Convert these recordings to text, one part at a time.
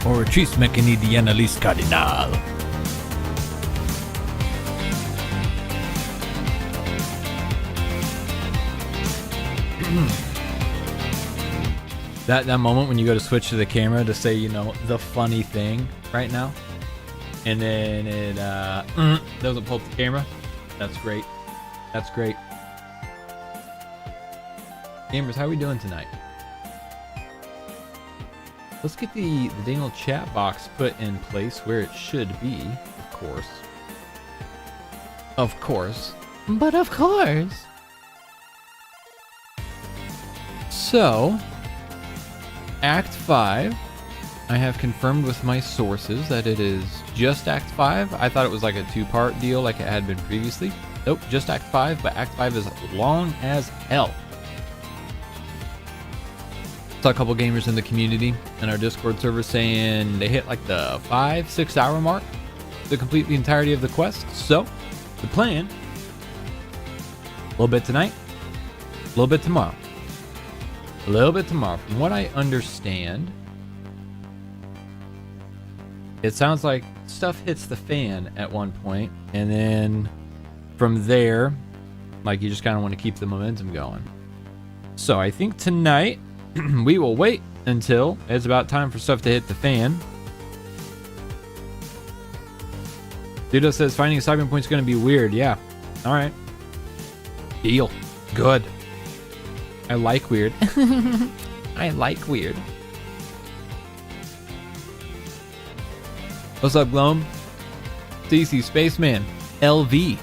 Or trisme che ni di analis cardinal. That moment when you go to switch to the camera to say, you know, the funny thing right now, and then it doesn't pull up the camera. That's great. That's great. Gamers, how are we doing tonight? Let's get the dang old chat box put in place where it should be, of course. Of course. But of course. So, Act 5, I have confirmed with my sources that it is just Act 5. I thought it was like a two-part deal like it had been previously. Nope, just Act 5, but Act 5 is long as hell. Saw a couple gamers in the community and our Discord server saying they hit like the 5-6 hour mark to complete the entirety of the quest. So, the plan, a little bit tonight, a little bit tomorrow. A little bit tomorrow. From what I understand, it sounds like stuff hits the fan at one point, and then from there, like you just kind of want to keep the momentum going. So I think tonight we will wait until it's about time for stuff to hit the fan. Dudo says finding a stopping point is going to be weird. Yeah. All right. Deal. Good. I like weird. I like weird. What's up, Gloam? CC Spaceman LV.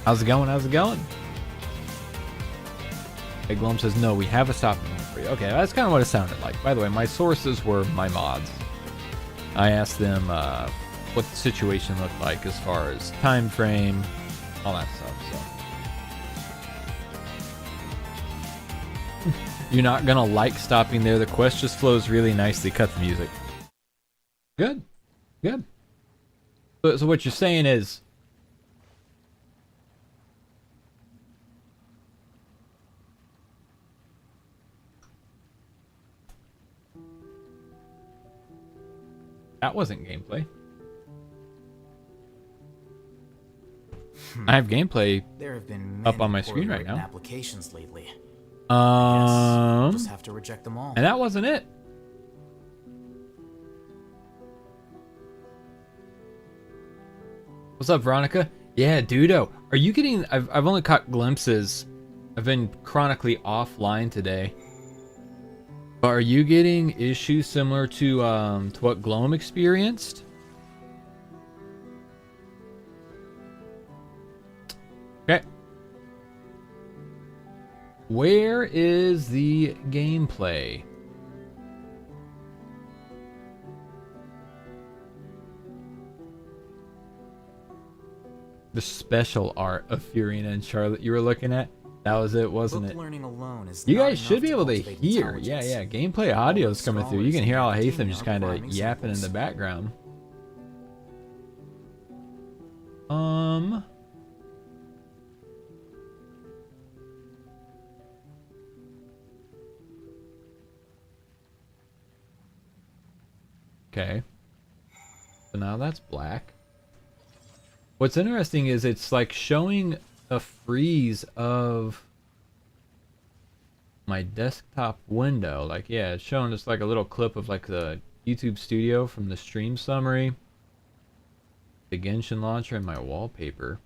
How's it going? How's it going? Hey, Gloam says no. We have a stopping point for you. Okay, that's kind of what it sounded like. By the way, my sources were my mods. I asked them what the situation looked like as far as time frame, all that stuff. So. You're not gonna like stopping there. The quest just flows really nicely. Cut the music. Good. Good. So what you're saying is that wasn't gameplay. I have gameplay there have been up on my screen right now. Applications lately. I guess just have to reject them all. And that wasn't it. What's up, Veronica? Yeah, Dudo. Are you getting... I've only caught glimpses. I've been chronically offline today. But are you getting issues similar to what Gloam experienced? Okay. Where is the gameplay? The special art of Furina and Charlotte you were looking at? That was it, wasn't it? Learning alone is you guys should be able to hear. Yeah. Gameplay audio is coming through. You can hear all Hatham just kind of yapping in the background. Okay. So now that's black. What's interesting is it's like showing a freeze of my desktop window. Like, yeah, it's showing just like a little clip of like the YouTube studio from the stream summary, the Genshin launcher, and my wallpaper.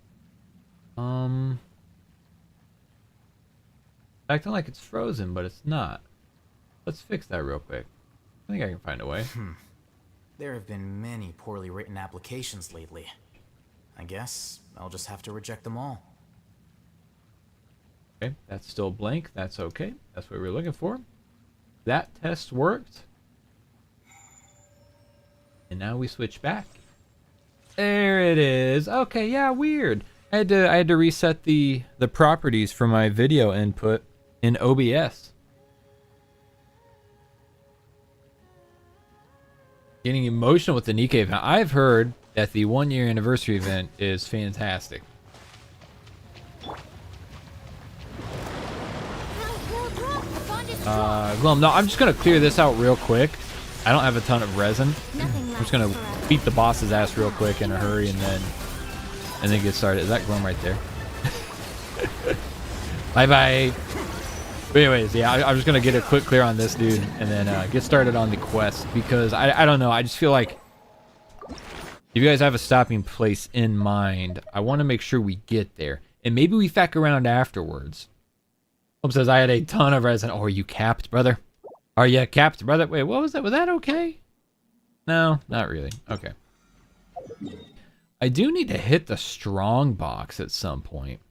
Acting like it's frozen, but it's not. Let's fix that real quick. I think I can find a way. There have been many poorly written applications lately. I guess I'll just have to reject them all. Okay, that's still blank. That's okay. That's what we were looking for. That test worked. And now we switch back. There it is. Okay, yeah, weird. I had to reset the properties for my video input in OBS. Getting emotional with the Nikkei event. I've heard that the 1-year anniversary event is fantastic. Glum, no, I'm just gonna clear this out real quick. I don't have a ton of resin. Nothing I'm just gonna beat the boss's ass real quick in a hurry and then get started. Is that Glum right there? Bye bye. But anyways, yeah, I'm just gonna get a quick clear on this dude and then get started on the quest, because I don't know. I just feel like if you guys have a stopping place in mind, I want to make sure we get there, and maybe we feck around afterwards. Hope says I had a ton of resin. Oh, are you capped, brother? Are you capped, brother? Wait, what was that? Was that okay? No, not really. Okay. I do need to hit the strong box at some point.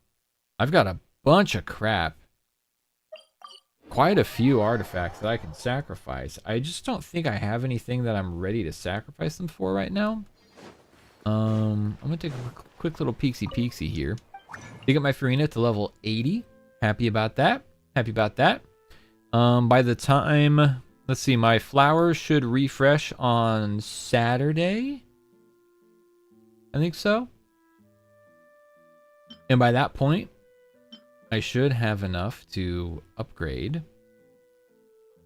I've got a bunch of crap. Quite a few artifacts that I can sacrifice. I just don't think I have anything that I'm ready to sacrifice them for right now. I'm gonna take a quick little peeksy here. Dig up my Furina to level 80. Happy about that. Happy about that. By the time, let's see, my flowers should refresh on Saturday. I think so. And by that point, I should have enough to upgrade.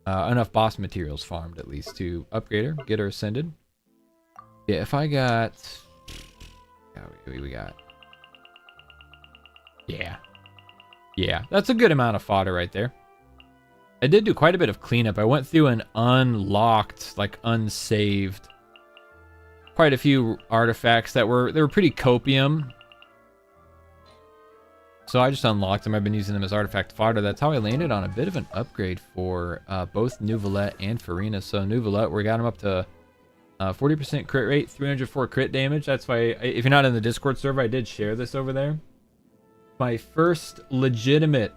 Enough boss materials farmed, at least, to upgrade her, get her ascended. Yeah, if I got... we got... Yeah, that's a good amount of fodder right there. I did do quite a bit of cleanup. I went through and unlocked, like unsaved, quite a few artifacts that were pretty copium. So I just unlocked them. I've been using them as artifact fodder. That's how I landed on a bit of an upgrade for both Neuvillette and Furina. So Neuvillette, we got them up to 40% crit rate, 304 crit damage. That's why, if you're not in the Discord server, I did share this over there. My first legitimate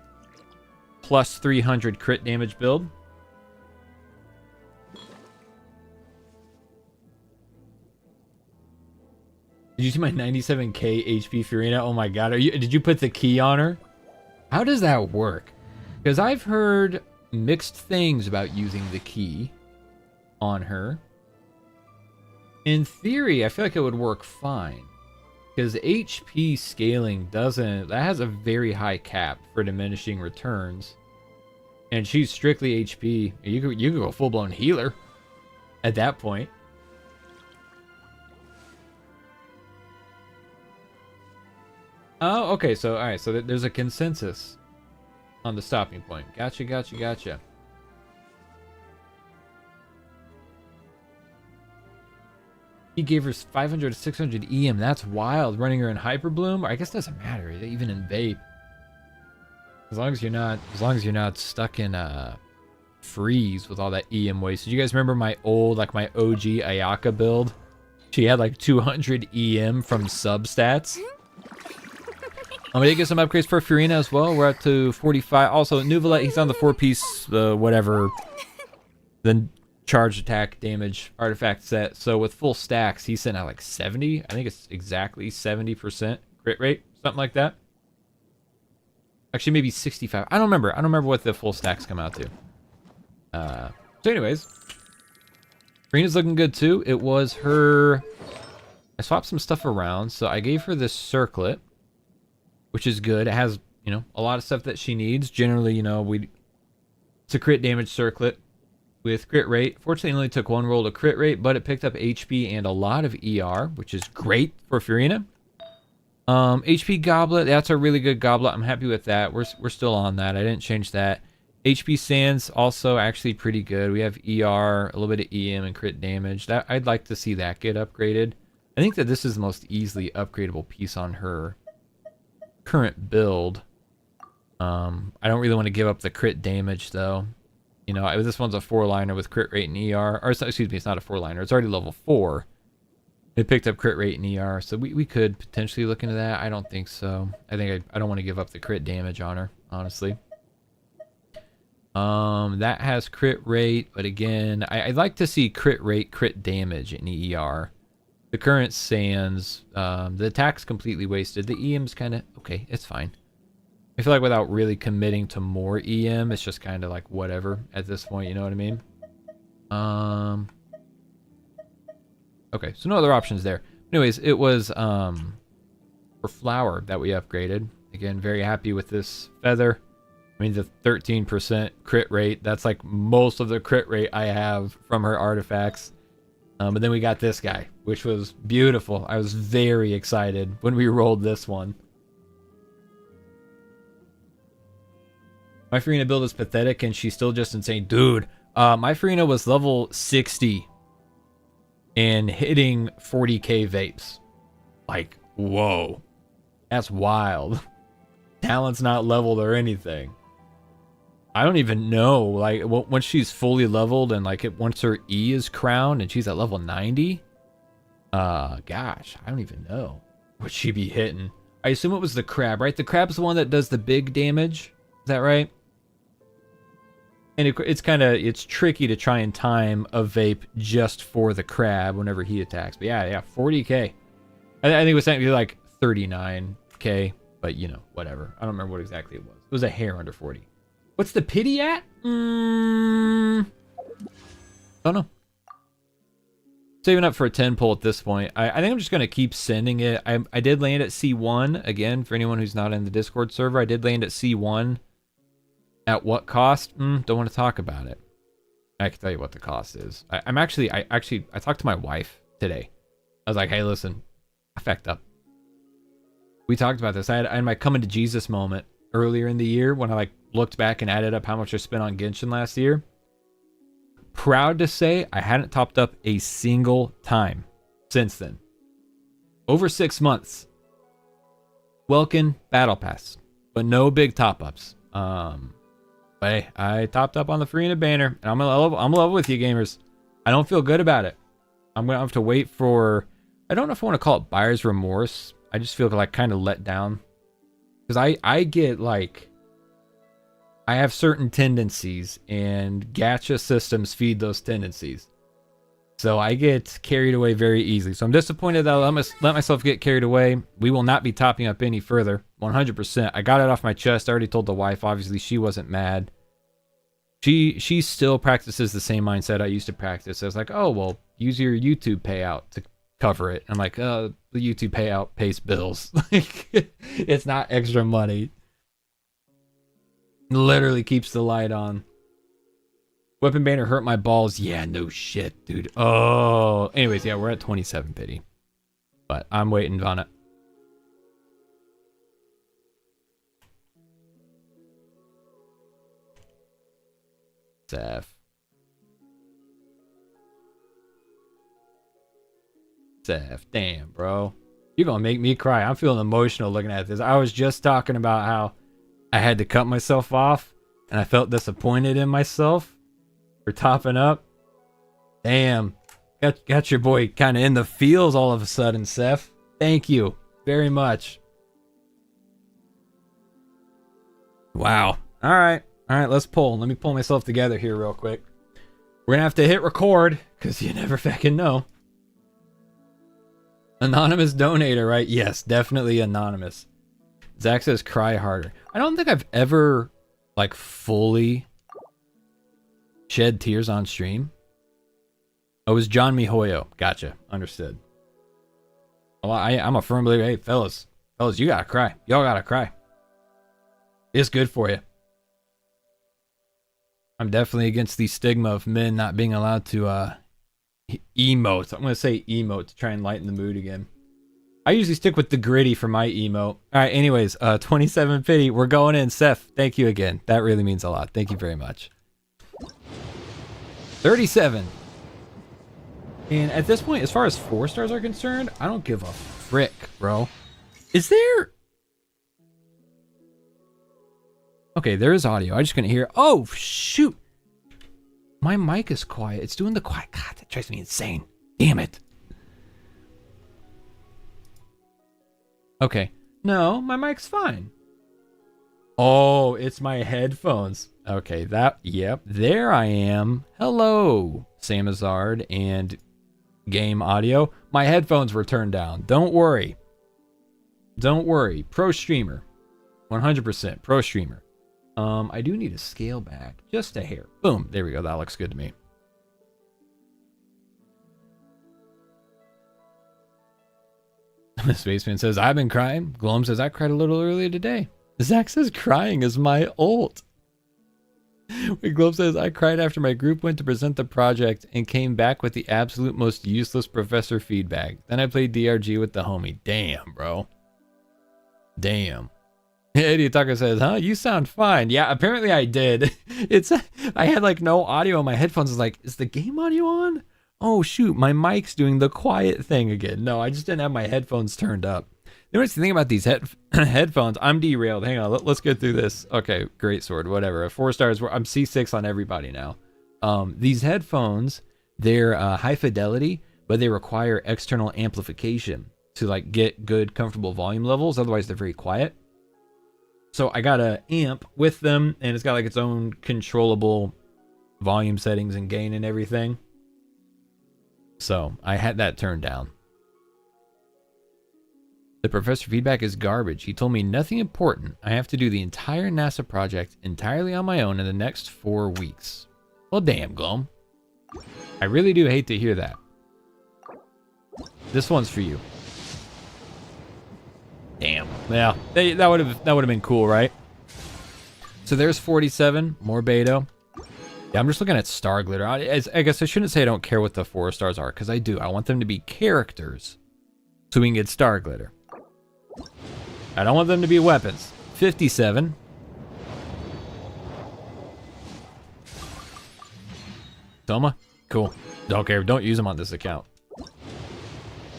plus 300 crit damage build. Did you see my 97k HP Furina? Oh my god, did you put the key on her? How does that work? Because I've heard mixed things about using the key on her. In theory, I feel like it would work fine. Because HP scaling that has a very high cap for diminishing returns. And she's strictly HP. You could go full-blown healer at that point. Oh, okay, so, alright, so there's a consensus on the stopping point. Gotcha. He gave her 500 to 600 EM. That's wild. Running her in Hyper Bloom? I guess it doesn't matter, even in Vape. As long as you're not stuck in Freeze with all that EM waste. Did you guys remember my old, like my OG Ayaka build? She had like 200 EM from substats. I'm gonna get some upgrades for Furina as well. We're up to 45. Also, Neuvillette, he's on the 4-piece, whatever, then charge attack damage artifact set. So with full stacks, he's sitting at like 70. I think it's exactly 70% crit rate, something like that. Actually, maybe 65. I don't remember what the full stacks come out to. So anyways, Furina's looking good too. It was her... I swapped some stuff around, so I gave her this circlet, which is good. It has, a lot of stuff that she needs. Generally, it's a crit damage circlet with crit rate. Fortunately, it only took one roll to crit rate, but it picked up HP and a lot of ER, which is great for Furina. HP Goblet, that's a really good goblet. I'm happy with that. We're still on that. I didn't change that. HP Sands, also actually pretty good. We have ER, a little bit of EM, and crit damage. I'd like to see that get upgraded. I think that this is the most easily upgradable piece on her current build. I don't really want to give up the crit damage, though. This one's a 4-liner with crit rate and ER. Or, excuse me, it's not a 4-liner. It's already level 4. It picked up crit rate and ER, so we could potentially look into that. I don't think so. I don't want to give up the crit damage on her, honestly. That has crit rate, but again, I'd like to see crit rate, crit damage in ER. The current Sands, the attack's completely wasted. The EM's kind of, okay, it's fine. I feel like without really committing to more EM, it's just kind of like whatever at this point, you know what I mean? Okay, so no other options there. Anyways, it was for Flower that we upgraded. Again, very happy with this feather. I mean, the 13% crit rate, that's like most of the crit rate I have from her artifacts. But then we got this guy, which was beautiful. I was very excited when we rolled this one. My Furina build is pathetic and she's still just insane. Dude, my Furina was level 60 and hitting 40k vapes. Like, whoa. That's wild. Talent's not leveled or anything. I don't even know. Like, once she's fully leveled and like once her E is crowned and she's at level 90, gosh, I don't even know what she'd be hitting. I assume it was the crab, right? The crab's the one that does the big damage. Is that right? And it's tricky to try and time a vape just for the crab whenever he attacks. But yeah, 40k. I think it was technically like 39k, but you know, whatever. I don't remember what exactly it was. It was a hair under 40. What's the pity at? Don't know. Saving up for a 10 pull at this point. I think I'm just going to keep sending it. I did land at C1. Again, for anyone who's not in the Discord server, I did land at C1. At what cost? Don't want to talk about it. I can tell you what the cost is. I talked to my wife today. I was like, hey, listen, I fucked up. We talked about this. I had my coming to Jesus moment earlier in the year when I like looked back and added up how much I spent on Genshin last year. Proud to say I hadn't topped up a single time since then. Over 6 months. Welkin Battle Pass, but no big top ups. But hey, I topped up on the Furina banner, and I'm in love with you, gamers. I don't feel good about it. I'm gonna have to wait for. I don't know if I want to call it buyer's remorse. I just feel like kind of let down because I get like I have certain tendencies, and gacha systems feed those tendencies. So I get carried away very easily. So I'm disappointed that I let myself get carried away. We will not be topping up any further. 100%. I got it off my chest. I already told the wife. Obviously, she wasn't mad. She still practices the same mindset I used to practice. I was like, oh, well, use your YouTube payout to cover it. I'm like, the YouTube payout pays bills. It's not extra money. Literally keeps the light on. Weapon banner hurt my balls. Yeah, no shit, dude. Oh, anyways, yeah, we're at 27 pity, but I'm waiting on it. Seth, damn, bro, you're gonna make me cry. I'm feeling emotional looking at this. I was just talking about how I had to cut myself off, and I felt disappointed in myself for topping up. Damn, got your boy kind of in the feels all of a sudden, Seth. Thank you very much. Wow. All right, let's pull. Let me pull myself together here real quick. We're gonna have to hit record because you never fucking know. Anonymous donator, right? Yes, definitely anonymous. Zach says cry harder. I don't think I've ever like fully shed tears on stream. Oh, it was John Mihoyo. Gotcha. Understood. Well, I'm a firm believer. Hey, fellas, you gotta cry. Y'all gotta cry. It's good for you. I'm definitely against the stigma of men not being allowed to emote. I'm gonna say emote to try and lighten the mood again. I usually stick with the gritty for my emote. All right, anyways, 27 pity. We're going in. Seth, thank you again. That really means a lot. Thank you very much. 37. And at this point, as far as 4 stars are concerned, I don't give a frick, bro. Is there... Okay, there is audio. I just couldn't hear. Oh, shoot. My mic is quiet. It's doing the quiet. God, that drives me insane. Damn it. Okay. No, my mic's fine. Oh, it's my headphones. Okay, yep. There I am. Hello, Samizard and game audio. My headphones were turned down. Don't worry. Don't worry. Pro streamer. 100% pro streamer. I do need to scale back just a hair. Boom. There we go. That looks good to me. Spaceman says, I've been crying. Glom says, I cried a little earlier today. Zach says crying is my ult. Wait, Globe says, I cried after my group went to present the project and came back with the absolute most useless professor feedback. Then I played DRG with the homie. Damn, bro. Damn. Eddie Tucker says, huh? You sound fine. Yeah, apparently I did. I had like no audio on my headphones. I was like, is the game audio on? Oh, shoot. My mic's doing the quiet thing again. No, I just didn't have my headphones turned up. You know what's the thing about these headphones? I'm derailed. Hang on, let's get through this. Okay, great sword, whatever. 4 stars. I'm C6 on everybody now. These headphones, they're high fidelity, but they require external amplification to like get good, comfortable volume levels. Otherwise, they're very quiet. So I got a amp with them, and it's got like its own controllable volume settings and gain and everything. So I had that turned down. The professor feedback is garbage. He told me nothing important. I have to do the entire NASA project entirely on my own in the next 4 weeks. Well, damn, Glom. I really do hate to hear that. This one's for you. Damn. Yeah, that would have been cool, right? So there's 47 more Beto. Yeah, I'm just looking at star glitter. I guess I shouldn't say I don't care what the 4 stars are, because I do. I want them to be characters, so we can get star glitter. I don't want them to be weapons. 57. Soma? Cool. Don't care. Don't use them on this account.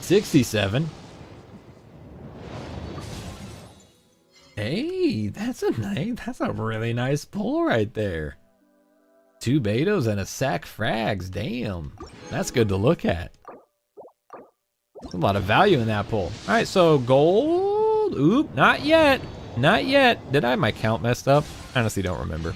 67. Hey, that's a really nice pull right there. 2 Betos and a sack frags. Damn. That's good to look at. A lot of value in that pull. All right, so gold. Oop, not yet. Not yet. Did I have my count messed up? I honestly don't remember.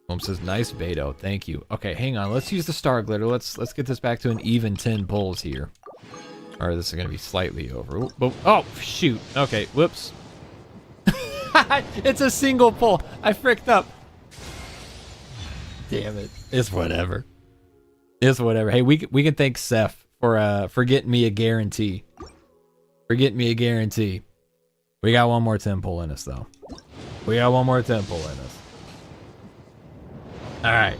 Home says, nice Beto. Thank you. Okay, hang on. Let's use the star glitter. Let's get this back to an even 10 pulls here. Or this is going to be slightly over. Oh, shoot. Okay, whoops. It's a single pull. I fricked up. Damn it. It's whatever. It's whatever. Hey, we can thank Seth for getting me a guarantee. For getting me a guarantee. We got one more 10 pull in us, though. We got one more 10 pull in us. All right.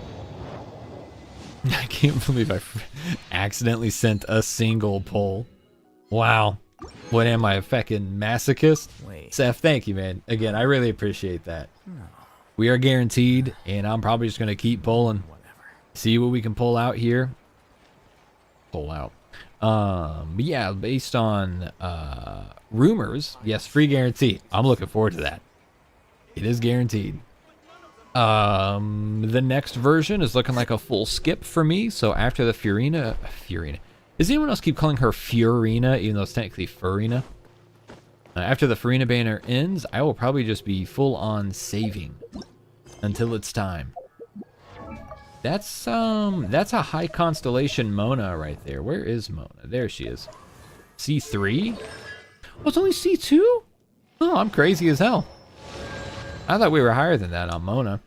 I can't believe I accidentally sent a single pull. Wow. What am I, a fucking masochist? Wait. Seth, thank you, man. Again, I really appreciate that. No. We are guaranteed, and I'm probably just going to keep pulling. Whatever. See what we can pull out here. Pull out. But yeah, based on rumors, yes, free guarantee. I'm looking forward to that. It is guaranteed. The next version is looking like a full skip for me. So after the Furina. Does anyone else keep calling her Furina, even though it's technically Furina? After the Furina banner ends, I will probably just be full on saving until it's time. That's a high constellation Mona right there. Where is Mona? There she is. C3? Oh, it's only C2? Oh, I'm crazy as hell. I thought we were higher than that on Mona.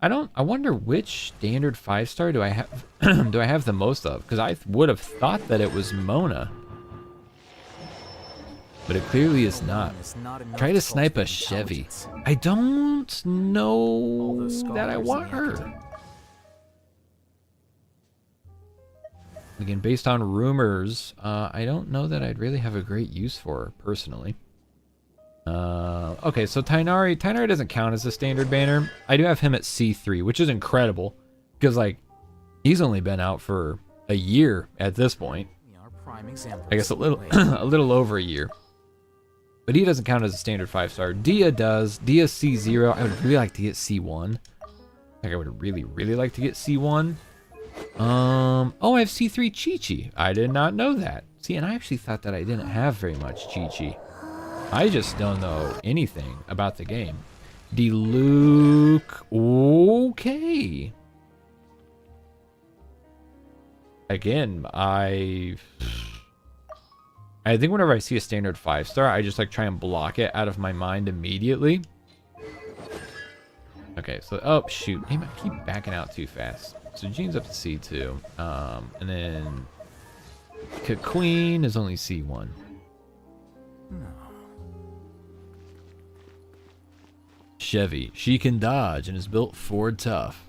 I wonder which standard 5-star do I have do I have the most of? Because I would have thought that it was Mona. But it clearly is not. Try to snipe a Chevy. I don't know that I want her. Again, based on rumors, I don't know that I'd really have a great use for her, personally. Okay, so Tainari doesn't count as a standard banner. I do have him at C3, which is incredible, because, like, he's only been out for a year at this point. I guess a little over a year. But he doesn't count as a standard 5-star. Dia does. Dia C0. I would really like to get C1. I would really, really like to get C1. Oh, I have C3 Chi-Chi. I did not know that. See, and I actually thought that I didn't have very much Chi-Chi. I just don't know anything about the game. Luke. Okay. Again, I think whenever I see a standard 5-star, I just like try and block it out of my mind immediately. Okay, so oh shoot, I keep backing out too fast. So Jean's up to C2, and then Queen is only C1. Chevy. She can dodge and is built Ford tough.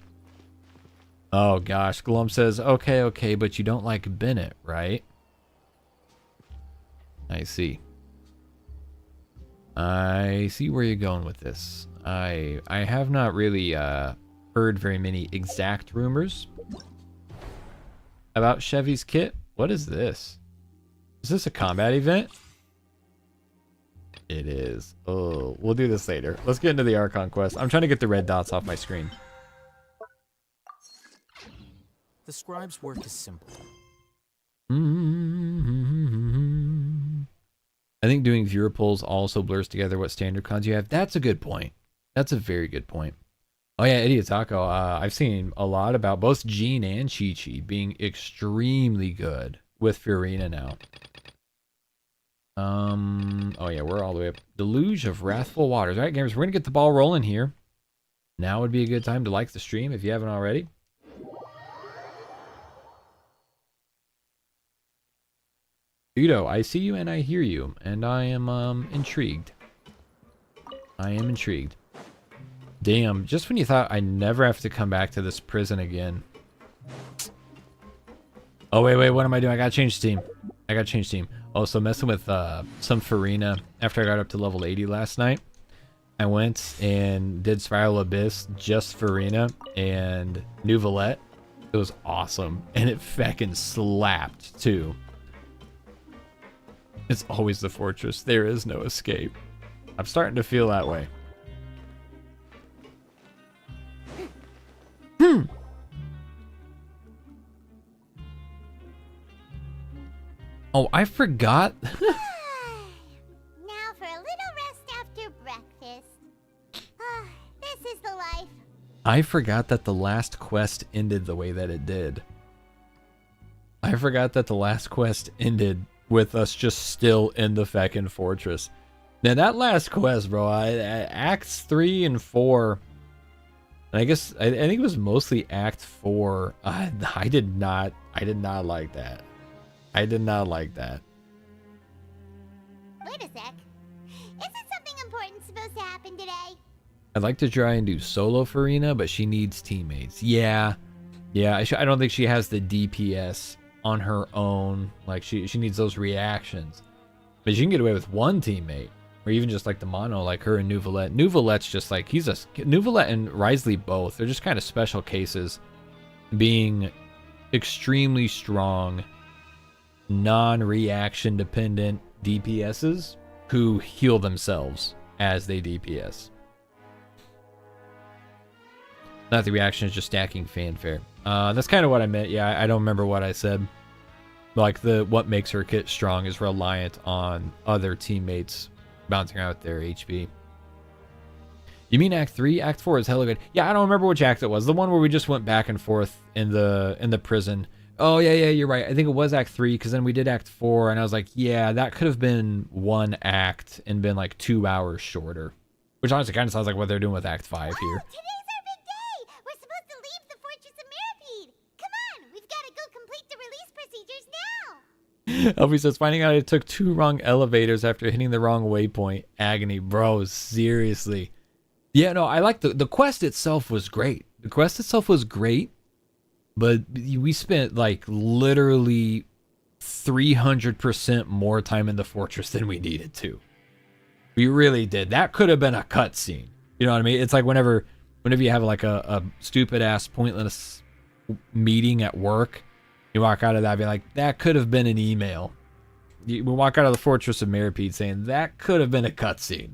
Oh gosh, Glum says, okay, but you don't like Bennett, right? I see. I see where you're going with this. I have not really heard very many exact rumors about Chevy's kit. What is this? Is this a combat event? It is. Oh, we'll do this later. Let's get into the Archon quest. I'm trying to get the red dots off my screen. The scribe's work is simple. I think doing viewer polls also blurs together what standard cons you have. That's a good point. That's a very good point. Oh yeah, Idiot Taco. I've seen a lot about both Jean and Chi-Chi being extremely good with Furina now. Oh yeah, we're all the way up. Deluge of Wrathful Waters. All right, gamers, we're gonna get the ball rolling here. Now would be a good time to like the stream if you haven't already. Udo, I see you and I hear you, and I am intrigued. I am intrigued. Damn, just when you thought I never have to come back to this prison again. Oh wait, what am I doing? I gotta change team. Oh, so messing with some Furina after I got up to level 80 last night. I went and did Spiral Abyss just Furina and Neuvillette. It was awesome, and it feckin' slapped too. It's always the fortress. There is no escape. I'm starting to feel that way. Oh, I forgot. Now for a little rest after breakfast. This is the life. I forgot that the last quest ended the way that it did. I forgot that the last quest ended with us just still in the feckin' fortress. Now that last quest, bro, Acts 3 and 4, and I guess I think it was mostly Act 4. I did not like that. I did not like that. Wait a sec. Isn't something important supposed to happen today? I'd like to try and do solo Furina, but she needs teammates. Yeah. I don't think she has the DPS on her own. Like she needs those reactions. But she can get away with one teammate, or even just like the mono, like her and Neuvillette. Neuvillette's just like Neuvillette and Risley both. They're just kind of special cases, being extremely strong, non-reaction dependent DPSs who heal themselves as they DPS. Not the reaction, is just stacking fanfare. That's kind of what I meant. Yeah, I don't remember what I said. Like what makes her kit strong is reliant on other teammates bouncing out their HP. You mean Act 3? Act 4 is hella good. Yeah, I don't remember which act it was. The one where we just went back and forth in the prison. Oh yeah, you're right. I think it was Act 3, because then we did Act 4, and I was like, yeah, that could have been one act and been like 2 hours shorter. Which honestly kind of sounds like what they're doing with Act 5 here. Today's our big day! We're supposed to leave the Fortress of Mirapede! Come on, we've got to go complete the release procedures now! Elfie says, finding out I took 2 wrong elevators after hitting the wrong waypoint. Agony. Bro, seriously. Yeah, no, I like the quest itself was great. The quest itself was great. But we spent like literally 300% more time in the fortress than we needed to. We really did. That could have been a cutscene. You know what I mean? It's like whenever you have like a stupid ass pointless meeting at work, you walk out of that and be like, that could have been an email. You walk out of the Fortress of Mirapede saying that could have been a cutscene.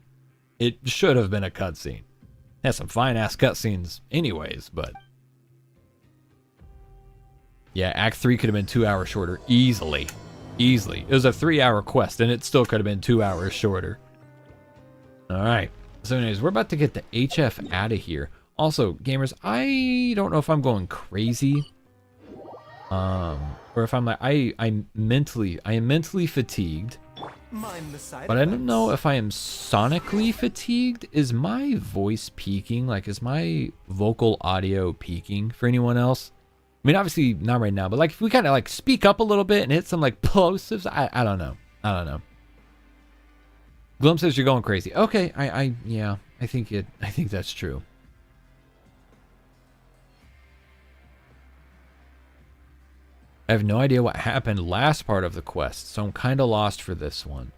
It should have been a cutscene. Has some fine ass cutscenes anyways, but yeah, Act 3 could have been 2 hours shorter. Easily. It was a 3-hour quest, and it still could have been 2 hours shorter. Alright. So anyways, we're about to get the HF out of here. Also, gamers, I don't know if I'm going crazy. Or if I'm like, I am mentally fatigued. But I don't know if I am sonically fatigued. Is my voice peaking? Like, is my vocal audio peaking for anyone else? I mean, obviously not right now, but like if we kind of like speak up a little bit and hit some like plosives, I don't know. Glum says you're going crazy. Okay, yeah, I think that's true. I have no idea what happened last part of the quest, so I'm kind of lost for this one.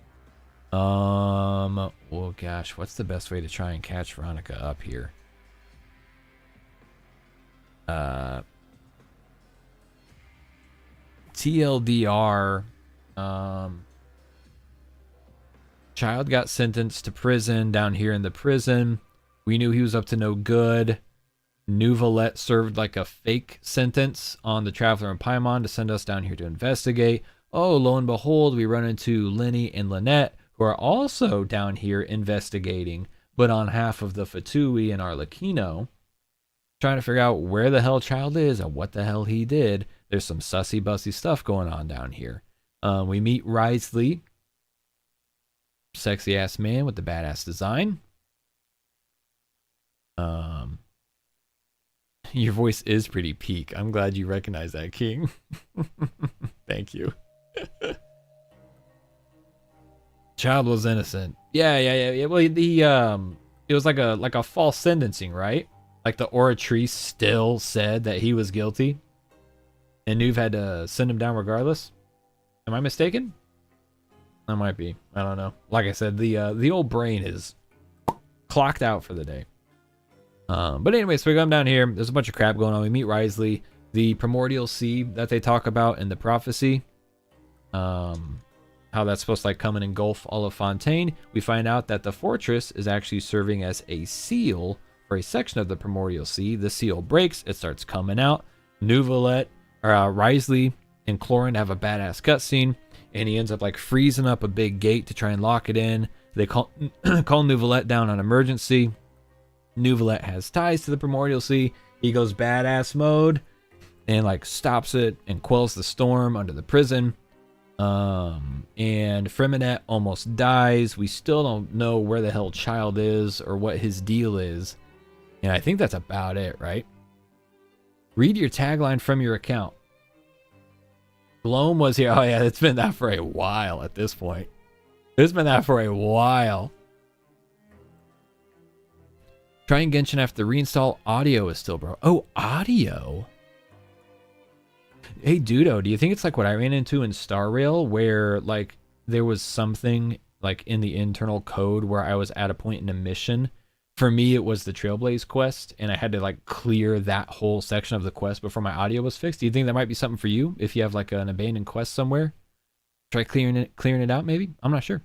Oh gosh, what's the best way to try and catch Veronica up here? TLDR, child got sentenced to prison down here in the prison. We knew he was up to no good. Neuvillette served like a fake sentence on the Traveler and Paimon to send us down here to investigate. Oh, lo and behold, we run into Lenny and Lynette, who are also down here investigating, but on half of the Fatui and Arlecchino, trying to figure out where the hell child is and what the hell he did. There's some sussy-bussy stuff going on down here. We meet Risley, sexy-ass man with the badass design. Your voice is pretty peak. I'm glad you recognize that, King. Thank you. Child was innocent. Yeah. Well, it was like a false sentencing, right? Like the oratrice still said that he was guilty, and Neuv had to send him down regardless. Am I mistaken? I might be. I don't know. Like I said, the old brain is clocked out for the day. But anyway, so we come down here. There's a bunch of crap going on. We meet Risley, the primordial sea that they talk about in the prophecy. How that's supposed to like come and engulf all of Fontaine. We find out that the fortress is actually serving as a seal for a section of the primordial sea. The seal breaks. It starts coming out. Neuvillette, Risley, and Clorin have a badass cutscene, and he ends up like freezing up a big gate to try and lock it in. They call Neuvillette down on emergency. Neuvillette has ties to the primordial sea. He goes badass mode and like stops it and quells the storm under the prison. And Freminette almost dies. We still don't know where the hell child is or what his deal is. And I think that's about it, right? Read your tagline from your account. Gloam was here. Oh yeah, it's been that for a while at this point. It's been that for a while. Trying Genshin after the reinstall. Audio is still broke. Oh, audio. Hey, Dudo, do you think it's like what I ran into in Star Rail, where like there was something like in the internal code where I was at a point in a mission? For me, it was the Trailblaze quest, and I had to like clear that whole section of the quest before my audio was fixed. Do you think that might be something for you if you have like an abandoned quest somewhere? Try clearing it out, maybe? I'm not sure.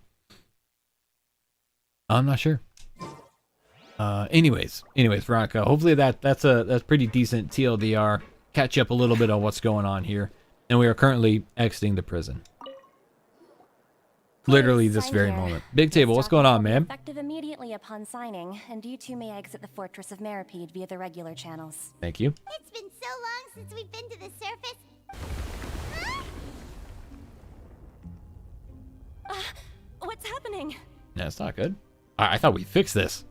Anyways, Veronica, hopefully that's pretty decent TLDR. Catch you up a little bit on what's going on here. And we are currently exiting the prison. Literally this very moment. Big Table, what's going on, man? Effective immediately upon signing, and you two may exit the Fortress of Meripede via the regular channels. Thank you. It's been so long since we've been to the surface. Huh? What's happening? That's not good. I thought we fixed this.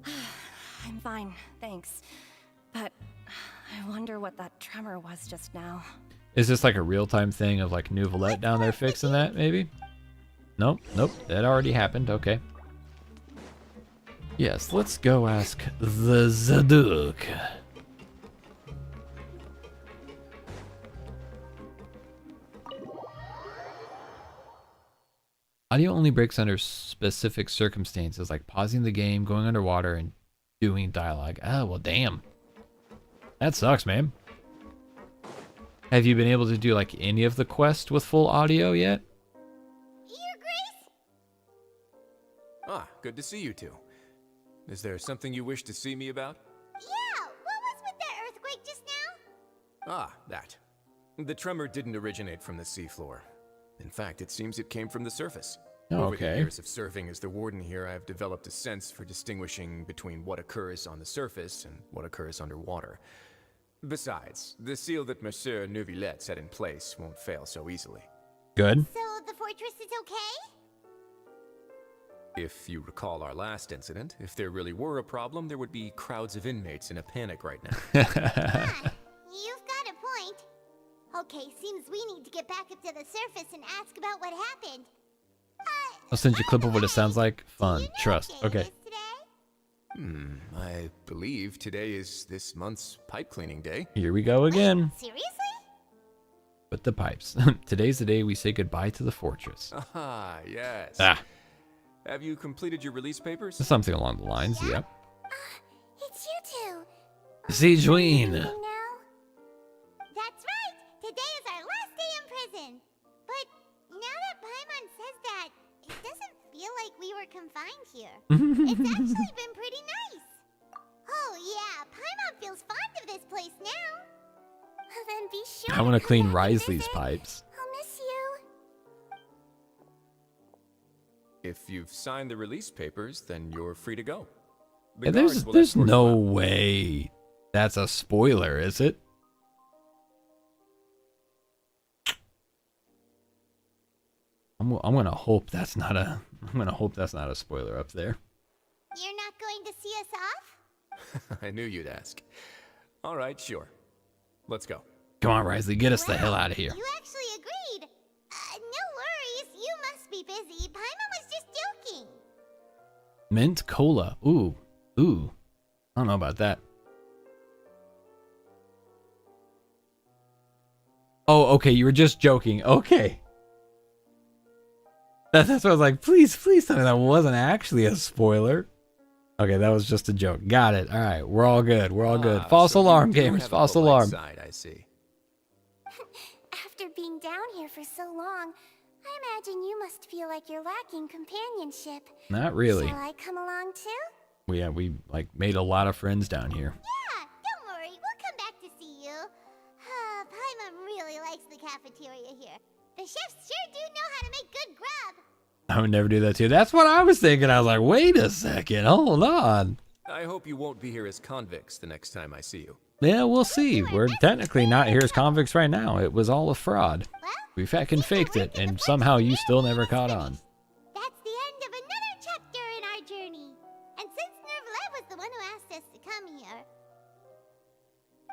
I'm fine, thanks. But I wonder what that tremor was just now. Is this like a real-time thing of like Neuvillette down there fixing that, maybe? Nope. That already happened. Okay. Yes, let's go ask the Zaduk. Audio only breaks under specific circumstances, like pausing the game, going underwater, and doing dialogue. Oh, well, damn. That sucks, man. Have you been able to do like any of the quests with full audio yet? Your Grace? Ah, good to see you two. Is there something you wish to see me about? Yeah, what was with that earthquake just now? Ah, that. The tremor didn't originate from the seafloor. In fact, it seems it came from the surface. Over the years of serving as the warden here, I have developed a sense for distinguishing between what occurs on the surface and what occurs underwater. Besides, the seal that Monsieur Neuvillette set in place won't fail so easily. Good. So the fortress is okay? If you recall our last incident, if there really were a problem, there would be crowds of inmates in a panic right now. You've got a point. Okay, seems we need to get back up to the surface and ask about what happened. I'll send you a clip of what it sounds like. Fun. Do you know Trust. what day it Okay. is today? I believe today is this month's pipe cleaning day. Here we go again. Seriously? With the pipes. Today's the day we say goodbye to the fortress. Ah, yes. Ah, Have you completed your release papers? something along the lines. Yep. It's you two. See, Joeen. Now? That's right. Today is our last day in prison. But now that Paimon says that, it doesn't feel like we were confined here. It's actually been pretty nice. Oh yeah, Paimon feels fond of this place now. Then be sure I want to come clean back and Risley's visit. pipes. I'll miss you. If you've signed the release papers, then you're free to go. The Yeah, guards will there's escort you no out. way that's a spoiler, is it? I'm gonna hope that's not a spoiler up there. You're not going to see us off? I knew you'd ask. All right, sure. Let's go. Come on, Risley, get us the hell out of here. You actually agreed. No worries. You must be busy. Paimon was just joking. Mint cola. Ooh. I don't know about that. Oh, okay. You were just joking. Okay. That's what I was like. Please tell me that wasn't actually a spoiler. Okay, that was just a joke. Got it. All right, we're all good. We're all good. False so you alarm, do gamers. have a False polite alarm. Side, I see. After being down here for so long, I imagine you must feel like you're lacking companionship. Not really. Shall I come along too? We like made a lot of friends down here. Yeah, don't worry. We'll come back to see you. Paimon really likes the cafeteria here. The chefs sure do know how to make good grub. I would never do that to you. That's what I was thinking. I was like, wait a second. Hold on. I hope you won't be here as convicts the next time I see you. Yeah, we'll see. We're technically not here as convicts right now. It was all a fraud. Well, We fucking faked it, and somehow you still never caught on. that's the end of another chapter in our journey. And since Neuvillette was the one who asked us to come here,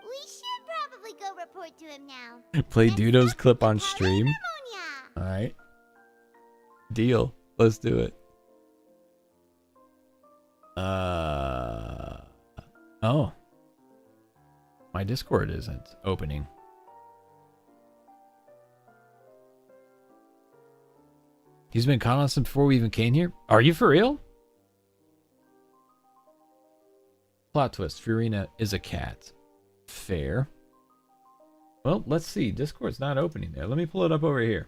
we should probably go report to him now. Play Next Dudo's up, clip the on Palais stream. Vermonia. All right. Deal. Let's do it. Oh. My Discord isn't opening. He's been caught on us before we even came here? Are you for real? Plot twist. Furina is a cat. Fair. Well, let's see. Discord's not opening there. Let me pull it up over here.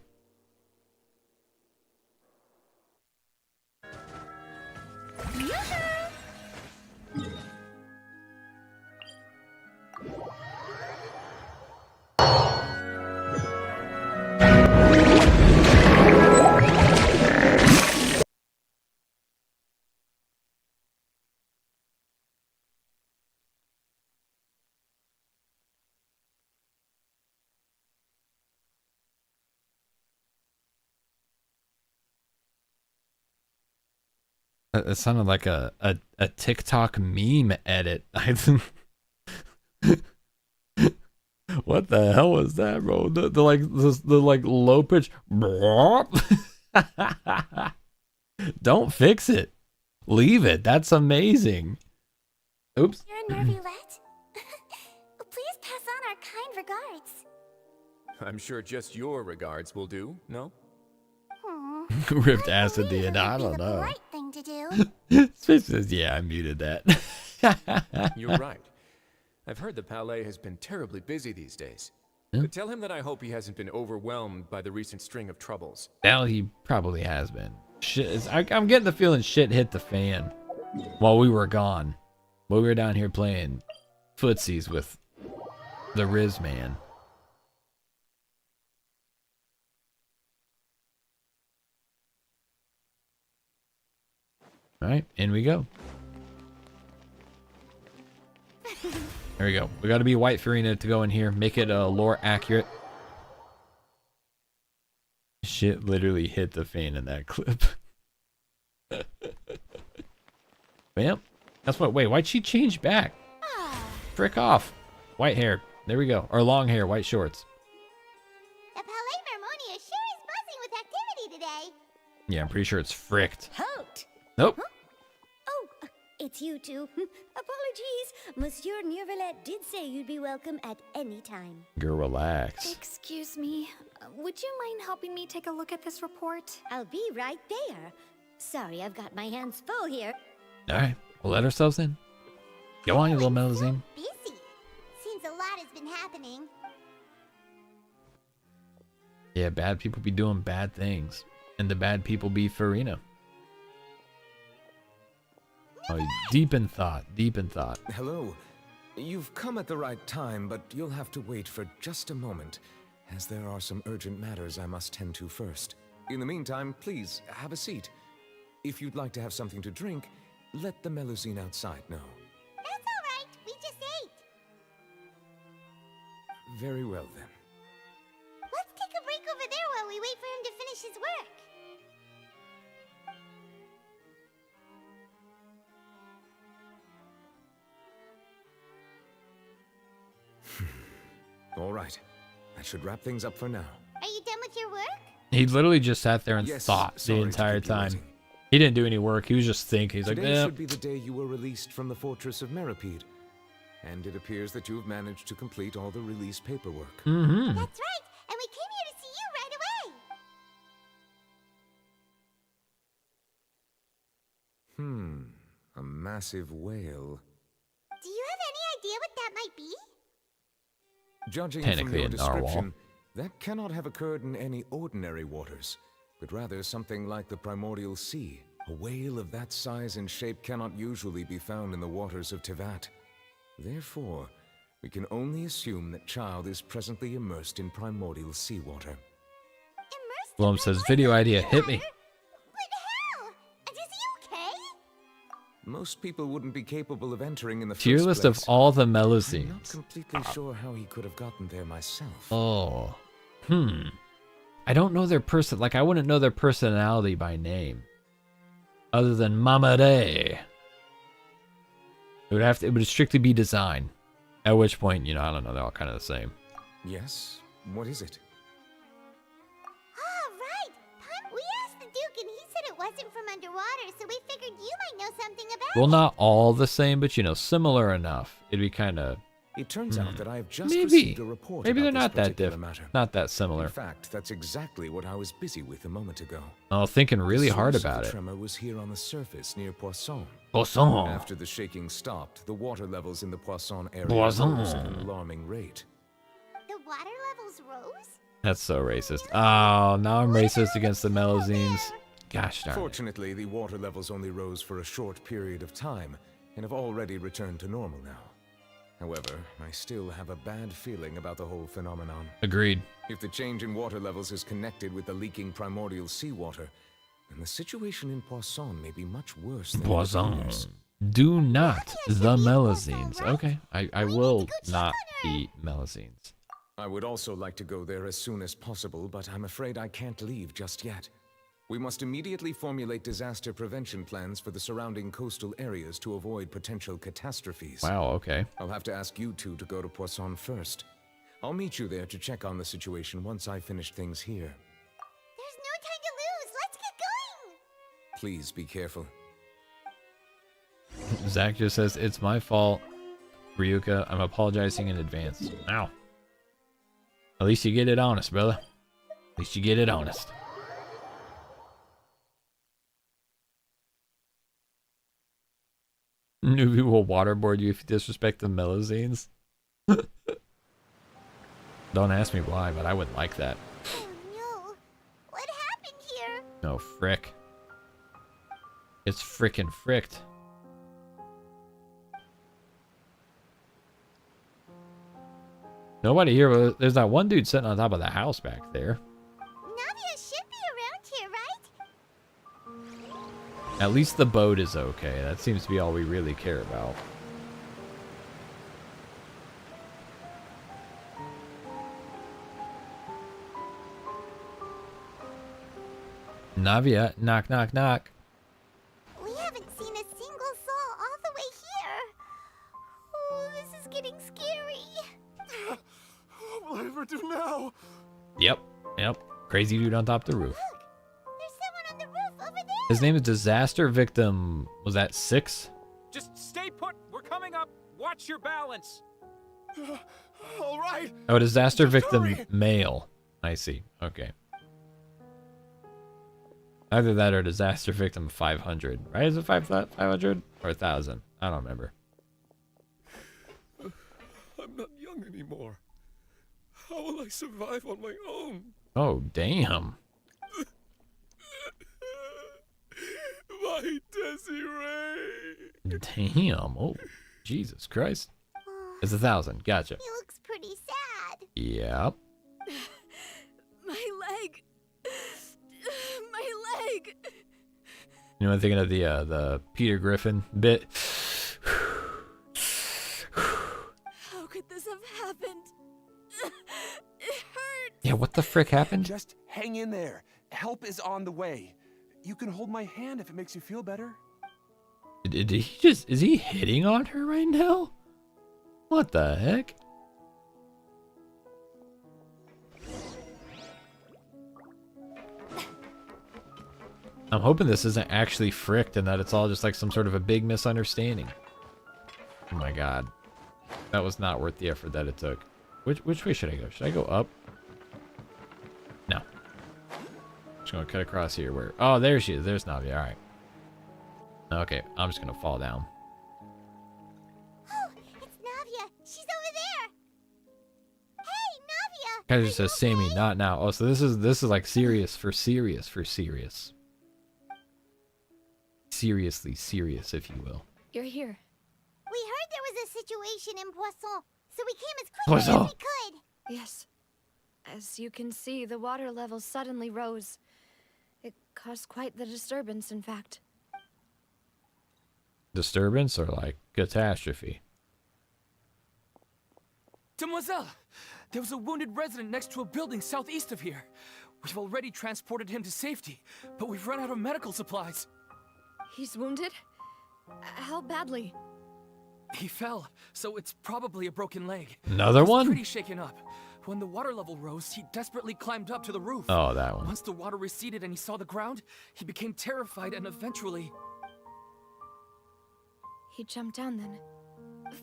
It sounded like a TikTok meme edit. What the hell was that, bro? The low pitch. Don't fix it. Leave it. That's amazing. Oops. You're a Neuvillette? Please pass on our kind regards. I'm sure just your regards will do, no? Ripped ass at the end. I don't know. Right thing to do. Space says, yeah, I muted that. You're right. I've heard the Palais has been terribly busy these days. Yeah. But tell him that I hope he hasn't been overwhelmed by the recent string of troubles. Well, he probably has been. Shit, I'm getting the feeling shit hit the fan while we were gone. While we were down here playing footsies with the Riz man. All right, in we go. There we go. We got to be White Furina to go in here. Make it lore accurate. Shit literally hit the fan in that clip. Bam. That's what. Wait, why'd she change back? Frick off. White hair. There we go. Or long hair, white shorts. The Palais Vermonia sure is buzzing with activity today. Yeah, I'm pretty sure it's fricked. Halt! Nope. Huh? Oh, it's you two. Apologies. Monsieur Neuvillette did say you'd be welcome at any time. Girl, relax. Excuse me. Would you mind helping me take a look at this report? I'll be right there. Sorry, I've got my hands full here. All right, we'll let ourselves in. Go on, you little Melusine. Busy. Seems a lot has been happening. Yeah, bad people be doing bad things. And the bad people be Furina. Oh, deep in thought, deep in thought. Hello. You've come at the right time, but you'll have to wait for just a moment, as there are some urgent matters I must tend to first. In the meantime, please, have a seat. If you'd like to have something to drink, let the Melusine outside know. That's all right. We just ate. Very well, then. Let's take a break over there while we wait for him to finish his work. All right. I should wrap things up for now. Are you done with your work? He literally just sat there and Yes, thought the sorry to entire keep you time. waiting. He didn't do any work. He was just thinking. He's like, Today eh. should be the day you were released from the fortress of Meripede. And it appears that you have managed to complete all the release paperwork. Mm-hmm. That's right. And we came here to see you right away. A massive whale. Do you have any idea what that might be? Judging Technically from your a narwhal. description, that cannot have occurred in any ordinary waters, but rather something like the primordial sea. A whale of that size and shape cannot usually be found in the waters of Tevat. Therefore, we can only assume that child is presently immersed in primordial seawater. Immersed Blum in says, primordial video idea, hit seawater? me. But how? And is he okay? Most people wouldn't be capable of entering in the Tier first list place. of all the I'm not Melusines. completely sure how he could have gotten there myself. Oh. I don't know their person. Like, I wouldn't know their personality by name. Other than Mama Day. It would strictly be design. At which point, you know, I don't know, they're all kind of the same. Yes? What is it? Ah, right. We asked the Duke and he said it wasn't from underwater, so we figured you might know something about Well, it. not all the same, but you know, similar enough. It'd be kind of It turns out that I have just maybe. received a report Maybe about they're not this that particular matter. not that similar. In fact, that's exactly what I was busy with a moment ago. Oh, thinking really The hard source of about the it. tremor was here on the surface near Poisson. Poisson. After the shaking stopped, the water levels in the Poisson area Poisson. rose at an alarming rate. The water levels rose? That's so racist. Oh, now I'm racist against the Melusines. Gosh darn it. Fortunately, the water levels only rose for a short period of time and have already returned to normal now. However, I still have a bad feeling about the whole phenomenon. Agreed. If the change in water levels is connected with the leaking primordial seawater, then the situation in Poisson may be much worse than it Poisson. appears. Do not Navia should the be Melusines. Poisson, right? Okay, I We need will to go check not on her. be Melusines. I would also like to go there as soon as possible, but I'm afraid I can't leave just yet. We must immediately formulate disaster prevention plans for the surrounding coastal areas to avoid potential catastrophes. Wow, okay. I'll have to ask you two to go to Poisson first. I'll meet you there to check on the situation once I finish things here. There's no time to lose. Let's get going. Please be careful. Zach just says, it's my fault. Ryuka, I'm apologizing in advance. Ow. At least you get it honest, brother. At least you get it honest. Newbie will waterboard you if you disrespect the Melusines. Don't ask me why, but I would like that. Oh no. What happened here? No, frick. It's frickin' fricked. Nobody here, but there's that one dude sitting on top of the house back there. Navia should be around here, right? At least the boat is okay. That seems to be all we really care about. Navia, knock, knock, knock. We haven't seen a single soul all the way here. Oh, this is getting scary. What will I ever do now? Yep, yep. Crazy dude on top of the roof. Look, there's someone on the His name is Disaster Victim. Was that 6? Just stay put. We're coming up. Watch your balance. All right. Oh, Disaster Just Victim hurry. male. I see. Okay. Either that or Disaster Victim 500. Right? Is it 500 or 1,000? I don't remember. I'm not young anymore. How will I survive on my own? Oh, damn. My Desiree. Damn. Oh, Jesus Christ. It's 1,000. Gotcha. He looks pretty sad. Yep. My leg. My leg. You know, I'm thinking of the Peter Griffin bit. How could this have happened? It hurts. Yeah, what the frick happened? Just hang in there. Help is on the way. You can hold my hand if it makes you feel better. Did he just... Is he hitting on her right now? What the heck? I'm hoping this isn't actually fricked and that it's all just like some sort of a big misunderstanding. Oh my god. That was not worth the effort that it took. Which way should I go? Should I go up? No. Just gonna cut across here where... Oh, there she is. There's Navia. Alright. Okay, I'm just gonna fall down. Oh, it's Navia. She's over there. Hey, Navia. Kind of just says Sammy, not now. Oh, so this is like serious for serious for serious. Seriously serious, if you will. You're here. We heard there was a situation in Poisson, so we came as quickly as Poisson. we could. Yes. As you can see, the water level suddenly rose. It caused quite the disturbance, in fact. Disturbance or like catastrophe? Demoiselle, there was a wounded resident next to a building southeast of here. We've already transported him to safety, but we've run out of medical supplies. He's wounded? How badly? He fell, so it's probably a broken leg. Another He's one? pretty shaken up. When the water level rose, he desperately climbed up to the roof. Oh, that one. Once the water receded and he saw the ground, he became terrified and eventually... He jumped down then.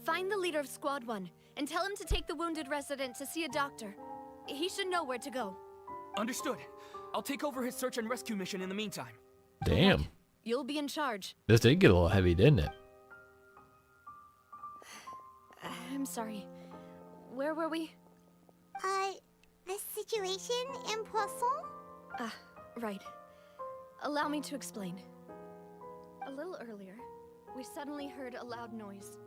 Find the leader of Squad 1 and tell him to take the wounded resident to see a doctor. He should know where to go. Understood. I'll take over his search and rescue mission in the meantime. Damn. You'll be in charge. This did get a little heavy, didn't it? I'm sorry. Where were we? The situation in Poisson? Ah, right. Allow me to explain. A little earlier, we suddenly heard a loud noise.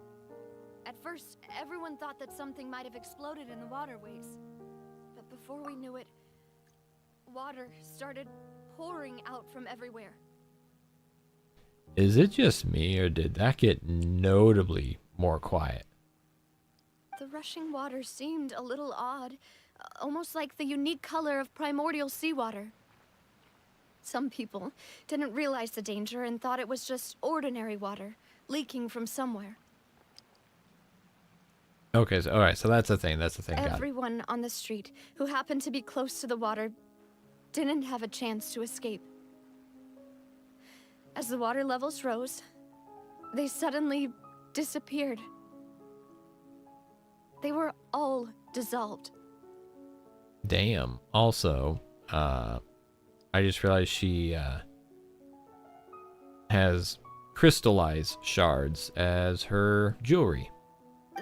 At first, everyone thought that something might have exploded in the waterways. But before we knew it, water started pouring out from everywhere. Is it just me, or did that get notably more quiet? The rushing water seemed a little odd, almost like the unique color of primordial seawater. Some people didn't realize the danger and thought it was just ordinary water, leaking from somewhere. Okay, so alright, so that's the thing, got it. Everyone on the street who happened to be close to the water didn't have a chance to escape. As the water levels rose, they suddenly disappeared. They were all dissolved. Damn. Also, I just realized she has crystallized shards as her jewelry.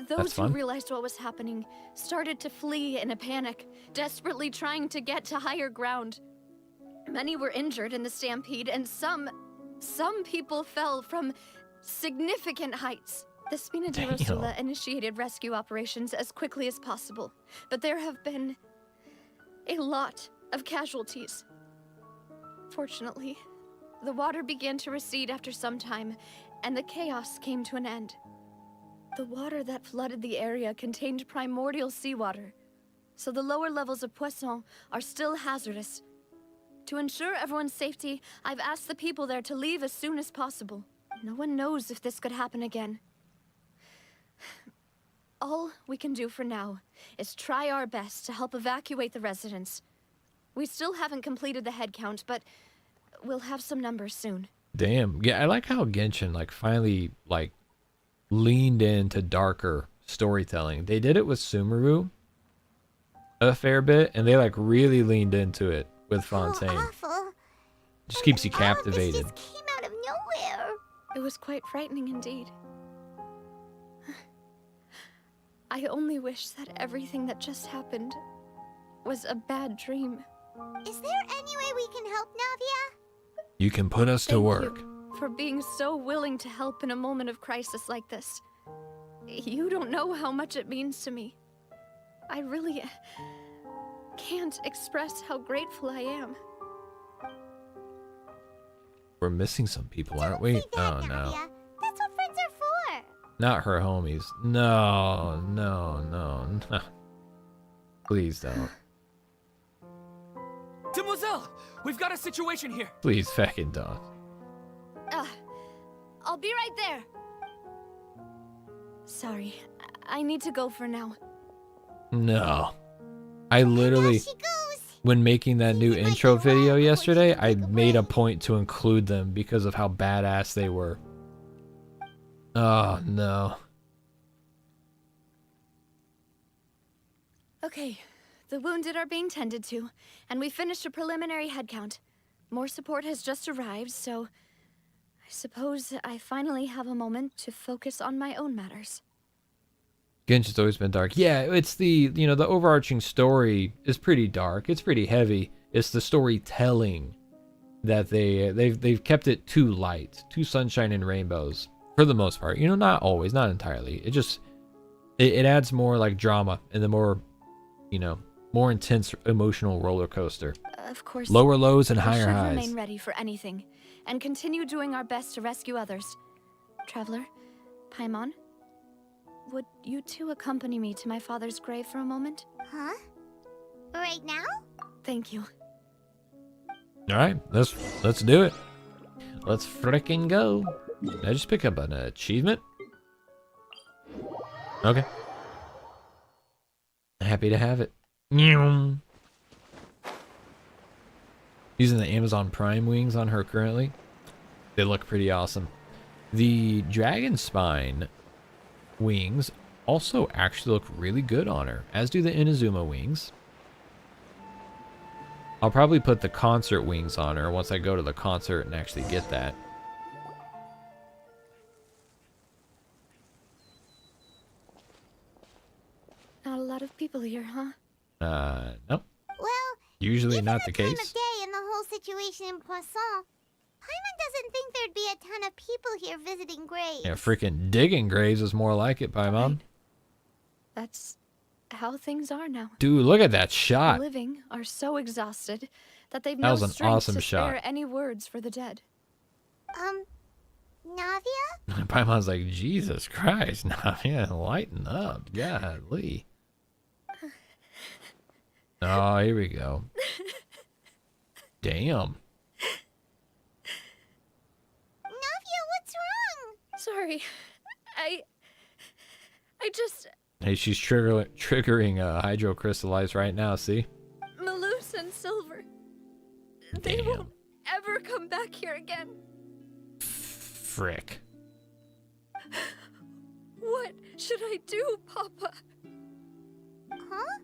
Those who fun. realized what was happening started to flee in a panic, desperately trying to get to higher ground. Many were injured in the stampede, and some people fell from significant heights. The Spina di Damn. Rosula initiated rescue operations as quickly as possible, but there have been a lot of casualties. Fortunately, the water began to recede after some time, and the chaos came to an end. The water that flooded the area contained primordial seawater, so the lower levels of Poisson are still hazardous. To ensure everyone's safety, I've asked the people there to leave as soon as possible. No one knows if this could happen again. All we can do for now is try our best to help evacuate the residents. We still haven't completed the head count, but we'll have some numbers soon. Damn. Yeah, I like how Genshin like finally like leaned into darker storytelling. They did it with Sumeru a fair bit, and they like really leaned into it with Fontaine. Awful. Just keeps you captivated. All of this just came out of nowhere. It was quite frightening indeed. I only wish that everything that just happened was a bad dream. Is there any way we can help, Navia? You can put us to Thank work. you for being so willing to help in a moment of crisis like this. You don't know how much it means to me. I really can't express how grateful I am. We're missing some people, aren't we? Say that, Oh no. Navia. That's what friends are for. Not her homies. No, no, no, no. Please don't. Demoiselle, we've got a situation here. Please fucking don't. I'll be right there. Sorry, I need to go for now. No. I literally, There she goes. when making that new Seems like intro a while video before she yesterday, can I make a made a break. point to include them because of how badass they were. Oh, no. Okay, the wounded are being tended to, and we finished a preliminary head count. More support has just arrived, so I suppose I finally have a moment to focus on my own matters. Genshin's always been dark. Yeah, it's the, you know, the overarching story is pretty dark. It's pretty heavy. It's the storytelling that they've kept it too light, too sunshine and rainbows for the most part. You know, not always, not entirely. It just it adds more like drama and the more, you know, more intense emotional roller coaster. Of course, Lower lows and we higher should highs. remain ready for anything, and continue doing our best to rescue others. Traveler, Paimon, would you two accompany me to my father's grave for a moment? Huh? Right now? Thank you. All right, let's do it. Let's frickin' go. Did I just pick up an achievement? Okay. Happy to have it. Meow. Using the Amazon Prime wings on her currently. They look pretty awesome. The Dragon Spine wings also actually look really good on her, as do the Inazuma wings. I'll probably put the concert wings on her once I go to the concert and actually get that. Not a lot of people here, huh? Nope. Well, Usually given not the time case. of day and the whole situation in Poisson, Paimon doesn't think there'd be a ton of people here visiting graves. Yeah, freaking digging graves is more like it, Paimon. That's how things are now. Dude, look at that The shot. living are so exhausted that they've That no was an strength awesome to shot. spare any words for the dead. Navia? Paimon's like, Jesus Christ, nah, yeah, lighten up. Golly. Oh, here we go. Damn. Navia, what's wrong? Sorry. I just... Hey, she's triggering hydro crystallize right now, see? Malus and Silver. They Damn. won't ever come back here again. Frick. What should I do, Papa? Huh?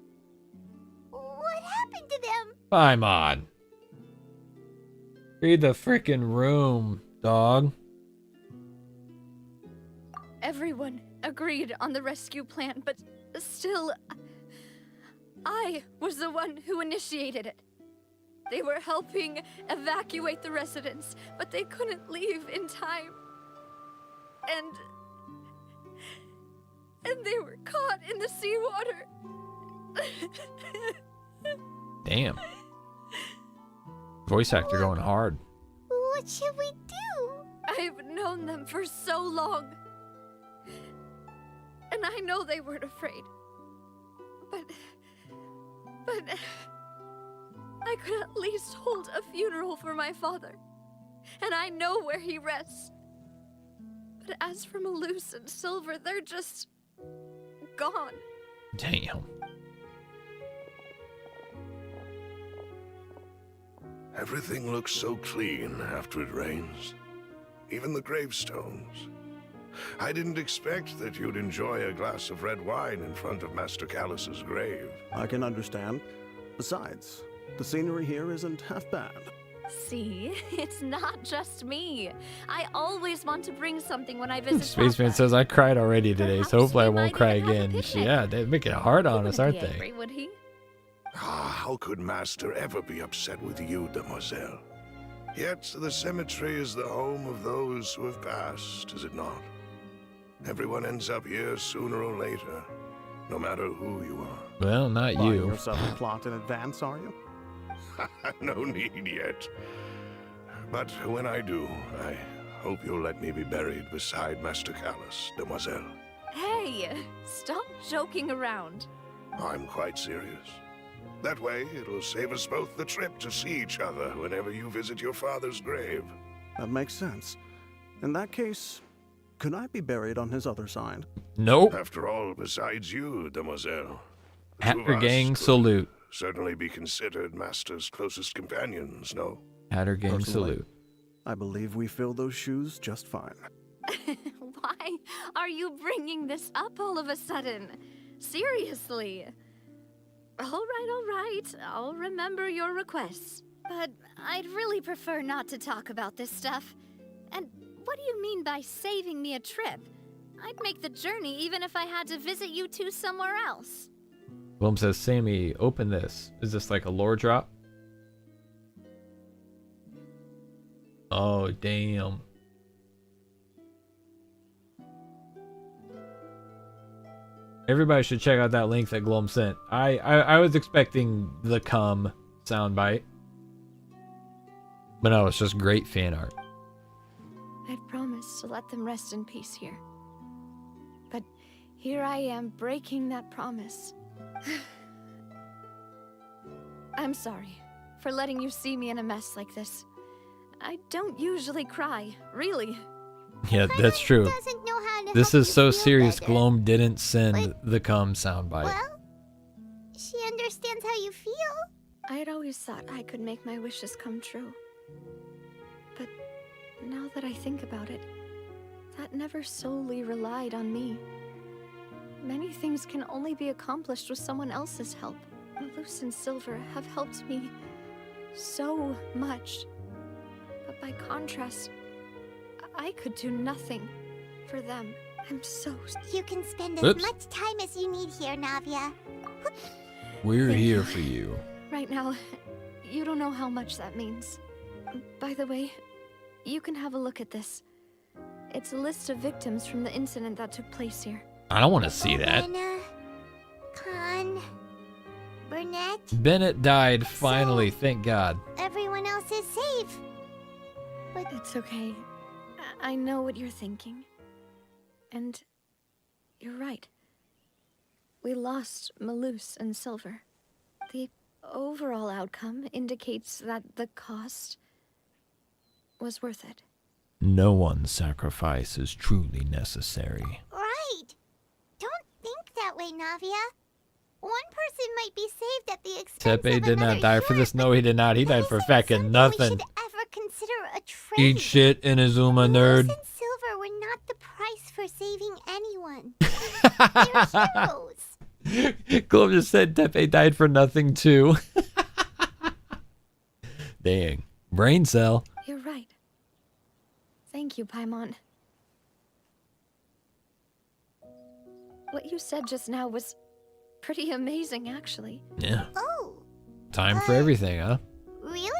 What happened to them? Paimon. Read the frickin' room, dog. Everyone agreed on the rescue plan, but still, I was the one who initiated it. They were helping evacuate the residents, but they couldn't leave in time. And they were caught in the seawater. Damn. Voice actor going hard. What should we do? I've known them for so long. And I know they weren't afraid. But I could at least hold a funeral for my father. And I know where he rests. But as for Malus and Silver, they're just gone. Damn. Everything looks so clean after it rains. Even the gravestones. I didn't expect that you'd enjoy a glass of red wine in front of Master Callus's grave. I can understand. Besides, the scenery here isn't half bad. See, it's not just me. I always want to bring something when I visit. Spaceman Papa. says I cried already today, so hopefully I won't cry even have a again. picnic. Yeah, they make it hard on us, aren't Be they? angry, would he? How could Master ever be upset with you, Demoiselle? Yet the cemetery is the home of those who have passed, is it not? Everyone ends up here sooner or later, no matter who you are. Well, not Buying you. yourself a plot in advance, are you? No need yet. But when I do, I hope you'll let me be buried beside Master Callus, Demoiselle. Hey, stop joking around. I'm quite serious. That way, it'll save us both the trip to see each other whenever you visit your father's grave. That makes sense. In that case, could I be buried on his other side? Nope. After all, besides you, Demoiselle. the two Hatter of us Gang could salute. Certainly be considered Master's closest companions, no? Hatter Gang Personally, salute. I believe we fill those shoes just fine. Why are you bringing this up all of a sudden? Seriously. All right. I'll remember your requests. But I'd really prefer not to talk about this stuff. And what do you mean by saving me a trip? I'd make the journey even if I had to visit you two somewhere else. Willem says, Sammy, open this. Is this like a lore drop? Oh, damn. Everybody should check out that link that Glom sent. I was expecting the cum soundbite. But no, it's just great fan art. I'd promised to let them rest in peace here. But here I am breaking that promise. I'm sorry for letting you see me in a mess like this. I don't usually cry, really. Yeah, that's true. Doesn't know how to This help is you so feel serious. better. Glom didn't send But- the cum soundbite. Well, she understands how you feel. I had always thought I could make my wishes come true. But now that I think about it, that never solely relied on me. Many things can only be accomplished with someone else's help. Malus and Silver have helped me so much. But by contrast, I could do nothing for them. I'm so... You can spend as Oops. much time as you need here, Navia. We're Thank here you. for you. Right now, you don't know how much that means. By the way, you can have a look at this. It's a list of victims from the incident that took place here. I don't want to see that. Elena, Khan, Burnett, Bennett died finally, thank God. everyone else is safe. But It's okay. I know what you're thinking. And you're right. We lost Malus and Silver. The overall outcome indicates that the cost was worth it. No one's sacrifice is truly necessary. right. Don't think that way, Navia. One person might be saved at the expense Tepe of did not another die for here, this. No, but he did not. He that died for isn't fucking something nothing. We should ever consider a trade. Eat shit, Inazuma nerd. Malus and Silver were not the price for saving anyone. They're heroes. Glove just said Tepe died for nothing too. Dang. Brain cell. You're right. Thank you, Paimon. What you said just now was pretty amazing, actually. Yeah. Oh, Time for everything, huh? really?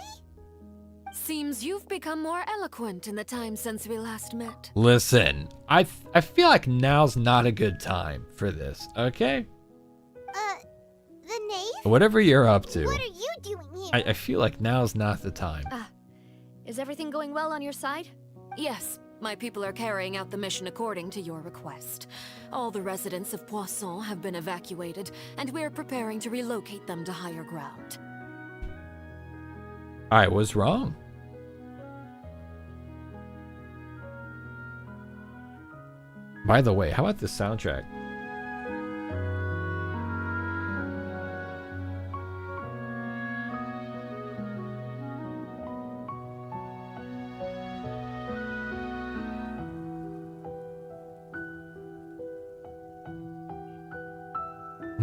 Seems you've become more eloquent in the time since we last met. Listen, I feel like now's not a good time for this, okay? The knave? Whatever you're up to, What are you doing here? I feel like now's not the time. Is everything going well on your side? Yes, my people are carrying out the mission according to your request. All the residents of Poisson have been evacuated, and we're preparing to relocate them to higher ground. I was wrong. By the way, how about the soundtrack?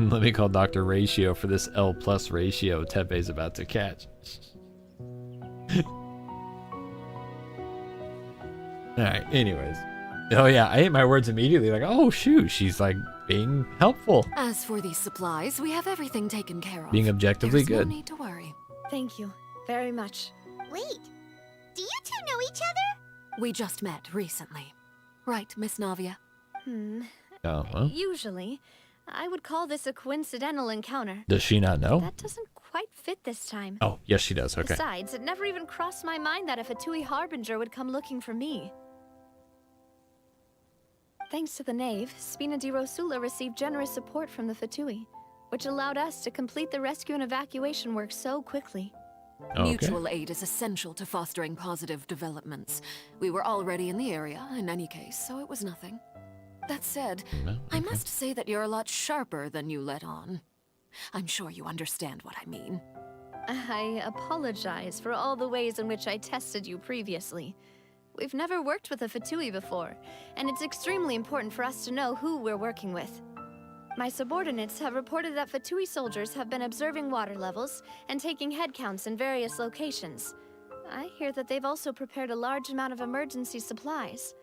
Let me call Dr. Ratio for this L+ ratio Tepe's about to catch. Alright, anyways. Oh yeah, I ate my words immediately, like, oh shoot, she's like being helpful. As for these supplies, we have everything taken care of. Being objectively There's good. No need to worry. Thank you very much. Wait, do you two know each other? We just met recently. Right, Miss Navia? Oh, well. Usually, I would call this a coincidental encounter. Does she not know? That doesn't quite fit this time. Oh, yes she does, okay. Besides, it never even crossed my mind that a Fatui Harbinger would come looking for me. Thanks to the Knave, Spina di Rosula received generous support from the Fatui, which allowed us to complete the rescue and evacuation work so quickly. Okay. Mutual aid is essential to fostering positive developments. We were already in the area, in any case, so it was nothing. That said, I must say that you're a lot sharper than you let on. I'm sure you understand what I mean. I apologize for all the ways in which I tested you previously. We've never worked with a Fatui before, and it's extremely important for us to know who we're working with. My subordinates have reported that Fatui soldiers have been observing water levels and taking head counts in various locations. I hear that they've also prepared a large amount of emergency supplies.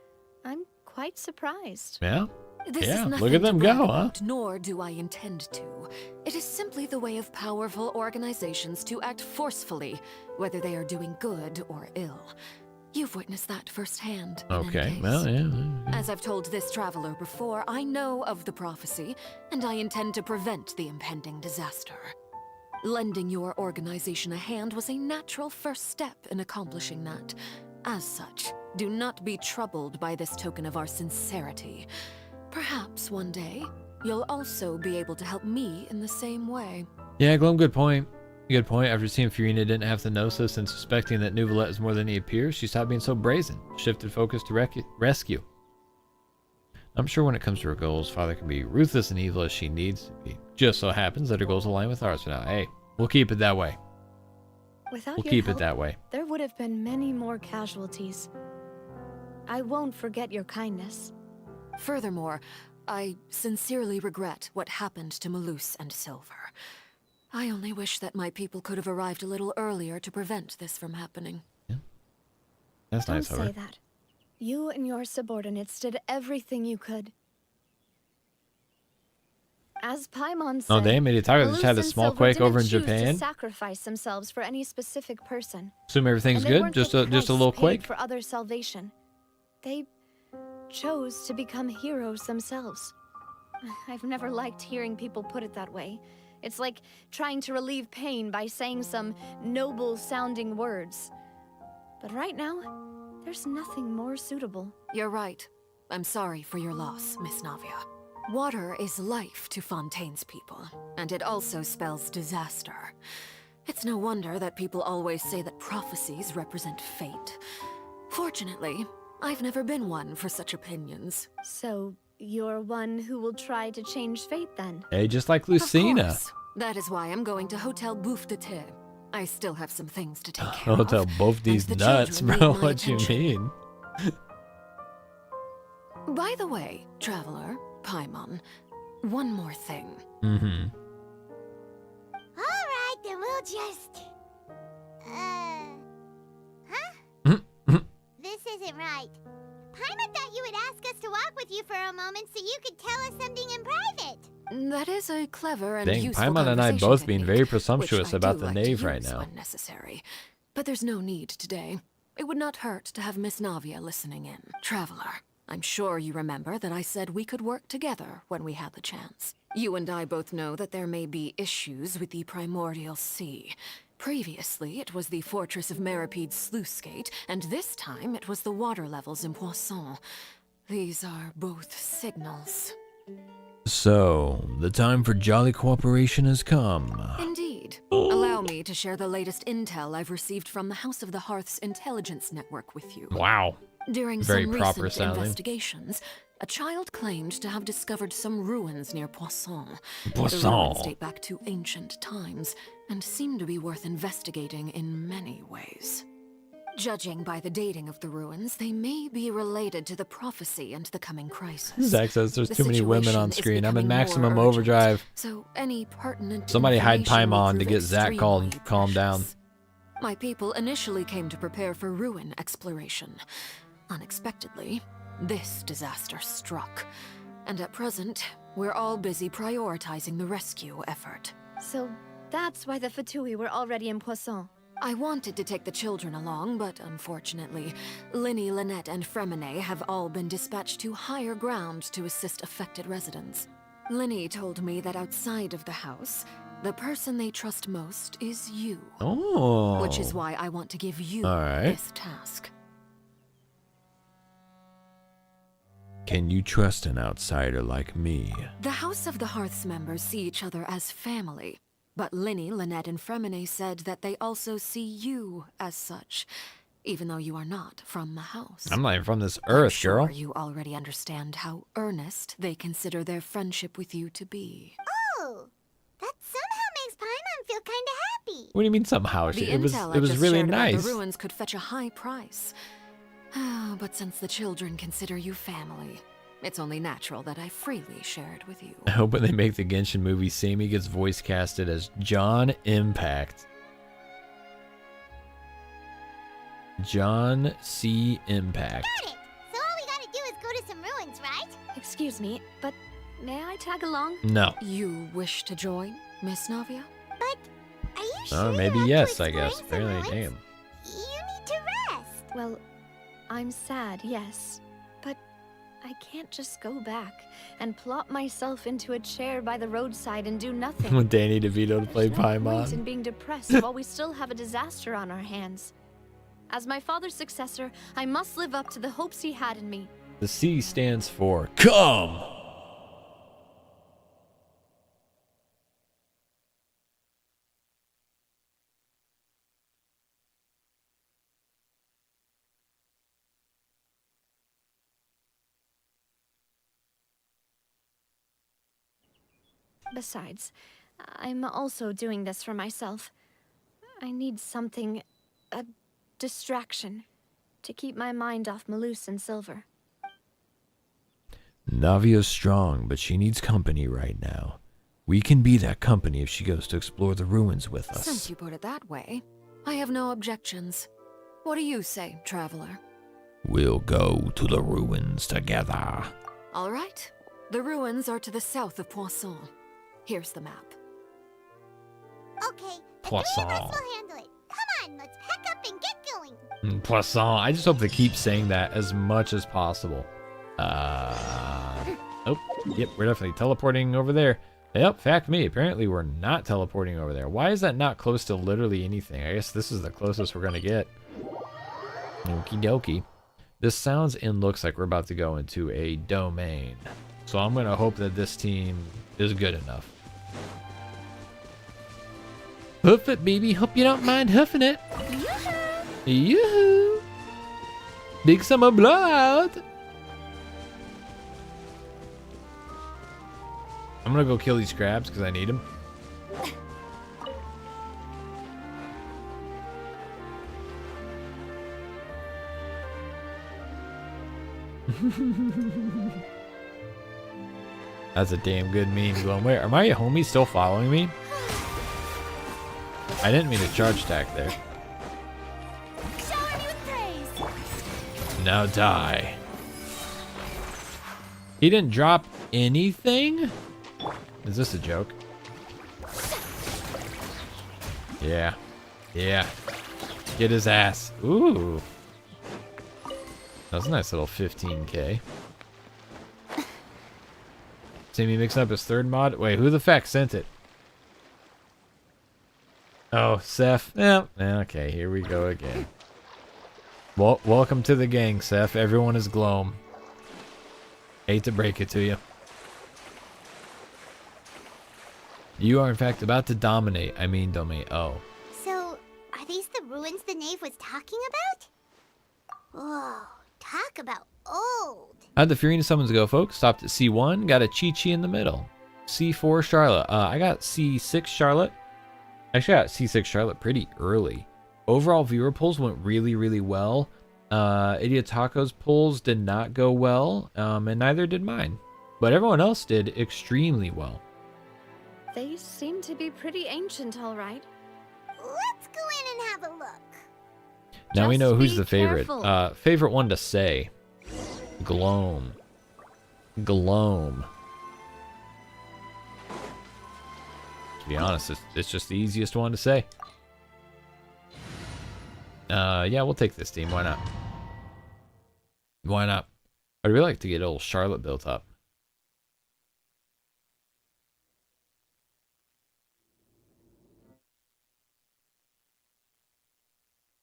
I'm quite surprised. Yeah? This yeah, is nothing look at them to brag go, huh? about, nor do I intend to. It is simply the way of powerful organizations to act forcefully, whether they are doing good or ill. You've witnessed that firsthand. Okay, well, yeah. As I've told this traveler before, I know of the prophecy, and I intend to prevent the impending disaster. Lending your organization a hand was a natural first step in accomplishing that. As such, do not be troubled by this token of our sincerity. Perhaps one day, you'll also be able to help me in the same way. Yeah, Glum, good point. Good point. After seeing Furina didn't have the gnosis and suspecting that Neuvillette is more than he appears, she stopped being so brazen, shifted focus to rescue. I'm sure when it comes to her goals, Father can be ruthless and evil as she needs to be. Just so happens that her goals align with ours for now. Hey, we'll keep it that way. Without We'll your keep help, it that way. there would have been many more casualties. I won't forget your kindness. Furthermore, I sincerely regret what happened to Malus and Silver. I only wish that my people could have arrived a little earlier to prevent this from happening. Yeah. That's Don't nice of her. say that. You and your subordinates did everything you could. As Paimon said, Oh, damn it. They just had a Malus and small Silver quake didn't over in choose Japan. to sacrifice themselves for any specific person. Assume everything's And they good? weren't Just the a little price paid quake? for other salvation. They chose to become heroes themselves. I've never liked hearing people put it that way. It's like trying to relieve pain by saying some noble-sounding words. But right now, there's nothing more suitable. You're right. I'm sorry for your loss, Miss Navia. Water is life to Fontaine's people, and it also spells disaster. It's no wonder that people always say that prophecies represent fate. Fortunately, I've never been one for such opinions. So, you're one who will try to change fate then? Hey, just like Of Lucina. course. That is why I'm going to Hotel Bouffe de Thé. I still have some things to take care Hotel of. both these and the nuts, children bro. need my What you attention. mean? By the way, traveler, Paimon, one more thing. Mm-hmm. Alright, then we'll just... This isn't right. Paimon thought you would ask us to walk with you for a moment so you could tell us something in private. That is a clever and Dang, useful Paimon and I conversation both being technique, very presumptuous which I about do the like to knave right use now. when necessary. But there's no need today. It would not hurt to have Miss Navia listening in. Traveler, I'm sure you remember that I said we could work together when we had the chance. You and I both know that there may be issues with the Primordial Sea. Previously, it was the Fortress of Meripede's sluice gate, and this time it was the water levels in Poisson. These are both signals. So, the time for jolly cooperation has come. Indeed. Allow me to share the latest intel I've received from the House of the Hearth's intelligence network with you. Wow. During Very some proper recent sounding. investigations, a child claimed to have discovered some ruins near Poisson. Poisson. The ruins date back to ancient times and seem to be worth investigating in many ways. Judging by the dating of the ruins, they may be related to the prophecy and the coming crisis. Zach says there's too many women on screen. I'm in maximum more urgent, overdrive. So any pertinent Somebody hide information will Paimon to prove get Zach extremely calmed down. precious. My people initially came to prepare for ruin exploration. Unexpectedly, this disaster struck. And at present, we're all busy prioritizing the rescue effort. So that's why the Fatui were already in Poisson. I wanted to take the children along, but unfortunately, Linny, Lynette, and Fremine have all been dispatched to higher ground to assist affected residents. Linny told me that outside of the house, the person they trust most is you. Oh. Which is why I want to give you this task. Can you trust an outsider like me? The House of the Hearth's members see each other as family. But Linny, Lynette, and Fremine said that they also see you as such, even though you are not from the house. I'm not even from this earth, girl. I'm sure you already understand how earnest they consider their friendship with you to be. Oh, that somehow makes Paimon feel kinda happy. What do you mean somehow? The It was intel I just really shared about nice. The ruins could fetch a high price. But since the children consider you family, it's only natural that I freely share it with you. I hope when they make the Genshin movie, Sammy gets voice casted as John Impact. John C. Impact. Got it! So all we gotta do is go to some ruins, right? Excuse me, but may I tag along? No. You wish to join, Miss Navia? But are you sure Oh, maybe you're up yes, to I guess. exploring some Apparently, ruins? damn. You need to rest. Well, I'm sad, yes. But I can't just go back and plop myself into a chair by the roadside and do nothing. With Danny DeVito to play There's no point in Paimon. being depressed while we still have a disaster on our hands. As my father's successor, I must live up to the hopes he had in me. The C stands for come. Besides, I'm also doing this for myself. I need something, a distraction, to keep my mind off Malus and Silver. Navia's strong, but she needs company right now. We can be that company if she goes to explore the ruins with us. Since you put it that way, I have no objections. What do you say, traveler? We'll go to the ruins together. All right. The ruins are to the south of Poisson. Here's the map. Okay, the Poisson. 3 of us will handle it. Come on, let's pack up and get going. Poisson. I just hope they keep saying that as much as possible. Oh, yep, we're definitely teleporting over there. Yep, fact me. Apparently we're not teleporting over there. Why is that not close to literally anything? I guess this is the closest we're gonna get. Okie dokie. This sounds and looks like we're about to go into a domain. So I'm gonna hope that this team is good enough. Hoof it, baby. Hope you don't mind hoofing it. Yoo-hoo! Big summer blowout. I'm gonna go kill these crabs because I need them. That's a damn good meme going. Wait, are my homies still following me? I didn't mean to charge attack there. Shower me with praise. Now die. He didn't drop anything? Is this a joke? Yeah. Yeah. Get his ass. Ooh. That was a nice little 15k. Sammy mixing up his third mod. Wait, who the fuck sent it? Oh, Seth. Yeah. Okay, here we go again. Well, welcome to the gang, Seth. Everyone is gloam. Hate to break it to you. You are, in fact, about to dominate. I mean, domain. Oh. So, are these the ruins the knave was talking about? Whoa, talk about old. How'd the Furina summons go, folks? Stopped at C1, got a Chi-Chi in the middle. C4 Charlotte. I got C6 Charlotte. Actually, I got C6 Charlotte pretty early. Overall viewer pulls went really, really well. Idiot Taco's pulls did not go well, and neither did mine. But everyone else did extremely well. They seem to be pretty ancient, all right. Let's go in and have a look. Now we Just know who's be the favorite. careful. Favorite one to say. Gloam. Gloam. To be honest, it's just the easiest one to say. Yeah, we'll take this team. Why not? Why not? I'd really like to get old Charlotte built up.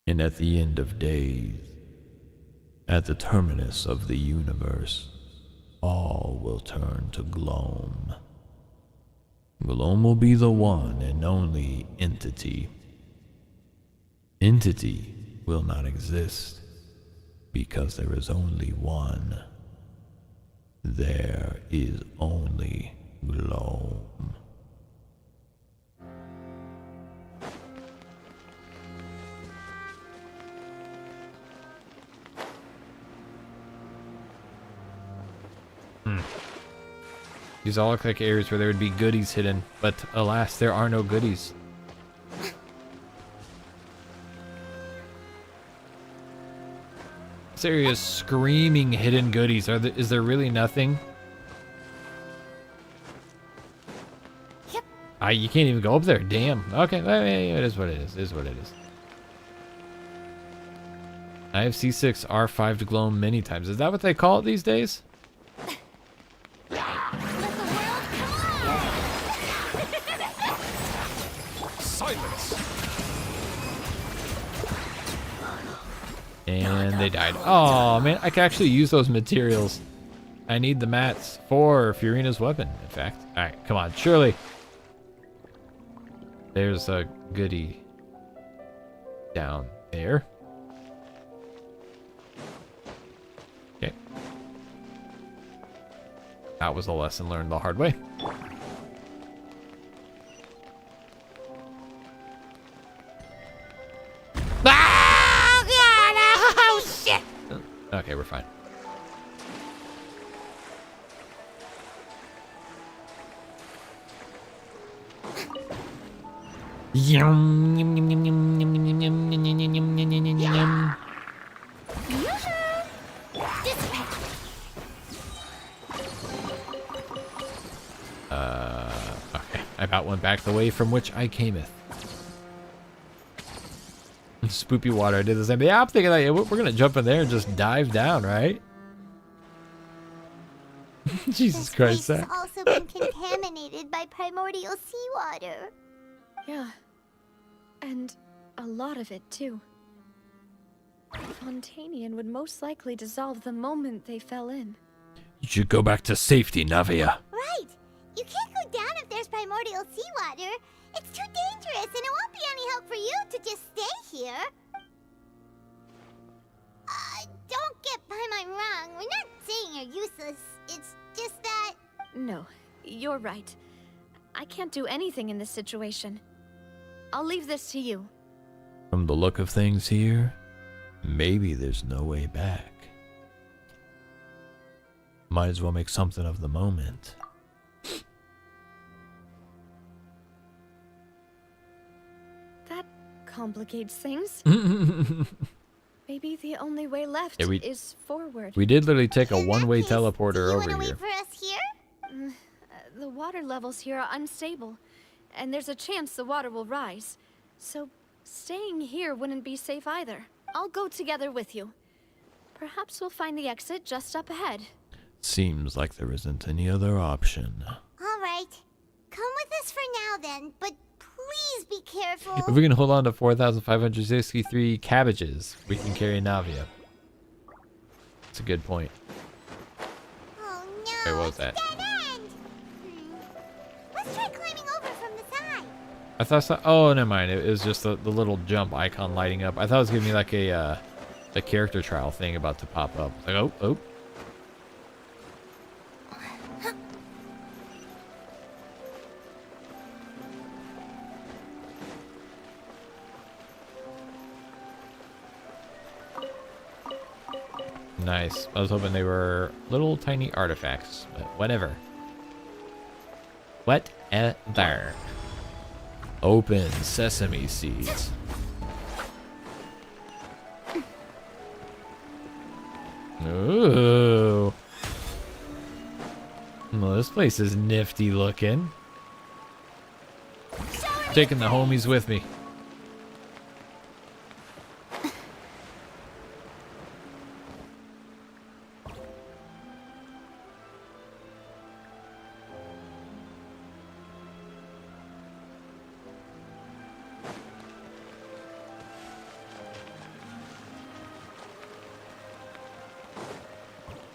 And at the end of days, at the terminus of the universe, all will turn to Gloam. Gloam will be the one and only entity. Entity will not exist because there is only one. There is only Gloam. These all look like areas where there would be goodies hidden, but alas, there are no goodies. This area is screaming hidden goodies. Is there really nothing? Yep. You can't even go up there. Damn. Okay, it is what it is. It is what it is. I have C6 R5 to Gloam many times. Is that what they call it these days? And they died. Oh man, I can actually use those materials. I need the mats for Furina's weapon, in fact. Alright, come on, surely. There's a goodie down there. Okay. That was a lesson learned the hard way. Okay, we're fine. Yum, yum, yum, yum, yum, yum, yum, yum, yum, yum, yum, yum, yum, yum. Okay. I about went back the way from which I cameth. Spoopy water, I did the same. Yeah, I'm thinking like we're gonna jump in there and just dive down, right? Jesus Christ, This place has also been contaminated by primordial seawater. Yeah. And a lot of it, too. Fontanian would most likely dissolve the moment they fell in. You should go back to safety, Navia. Right. You can't go down if there's primordial seawater. It's too dangerous, and it won't be any help for you to just stay here. Don't get Paimon wrong. We're not saying you're useless. It's just that... No, you're right. I can't do anything in this situation. I'll leave this to you. From the look of things here, maybe there's no way back. Might as well make something of the moment. That complicates things. Maybe the only way left is forward. We did literally take a one-way teleporter over here. Wait for us here? The water levels here are unstable, and there's a chance the water will rise. So staying here wouldn't be safe either. I'll go together with you. Perhaps we'll find the exit just up ahead. Seems like there isn't any other option. All right. Come with us for now then, but please be careful. If we can hold on to 4,563 cabbages, we can carry Navia. That's a good point. Oh no, Where was that? dead end. Let's try climbing over from the side. I thought oh, never mind. It was just the little jump icon lighting up. I thought it was giving me like a character trial thing about to pop up. Like, oh. Nice. I was hoping they were little tiny artifacts, but whatever. Whatever. Open sesame seeds. Ooh. Well, this place is nifty looking. Taking the homies with me.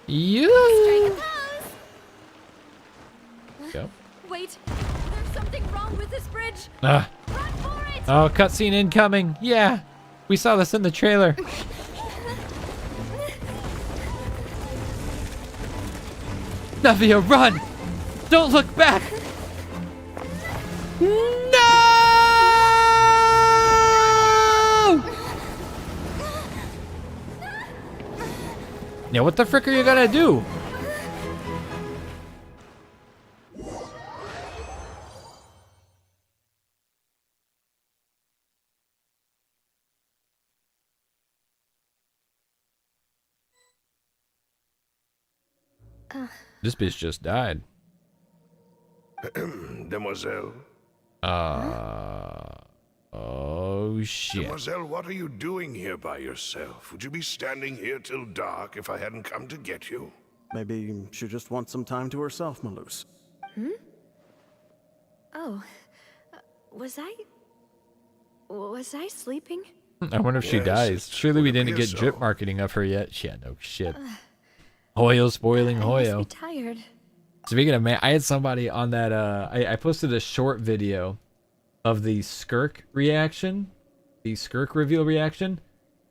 You. Go. Wait, there's something wrong with this bridge. Ah. Run for it. Oh, cutscene incoming. Yeah, we saw this in the trailer. Navia, run! Don't look back! No! Yeah, what the frick are you gonna do? This bitch just died. Demoiselle. Oh shit. Demoiselle, what are you doing here by yourself? Would you be standing here till dark if I hadn't come to get you? Maybe she just wants some time to herself, Malus. Hmm? Oh, was I sleeping? I wonder if she Yes, dies. Surely we didn't appears get so. drip marketing of her yet. Yeah, no shit. Hoyo spoiling I must Hoyo. be tired. Speaking of, man, I had somebody on that, I posted a short video of the Skirk reaction, the Skirk reveal reaction,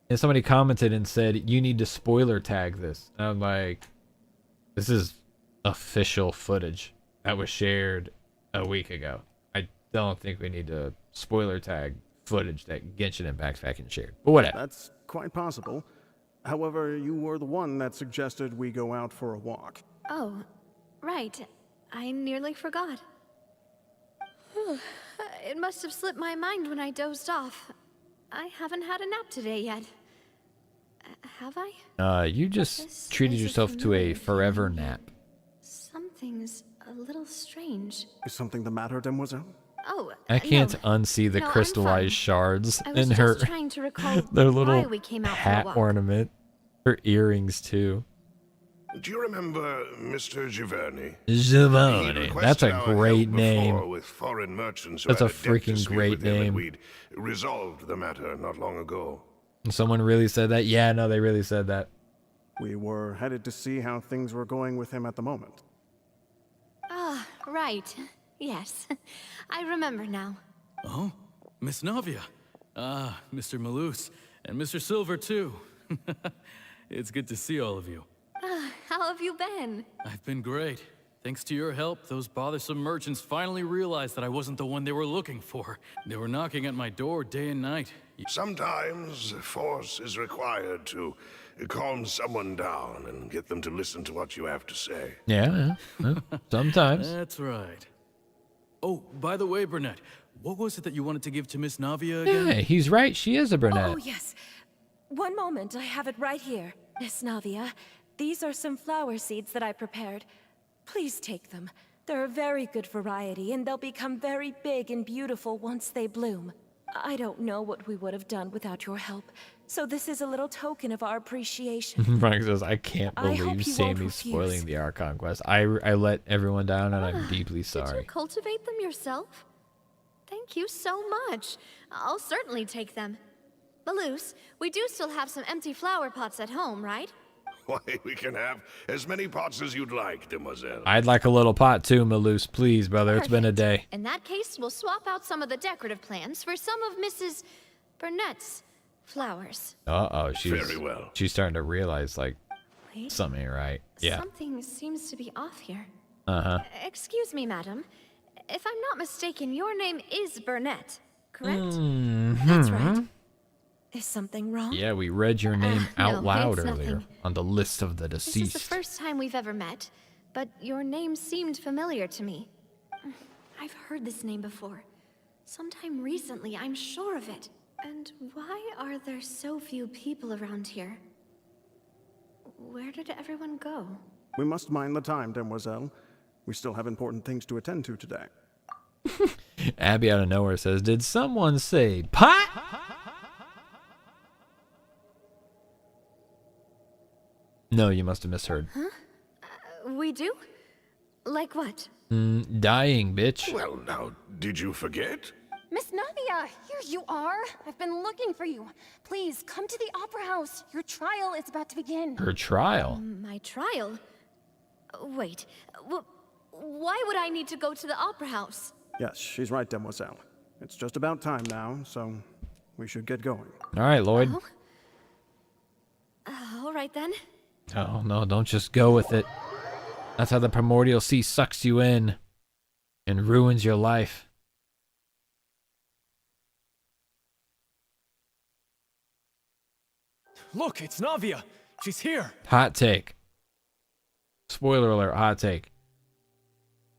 and somebody commented and said, you need to spoiler tag this. And I'm like, this is official footage that was shared a week ago. I don't think we need to spoiler tag footage that Genshin Impact fucking shared. But whatever. That's quite possible. However, you were the one that suggested we go out for a walk. Oh, right. I nearly forgot. Whew. It must have slipped my mind when I dozed off. I haven't had a nap today yet. Have I? You just treated yourself to a forever nap. Something's a little strange. Is something the matter, Demoiselle? Oh, I can't no. unsee the No, I'm crystallized fine. shards I was in just her trying to recall their why little we came out for a hat walk. ornament. Her earrings too. Do you remember Mr. Giverny? Giovanni. He'd That's a requested our great help before name. with foreign merchants who That's a had debt to freaking speak great with him, and name. We'd resolved the matter not long ago. Someone really said that? Yeah, no, they really said that. We were headed to see how things were going with him at the moment. Ah, right. Yes. I remember now. Oh, Miss Navia. Ah, Mr. Malus. And Mr. Silver, too. It's good to see all of you. How have you been? I've been great. Thanks to your help, those bothersome merchants finally realized that I wasn't the one they were looking for. They were knocking at my door day and night. Sometimes force is required to calm someone down and get them to listen to what you have to say. Yeah, sometimes. That's right. Oh, by the way, Burnett, what was it that you wanted to give to Miss Navia again? Yeah, he's right. She is a brunette. Oh, yes. One moment, I have it right here. Miss Navia, these are some flower seeds that I prepared. Please take them. They're a very good variety, and they'll become very big and beautiful once they bloom. I don't know what we would have done without your help, so this is a little token of our appreciation. Frank says, I can't I hope believe you won't Sammy's refuse. spoiling the Archon quest. I let everyone down, and I'm deeply Did sorry. you cultivate them yourself? Thank you so much. I'll certainly take them. Malus, we do still have some empty flower pots at home, right? Why, we can have as many pots as you'd like, demoiselle. I'd like a little pot too, Malus. Please, brother. It's been a day. In that case, we'll swap out some of the decorative plants for some of Mrs. Burnett's flowers. Uh-oh, Very well. She's starting to realize, like, Wait, something ain't right. Yeah. something seems to be off here. Uh-huh. Excuse me, madam. If I'm not mistaken, your name is Burnett, correct? Mm-hmm. That's right. Is something wrong? Yeah, we read your name out No, loud it's earlier nothing. on the list of the This is deceased. the first time we've ever met, but your name seemed familiar to me. I've heard this name before. Sometime recently, I'm sure of it. And why are there so few people around here? Where did everyone go? We must mind the time, demoiselle. We still have important things to attend to today. Abby out of nowhere says, "Did someone say pot?" No, you must have misheard. Huh? We do? Like what? Dying, bitch. Well, now, did you forget? Miss Navia, here you are. I've been looking for you. Please, come to the Opera House. Your trial is about to begin. Her trial? My trial? Wait, why would I need to go to the Opera House? Yes, she's right, demoiselle. It's just about time now, so we should get going. All right, Lloyd. All right then. Oh, no, don't just go with it. That's how the primordial sea sucks you in and ruins your life. Look, it's Navia. She's here. Hot take. Spoiler alert, hot take.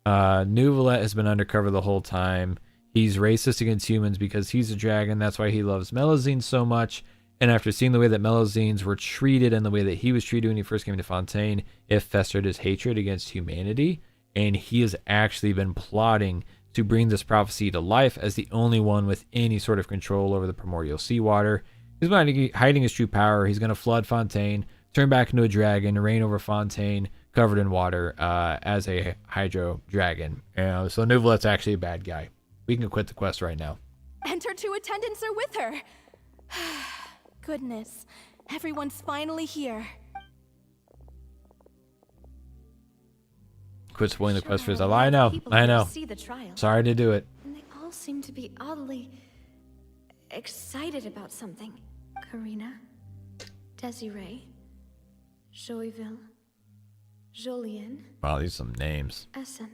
Neuvillette has been undercover the whole time. He's racist against humans because he's a dragon. That's why he loves Melazine so much. And after seeing the way that Melazines were treated and the way that he was treated when he first came to Fontaine, it festered his hatred against humanity. And he has actually been plotting to bring this prophecy to life as the only one with any sort of control over the primordial seawater. He's hiding his true power. He's going to flood Fontaine, turn back into a dragon, reign over Fontaine, covered in water as a hydro dragon. So Neuvillette's actually a bad guy. We can quit the quest right now. And her two attendants are with her. Goodness, everyone's finally here. Quit spoiling the quest for us. I know. See the trial. Sorry to do it. And they all seem to be oddly excited about something. Karina, Desiree, Joyville, Julien. Wow, these are some names. Essen.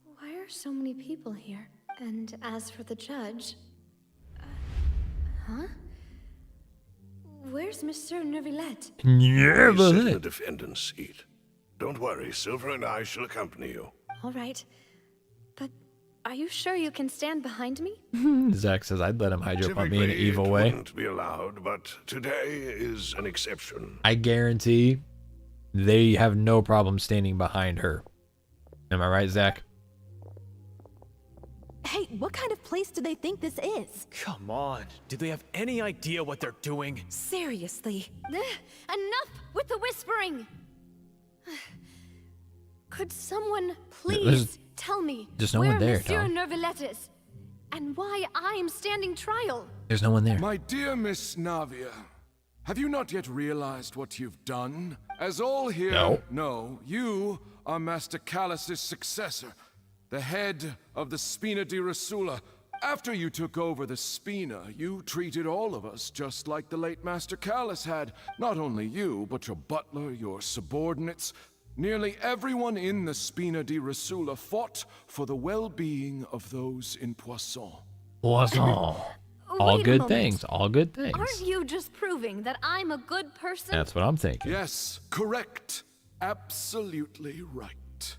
Why are so many people here? And as for the judge... huh? Where's Monsieur Neuvillette? He's sit in the defendant's seat. Don't worry, Silver and I shall accompany you. All right. But are you sure you can stand behind me? Zach says I'd let him hydro pump me in an evil way. It wouldn't be allowed, but today is an exception. I guarantee they have no problem standing behind her. Am I right, Zach? Hey, what kind of place do they think this is? Come on. Do they have any idea what they're doing? Seriously. Enough with the whispering! Could someone please tell me there's no where one there, Monsieur Tom. Neuvillette is? And why I'm standing trial? There's no one there. My dear Miss Navia, have you not yet realized what you've done? As all here know, you are Master Callus's successor, the head of the Spina di Rasula. After you took over the Spina, you treated all of us just like the late Master Callus had. Not only you, but your butler, your subordinates. Nearly everyone in the Spina di Rasula fought for the well-being of those in Poisson. Poisson. All Wait a good moment. things. All good things. Aren't you just proving that I'm a good person? That's what I'm thinking. Yes, correct. Absolutely right.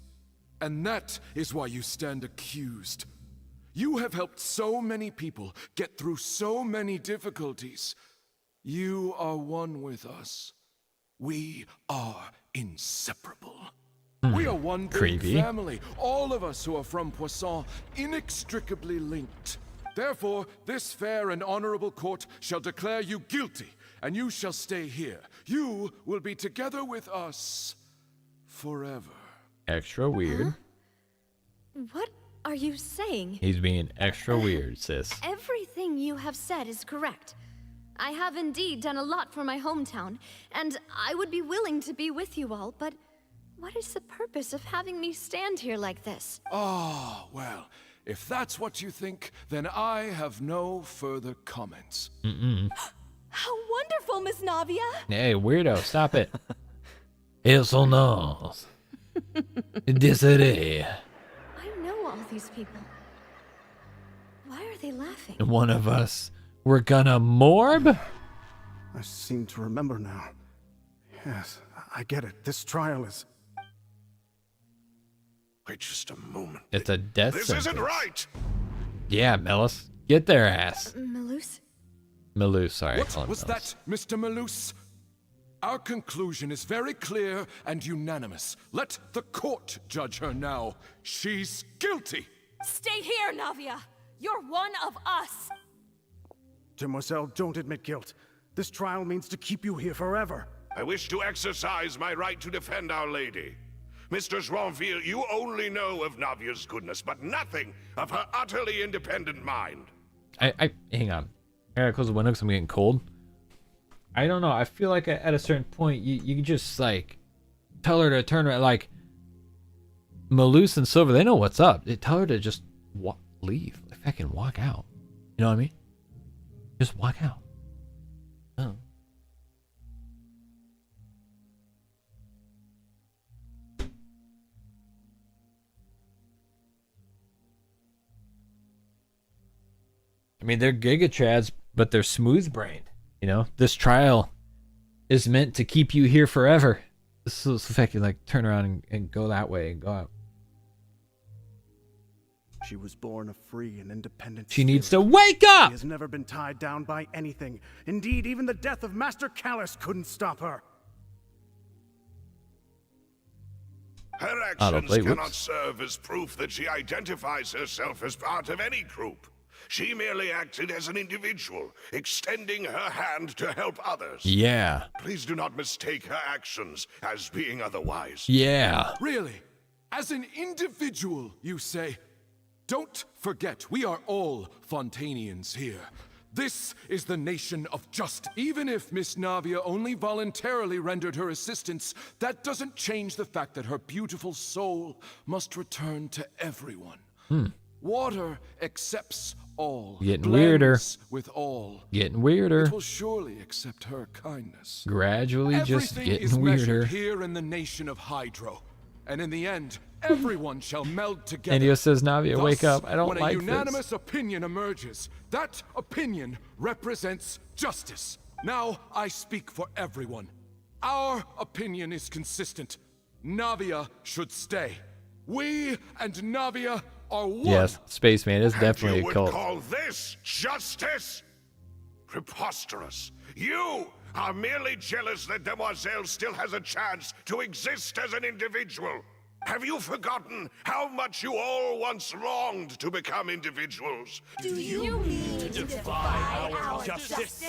And that is why you stand accused. You have helped so many people get through so many difficulties. You are one with us. We are inseparable. We are one big family. All of us who are from Poisson, inextricably linked. Therefore, this fair and honorable court shall declare you guilty, and you shall stay here. You will be together with us forever. Extra weird. What are you saying? He's being extra weird, sis. Everything you have said is correct. I have indeed done a lot for my hometown, and I would be willing to be with you all, but what is the purpose of having me stand here like this? Ah, well, if that's what you think, then I have no further comments. How wonderful, Miss Navia! Hey, weirdo, stop it. Eso no. Desiree. I know all these people. Why are they laughing? One of us We're gonna morb? I seem to remember now. Yes, I get it. This trial is... Wait just a moment. It's a death This sentence. isn't right! Yeah, Melis. Get their ass. Malus? Malus, sorry. I What call him was Melis. that, Mr. Malus? Our conclusion is very clear and unanimous. Let the court judge her now. She's guilty! Stay here, Navia! You're one of us! Demoiselle, don't admit guilt. This trial means to keep you here forever. I wish to exercise my right to defend Our Lady. Mistress Ronville, you only know of Navia's goodness, but nothing of her utterly independent mind. Hang on. I gotta close the window because I'm getting cold. I don't know. I feel like at a certain point, you can just, like, tell her to turn around. Like, Malus and Silver, they know what's up. They tell her to just leave. If I can walk out. You know what I mean? Just walk out. Oh. I mean, they're gigatrads, but they're smooth-brained. You know, this trial is meant to keep you here forever. This is the fact you like turn around and go that way and go out. She was born a free and independent She spirit. needs to wake up! She has never been tied down by anything. Indeed, even the death of Master Callus couldn't stop her. Her actions cannot serve as proof that she identifies herself as part of any group. She merely acted as an individual, extending her hand to help others. Yeah. Please do not mistake her actions as being otherwise. Yeah. Really? As an individual, you say? Don't forget, we are all Fontainians here. This is the nation of justice. Even if Miss Navia only voluntarily rendered her assistance, that doesn't change the fact that her beautiful soul must return to everyone. Water accepts all. Getting weirder. With all. Getting weirder. It will surely accept her kindness. Gradually just Everything getting is weirder. measured here in the nation of HYDRO. And in the end, everyone shall meld together. Andio says, Navia, Thus, wake up. I don't when like a unanimous this. opinion emerges, that opinion represents justice. Now I speak for everyone. Our opinion is consistent. Navia should stay. We and Navia are one. Yes, Spaceman is definitely You a would cult. call this justice? Preposterous. You are merely jealous that Demoiselle still has a chance to exist as an individual. Have you forgotten how much you all once longed to become individuals? Do you mean to defy our justice?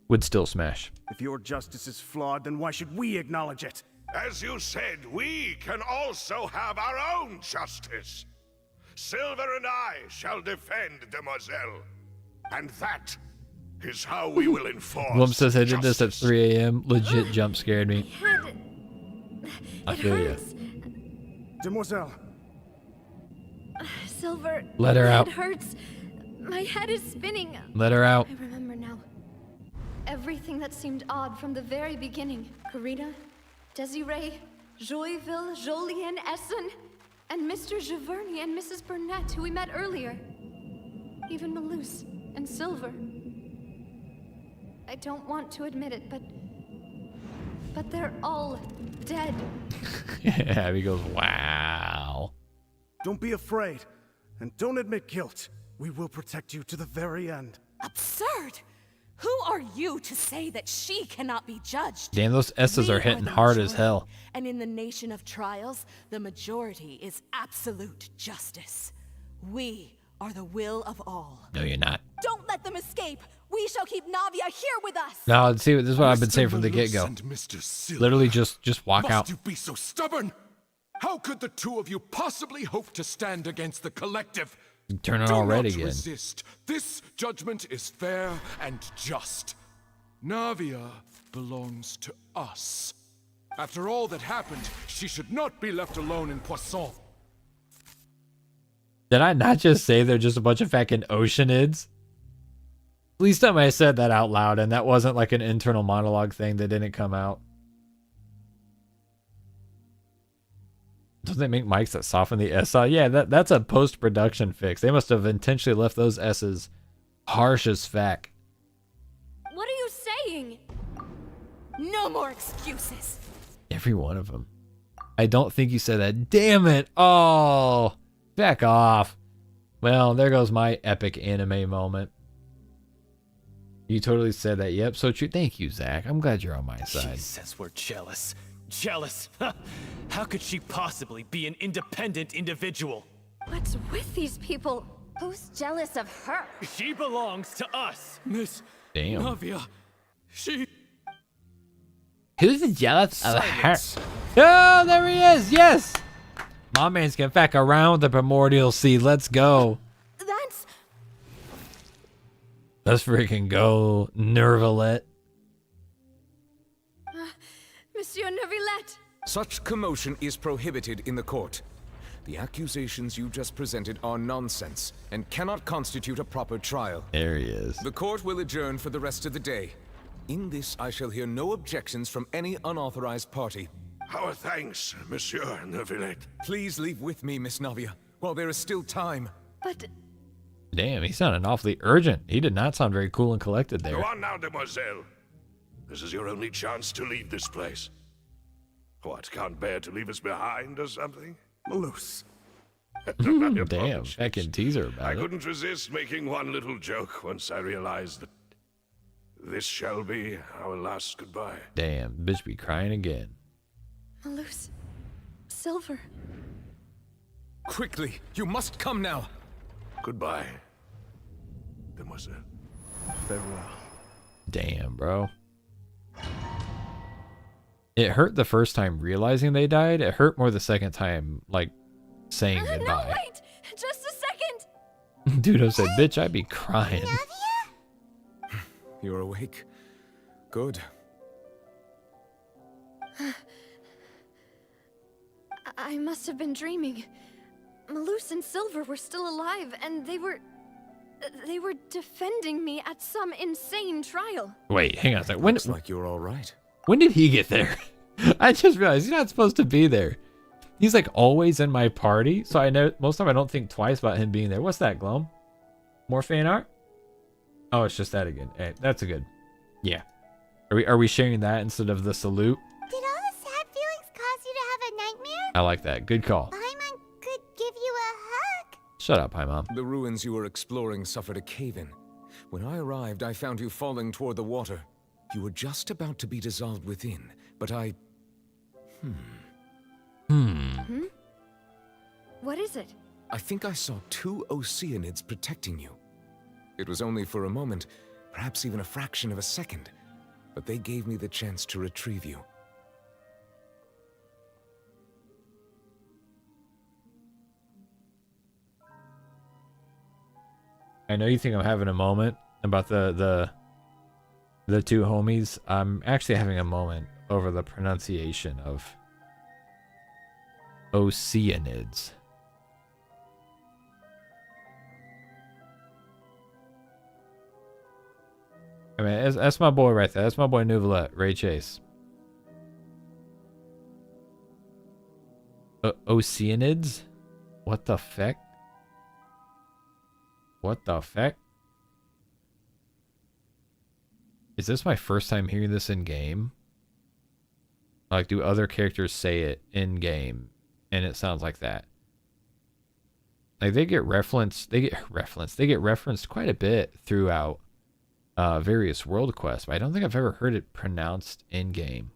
Would still smash. If your justice is flawed, then why should we acknowledge it? As you said, we can also have our own justice. Silver and I shall defend Demoiselle. And that is how we will enforce Glump says I did this at justice. 3 a.m. Legit jump scared me. I feel you. Demoiselle. Silver. Let her my out. head hurts. My head is spinning. Let her out. I remember now. Everything that seemed odd from the very beginning. Karina, Desiree, Joyville, Jolien, Essen, and Mr. Giverny and Mrs. Burnett, who we met earlier. Even Malus and Silver. I don't want to admit it, but they're all dead. Abby goes, wow. Don't be afraid, and don't admit guilt. We will protect you to the very end. Absurd! Who are you to say that she cannot be judged? Damn, those S's We are hitting the hard as majority, hell. And in the nation of trials, the majority is absolute justice. We are the will of all. No, you're not. Don't let them escape! We shall keep Navia here with us! No, see, this is what I've been Mr. saying from the Malus get-go. and Mr. Silver. Literally just walk Must out. you be so stubborn? How could the two of you possibly hope to stand against the collective? Turn it Do all red not again. resist. This judgment is fair and just. Navia belongs to us. After all that happened, she should not be left alone in Poisson. Did I not just say they're just a bunch of fucking oceanids? Least time I said that out loud, and that wasn't like an internal monologue thing that didn't come out. Don't they make mics that soften the S? Yeah, that's a post-production fix. They must have intentionally left those S's harsh as feck. What are you saying? No more excuses. Every one of them. I don't think you said that. Damn it. Oh, back off. Well, there goes my epic anime moment. You totally said that. Yep, so true. Thank you, Zach. I'm glad you're on my side. She says we're jealous. Jealous? How could she possibly be an independent individual? What's with these people? Who's jealous of her? She belongs to us. Miss Damn. Navia, she... Who's jealous of her? Oh, there he is. Yes. My man's getting back around the primordial sea. Let's go. That's... Let's freaking go, Neuvillette. Monsieur Neuvillette! Such commotion is prohibited in the court. The accusations you just presented are nonsense and cannot constitute a proper trial. There he is. The court will adjourn for the rest of the day. In this, I shall hear no objections from any unauthorized party. Our thanks, Monsieur Neuvillette. Please leave with me, Miss Navia, while there is still time. But... Damn, he sounded awfully urgent. He did not sound very cool and collected there. Go on now, demoiselle. This is your only chance to leave this place. What, can't bear to leave us behind or something? Loose. Damn, fucking teaser about I it. couldn't resist making one little joke once I realized that this shall be our last goodbye. Damn, bitch be crying again. Malus. Silver. Quickly, you must come now. Goodbye, demoiselle. Farewell. Damn, bro. It hurt the first time realizing they died. It hurt more the second time, like, saying goodbye. No, wait! Just a second! Dude, I said, bitch, I'd be crying. You're awake. Good. I must have been dreaming. Malus and Silver were still alive, and they were defending me at some insane trial. Wait, hang on a second. When, Looks like you're all right. When did he get there? I just realized he's not supposed to be there. He's like always in my party, so I know most of the time I don't think twice about him being there. What's that, Glum? More fan art? Oh, it's just that again. Hey, that's a good. Yeah. Are we sharing that instead of the salute? Did all the sad feelings cause you to have a nightmare? I like that. Good call. Paimon could give you a hug. Shut up, Paimon. The ruins you were exploring suffered a cave-in. When I arrived, I found you falling toward the water. You were just about to be dissolved within, but I... What is it? I think I saw 2 Oceanids protecting you. It was only for a moment, perhaps even a fraction of a second, but they gave me the chance to retrieve you. I know you think I'm having a moment about the 2 homies. I'm actually having a moment over the pronunciation of Oceanids. I mean, that's my boy right there. That's my boy Neuvillette, Ray Chase. Oceanids? What the feck? What the feck? Is this my first time hearing this in game? Like, do other characters say it in game and it sounds like that? Like, they get referenced quite a bit throughout various world quests, but I don't think I've ever heard it pronounced in game.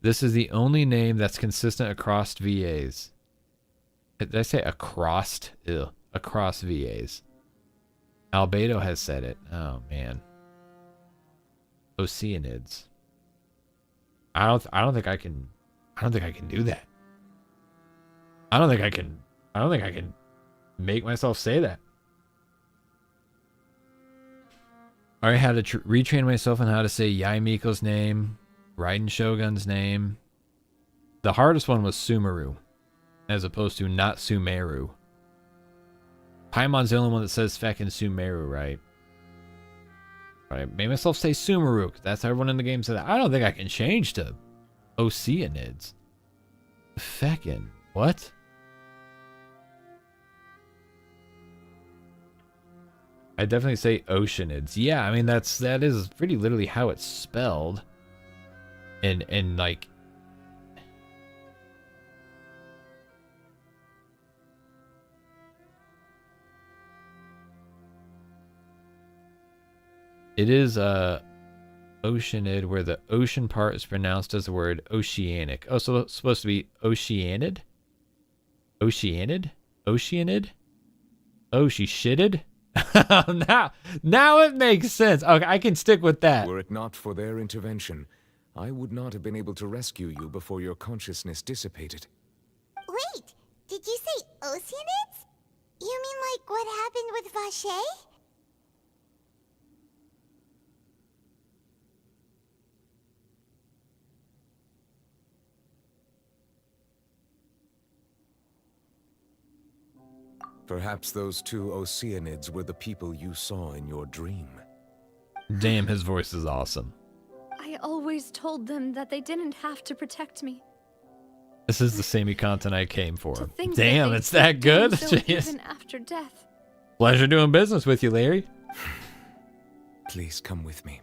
This is the only name that's consistent across VAs. Did I say across? Ew. Across VAs. Albedo has said it. Oh man. Oceanids. I don't think I can do that. I don't think I can make myself say that. I already had to retrain myself on how to say Yaimiko's name, Raiden Shogun's name. The hardest one was Sumeru, as opposed to not Sumeru. Paimon's the only one that says feckin' Sumeru, right? Right. Made myself say Sumeru, 'cause that's how everyone in the game said that. I don't think I can change to Oceanids. Feckin'. What? I definitely say Oceanids. Yeah, I mean that is pretty literally how it's spelled. And like it is Oceanid, where the ocean part is pronounced as the word oceanic. Oh, so it's supposed to be Oceanid? Oceanid? Oceanid? Oh, she shitted? now it makes sense. Okay, I can stick with that. Were it not for their intervention, I would not have been able to rescue you before your consciousness dissipated. Wait, did you say Oceanids? You mean like what happened with Vache? Perhaps those two Oceanids were the people you saw in your dream. Damn, his voice is awesome. I always told them that they didn't have to protect me. This is the samey content I came for. Things Damn, that it's that good? so Jeez. even after death. Pleasure doing business with you, Larry. Please come with me.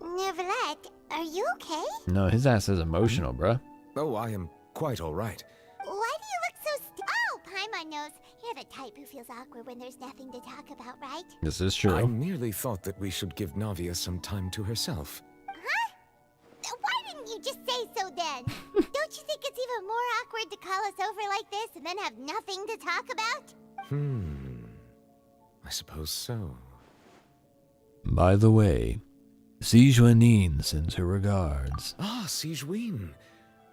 Neuvillette, are you okay? No, his ass is emotional, bruh. Oh, I am quite all right. Why do you look so Oh, Paimon knows. You're the type who feels awkward when there's nothing to talk about, right? This is true. I merely thought that we should give Navia some time to herself. Huh? Why didn't you just say so then? Don't you think it's even more awkward to call us over like this and then have nothing to talk about? I suppose so. By the way, Sijuanin sends her regards. Ah, Sijuin.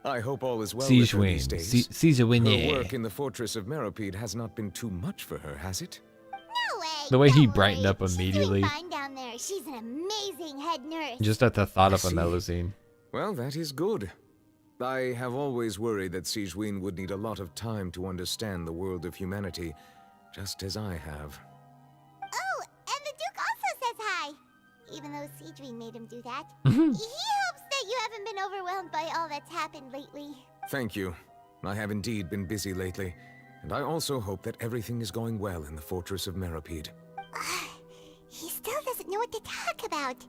I hope all is well Sijuin. with her these days. Sijuin, Her yeah. work in the Fortress of Meropide has not been too much for her, has it? No way. The way he Don't brightened worry. up immediately. She's doing fine down there. She's an amazing head nurse. Just at the thought I of a see. Melusine. Well, that is good. I have always worried that Sijuin would need a lot of time to understand the world of humanity, just as I have. Oh, and the Duke also says hi. Even though Sijuin made him do that. He hopes that you haven't been overwhelmed by all that's happened lately. Thank you. I have indeed been busy lately, and I also hope that everything is going well in the Fortress of Meropide. He still doesn't know what to talk about.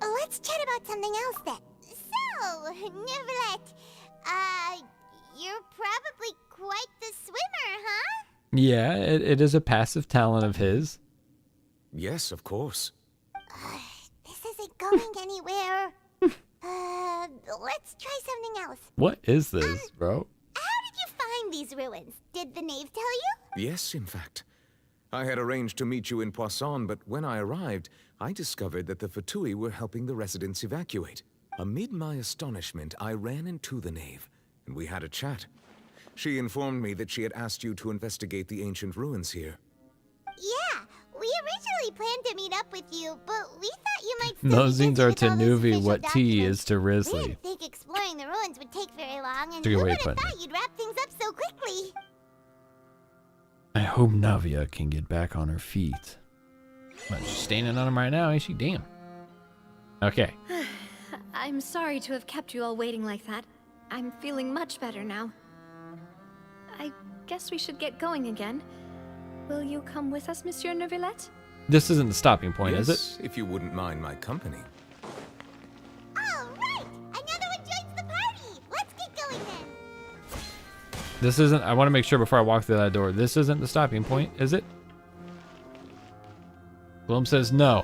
Let's chat about something else then. So, Neuvillette, you're probably quite the swimmer, huh? Yeah, it is a passive talent of his. Yes, of course. This isn't going anywhere. Let's try something else. What is this, bro? How did you find these ruins? Did the knave tell you? Yes, in fact. I had arranged to meet you in Poisson, but when I arrived, I discovered that the Fatui were helping the residents evacuate. Amid my astonishment, I ran into the knave, and we had a chat. She informed me that she had asked you to investigate the ancient ruins here. Yeah, we originally planned to meet up with you, but we thought you might still Those be zines busy are with to all those Nuvi official what T documents. is to We Risley. didn't think exploring the ruins would take very long, and That's a good who way would of have putting thought you'd wrap things up so quickly? I hope Navia can get back on her feet. She's standing on him right now, ain't she? Damn. Okay. I'm sorry to have kept you all waiting like that. I'm feeling much better now. I guess we should get going again. Will you come with us, Monsieur Neuvillette? This isn't the stopping point, Yes, is it? if you wouldn't mind my company. All right, another one joins the party. Let's get going then. This isn't... I want to make sure before I walk through that door. This isn't the stopping point, is it? Bloom says no.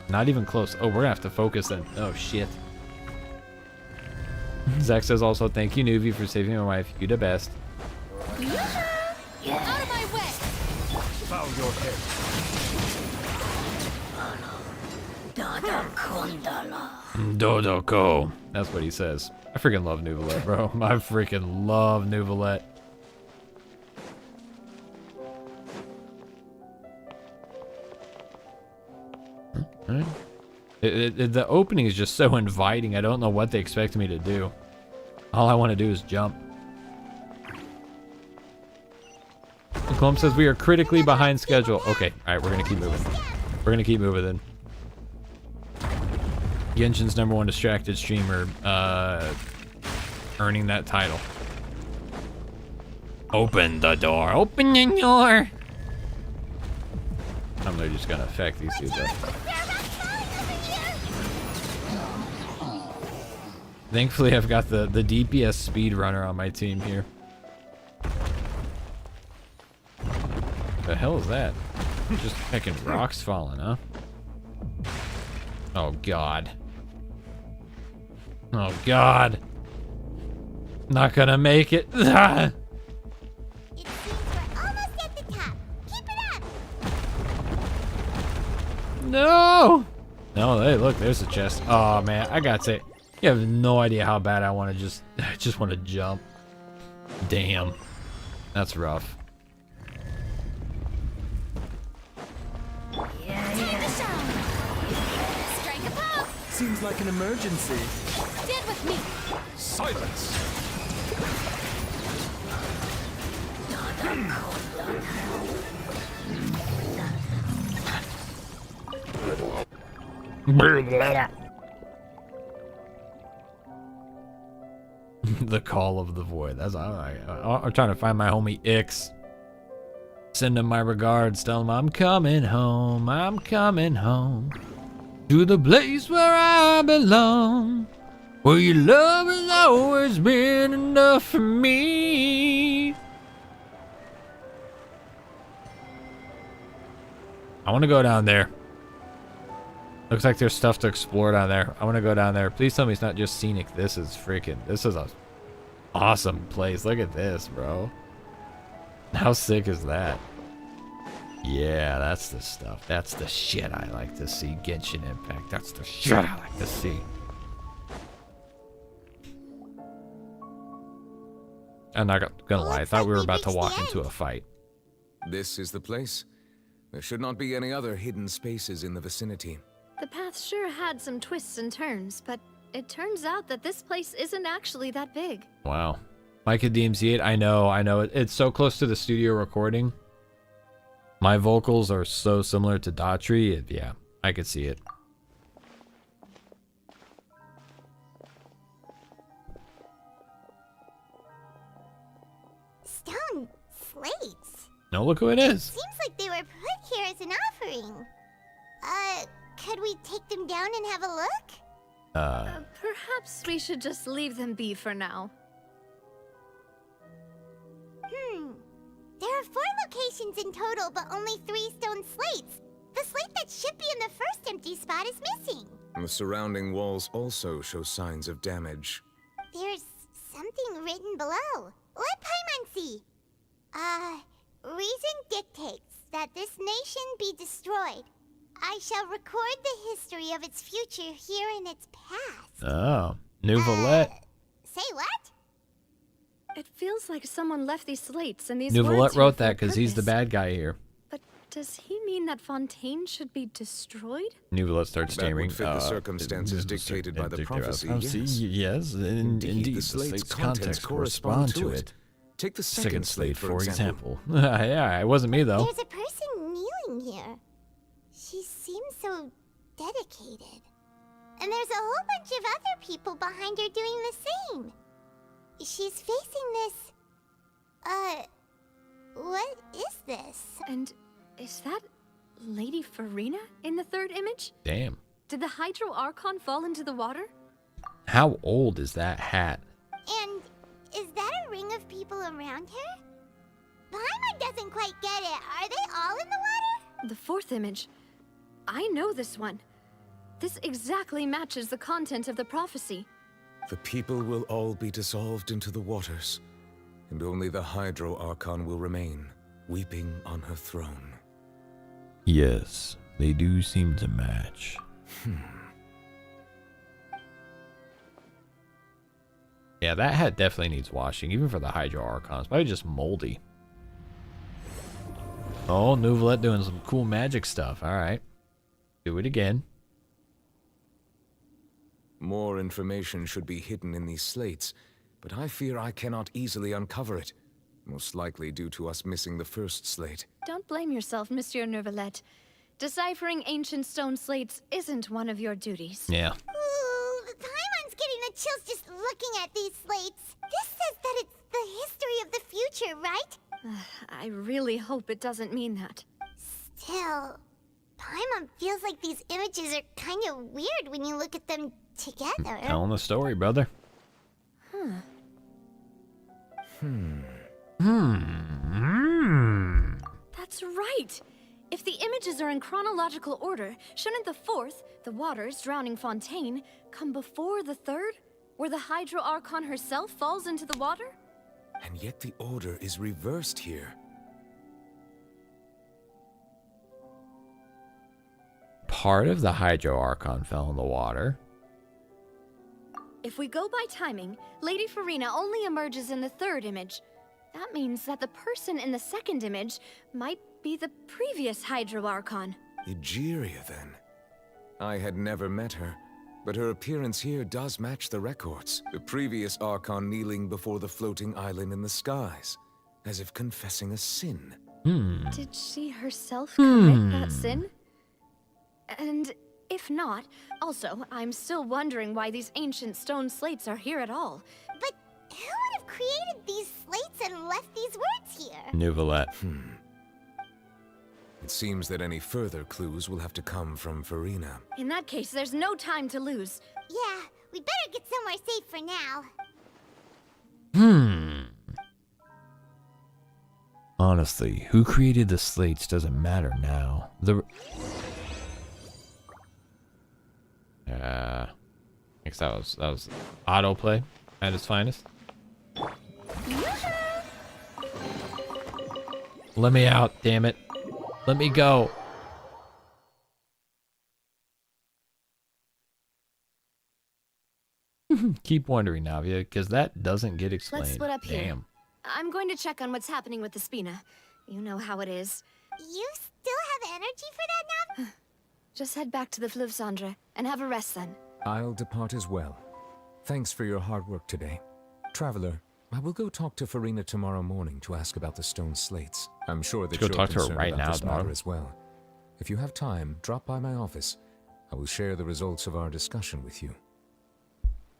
Not even close. Oh, we're gonna have to focus then. Oh, shit. Zach says also, thank you, Nuvi, for saving my wife. You the best. Out of my way! Bow your head. Dodoko. That's what he says. I freaking love Neuvillette, bro. I freaking love Neuvillette. Alright. The opening is just so inviting. I don't know what they expect me to do. All I want to do is jump. Clump says we are critically behind schedule. Okay, alright, we're gonna keep moving. We're gonna keep moving then. Genshin's #1 distracted streamer, earning that title. Open the door. Open the door. I'm literally just gonna affect these dudes up. Thankfully, I've got the DPS speedrunner on my team here. The hell is that? Just fucking rocks falling, huh? Oh god. Oh god. Not gonna make it. It seems we're almost at the top. Keep it up. No. No, hey, look, there's a chest. Oh man, I gotta say, you have no idea how bad I want to just want to jump. Damn, that's rough. Seems like an emergency. Stand with me. Silence! The call of the void. That's I'm trying to find my homie Ix. Send him my regards. Tell him I'm coming home. I'm coming home. To the place where I belong, where your love has always been enough for me. I want to go down there. Looks like there's stuff to explore down there. I want to go down there. Please tell me it's not just scenic. This is a awesome place. Look at this, bro. How sick is that? Yeah, that's the stuff. That's the shit I like to see. Genshin Impact. That's the shit I like to see. I'm not gonna lie. I thought we were about to walk into a fight. This is the place. There should not be any other hidden spaces in the vicinity. The path sure had some twists and turns, but it turns out that this place isn't actually that big. Wow. Micah DMC8, I know. It's so close to the studio recording. My vocals are so similar to Daughtry. Yeah, I could see it. Stone slates. No, look who it is. Seems like they were put here as an offering. Could we take them down and have a look? Perhaps we should just leave them be for now. There are 4 locations in total, but only 3 stone slates. The slate that should be in the first empty spot is missing. The surrounding walls also show signs of damage. There's something written below. Let Paimon see. Reason dictates that this nation be destroyed. I shall record the history of its future here in its past. Oh, Neuvillette. Say what? It feels like someone left these slates and these Neuvillette words wrote here that because he's the bad guy here. But does he mean that Fontaine should be destroyed? Neuvillette starts stammering. That would fit the circumstances dictated by the prophecy, yes. Indeed, the slate's context correspond to it. Take the second slate, for example. Yeah, it wasn't me, though. There's a person kneeling here. She seems so dedicated. And there's a whole bunch of other people behind her doing the same. She's facing this... what is this? And is that Lady Furina in the third image? Damn. Did the HYDRO ARCHON fall into the water? How old is that hat? And is that a ring of people around her? Paimon doesn't quite get it. Are they all in the water? The fourth image. I know this one. This exactly matches the content of the prophecy. The people will all be dissolved into the waters, and only the HYDRO ARCHON will remain, weeping on her throne. Yes, they do seem to match. Yeah, that hat definitely needs washing, even for the HYDRO ARCHON. It's probably just moldy. Oh, Neuvillette doing some cool magic stuff. All right. Do it again. More information should be hidden in these slates, but I fear I cannot easily uncover it. Most likely due to us missing the first slate. Don't blame yourself, Monsieur Neuvillette. Deciphering ancient stone slates isn't one of your duties. Yeah. Ooh, Paimon's getting the chills just looking at these slates. This says that it's the history of the future, right? I really hope it doesn't mean that. Still, Paimon feels like these images are kind of weird when you look at them together. Telling the story, brother. That's right! If the images are in chronological order, shouldn't the fourth, the waters drowning Fontaine, come before the third? Where the HYDRO Archon herself falls into the water? And yet the order is reversed here. Part of the HYDRO Archon fell in the water. If we go by timing, Lady Furina only emerges in the third image. That means that the person in the second image might be the previous HYDRO Archon. Egeria, then. I had never met her, but her appearance here does match the records. The previous Archon kneeling before the floating island in the skies, as if confessing a sin. Did she herself commit that sin? And if not, also, I'm still wondering why these ancient stone slates are here at all. But who would have created these slates and left these words here? Neuvillette. It seems that any further clues will have to come from Furina. In that case, there's no time to lose. Yeah, we better get somewhere safe for now. Honestly, who created the slates doesn't matter now. I guess that was autoplay at its finest. Let me out, damn it. Let me go. Keep wondering, Navia, because that doesn't get explained. Let's split up here. Damn. I'm going to check on what's happening with the Spina. You know how it is. You still have energy for that, Nav? Just head back to the Fleuve Cendre and have a rest then. I'll depart as well. Thanks for your hard work today. Traveler, I will go talk to Furina tomorrow morning to ask about the stone slates. I'm sure that you're talk to her concerned right about now, this matter dog. as well. If you have time, drop by my office. I will share the results of our discussion with you.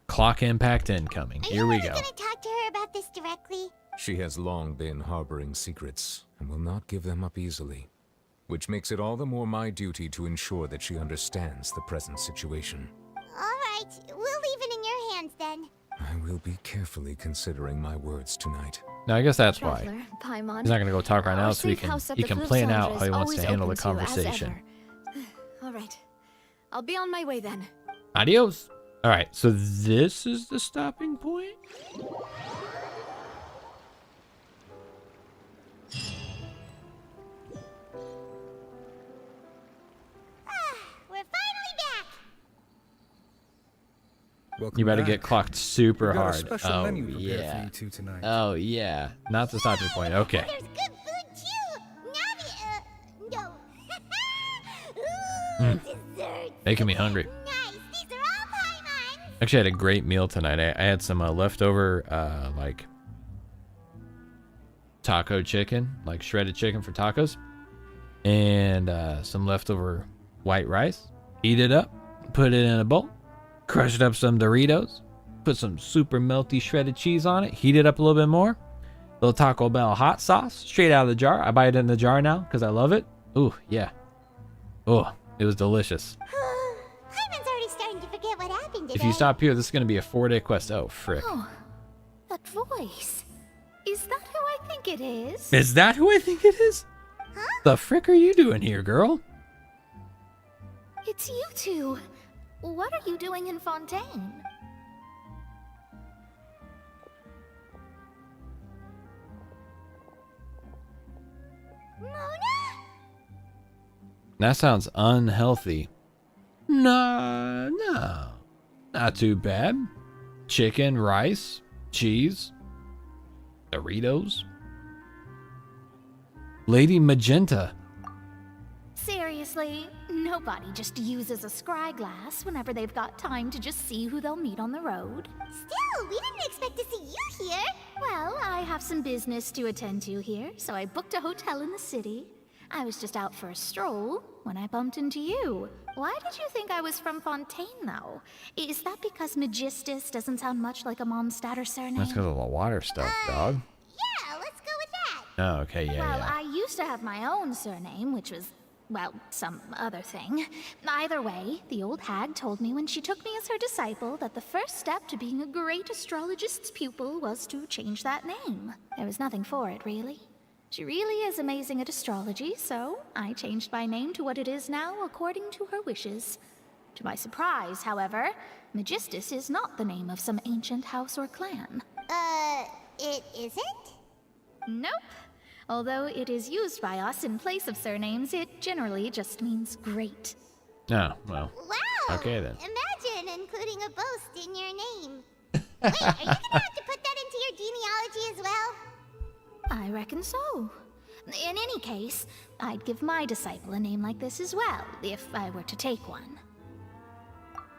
Clock impact incoming. Here we go. Are you gonna talk to her about this directly? She has long been harboring secrets and will not give them up easily, which makes it all the more my duty to ensure that she understands the present situation. Alright, we'll leave it in your hands then. I will be carefully considering my words tonight. Now, I guess that's Traveler, why. Paimon, He's not going to go talk right now, our so he safe can, house at he the can Fleuve plan Cendre out is how he wants always to handle the open to, as conversation. ever. All right. I'll be on my way then. Adios. All right, so this is the stopping point? We're finally back! You better get clocked super We've got a hard. special Oh, menu prepared yeah. for you two tonight. Oh, yeah. Not the stopping point. Okay. There's good food too! Navia, no. Ooh, desserts! Making me hungry. Nice, these are all Paimon's! Actually, I had a great meal tonight. I had some leftover, like, taco chicken, like shredded chicken for tacos, and some leftover white rice. Heat it up, put it in a bowl, crushed up some Doritos, put some super melty shredded cheese on it, heat it up a little bit more, little Taco Bell hot sauce, straight out of the jar. I buy it in the jar now because I love it. Ooh, yeah. Oh, it was delicious. Paimon's already starting to forget what happened today. If you stop here, this is going to be a 4-day quest. Oh, frick. Oh, that voice. Is that who I think it is? Is that who I think it is? Huh? The frick are you doing here, girl? It's you two. What are you doing in Fontaine? Mona? That sounds unhealthy. No, not too bad. Chicken, rice, cheese, Doritos. Lady Magenta. Seriously? Seriously, nobody just uses a scry glass whenever they've got time to just see who they'll meet on the road. Still, we didn't expect to see you here. Well, I have some business to attend to here, so I booked a hotel in the city. I was just out for a stroll when I bumped into you. Why did you think I was from Fontaine, though? Is that because Magistus doesn't sound much like a Mondstadt surname? That's because of the water stuff, dog. Yeah, let's go with that. Oh, okay, yeah, Well, yeah. I used to have my own surname, which was, well, some other thing. Either way, the old hag told me when she took me as her disciple that the first step to being a great astrologist's pupil was to change that name. There was nothing for it, really. She really is amazing at astrology, so I changed my name to what it is now according to her wishes. To my surprise, however, Magistus is not the name of some ancient house or clan. It isn't? Nope. Although it is used by us in place of surnames, it generally just means great. Oh, well. Wow! Okay, then. Imagine including a boast in your name. Wait, are you gonna have to put that into your genealogy as well? I reckon so. In any case, I'd give my disciple a name like this as well, if I were to take one.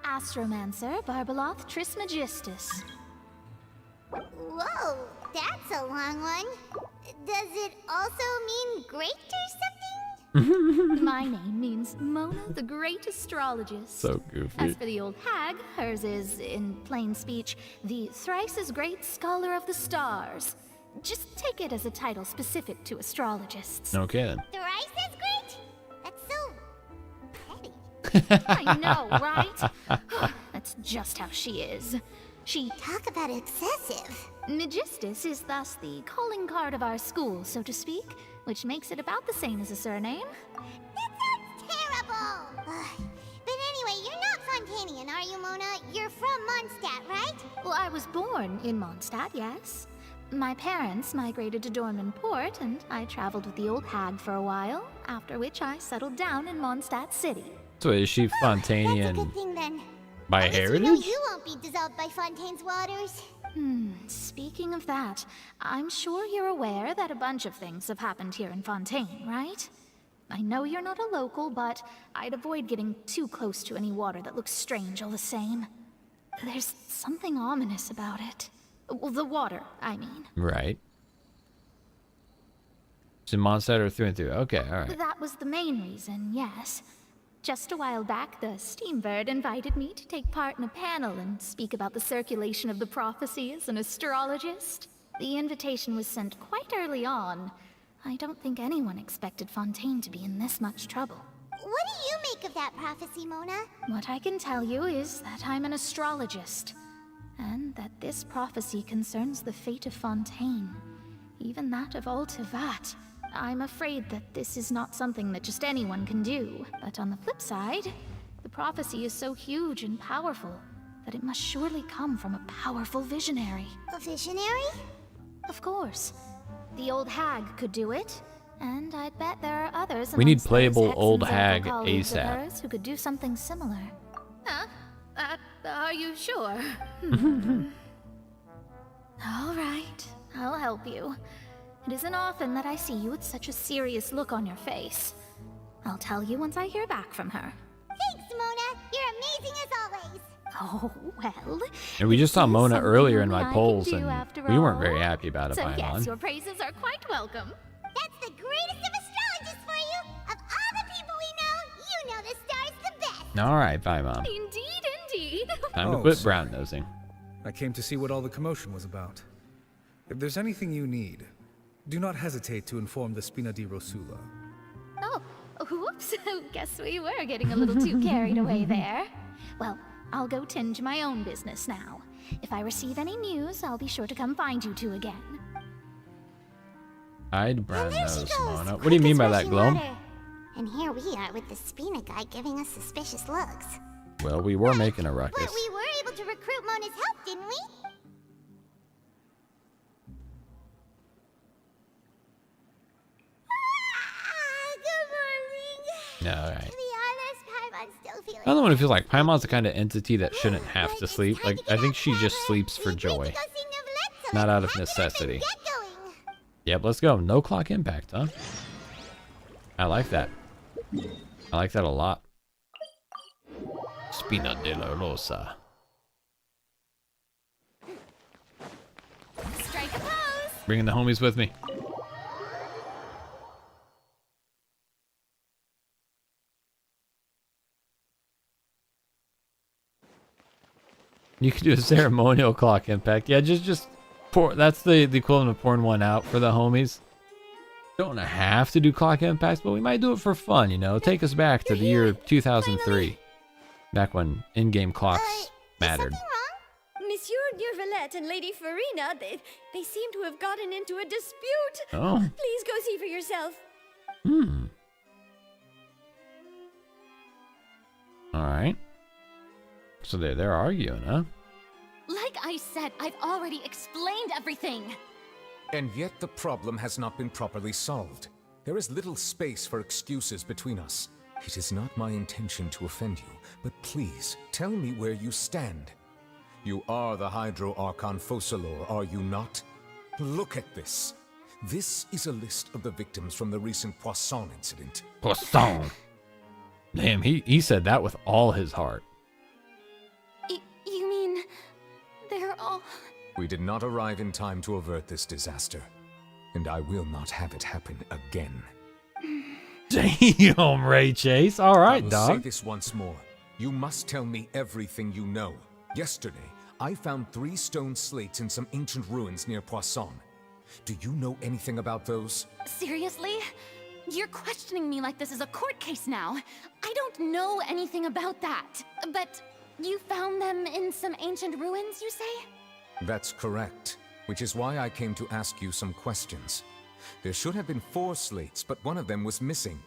Astromancer Barbeloth Trismegistus. Whoa, that's a long one. Does it also mean great or something? My name means Mona the Great Astrologist. So goofy. As for the old hag, hers is, in plain speech, the thrice as great Scholar of the Stars. Just take it as a title specific to astrologists. Okay, then. Thrice as great? That's so petty. I know, right? That's just how she is. Talk about excessive. Magistus is thus the calling card of our school, so to speak, which makes it about the same as a surname. That sounds terrible! But anyway, you're not Fontainian, are you, Mona? You're from Mondstadt, right? Well, I was born in Mondstadt, yes. My parents migrated to Dornman Port, and I traveled with the old hag for a while, after which I settled down in Mondstadt City. So is she Fontainian That's a good thing, then. by At least heritage? we know you won't be dissolved by Fontaine's waters. Speaking of that, I'm sure you're aware that a bunch of things have happened here in Fontaine, right? I know you're not a local, but I'd avoid getting too close to any water that looks strange all the same. There's something ominous about it. Well, the water, I mean. Right. It's in Mondstadt or through and through. Okay, alright. That was the main reason, yes. Just a while back, the Steambird invited me to take part in a panel and speak about the circulation of the prophecy as an astrologist. The invitation was sent quite early on. I don't think anyone expected Fontaine to be in this much trouble. What do you make of that prophecy, Mona? What I can tell you is that I'm an astrologist, and that this prophecy concerns the fate of Fontaine, even that of Altivat. I'm afraid that this is not something that just anyone can do. But on the flip side, the prophecy is so huge and powerful that it must surely come from a powerful visionary. A visionary? Of course. The old hag could do it, and I'd bet there are others We need amongst playable those old Texans and hag vocal colleagues of ASAP. hers who could do something similar. Huh? Are you sure? All right, I'll help you. It isn't often that I see you with such a serious look on your face. I'll tell you once I hear back from her. Thanks, Mona. You're amazing as always. Oh, well. And we just saw this is Mona something earlier in only my I can polls, do and after we weren't all. very happy about it, So by yes, on. your praises are quite welcome. That's the greatest of astrologists for you. Of all the people we know, you know the stars the best. Alright, bye, Mom. Indeed, indeed. Time to quit brown nosing. I came to see what all the commotion was about. If there's anything you need, do not hesitate to inform the Spina di Rosula. Oh, whoops. Guess we were getting a little too carried away there. Well, I'll go tend to my own business now. If I receive any news, I'll be sure to come find you two again. I'd brown nose, Mona. What do you mean by that, Gloam? And here we are with the Spina guy giving us suspicious looks. Well, we were making a ruckus. But we were able to recruit Mona's help, didn't we? Good morning. Alright. To be honest, Paimon's still feeling. I'm the one who feels like Paimon's the kind of entity that shouldn't have to sleep. Like, I think she just sleeps for joy. Not out of necessity. Yep, let's go. No clock impact, huh? I like that. I like that a lot. Spina de la Rosa. Strike a pose. Bringing the homies with me. You can do a ceremonial clock impact. Yeah, just pour. That's the equivalent of pouring one out for the homies. Don't have to do clock impacts, but we might do it for fun, you know. Take us back to the year 2003. Back when in-game clocks mattered. Monsieur Neuvillette and Lady Furina, they seem to have gotten into a dispute. Oh. Please go see for yourself. Alright. So they're arguing, huh? Like I said, I've already explained everything. And yet the problem has not been properly solved. There is little space for excuses between us. It is not my intention to offend you, but please, tell me where you stand. You are the HYDRO ARCHON Focalor, are you not? Look at this. This is a list of the victims from the recent Poisson incident. Poisson! Damn, he said that with all his heart. You mean they're all... We did not arrive in time to avert this disaster, and I will not have it happen again. Damn, Ray Chase. All right, I will dog. say this once more. You must tell me everything you know. Yesterday, I found 3 stone slates in some ancient ruins near Poisson. Do you know anything about those? Seriously? You're questioning me like this is a court case now. I don't know anything about that. But you found them in some ancient ruins, you say? That's correct, which is why I came to ask you some questions. There should have been 4 slates, but one of them was missing.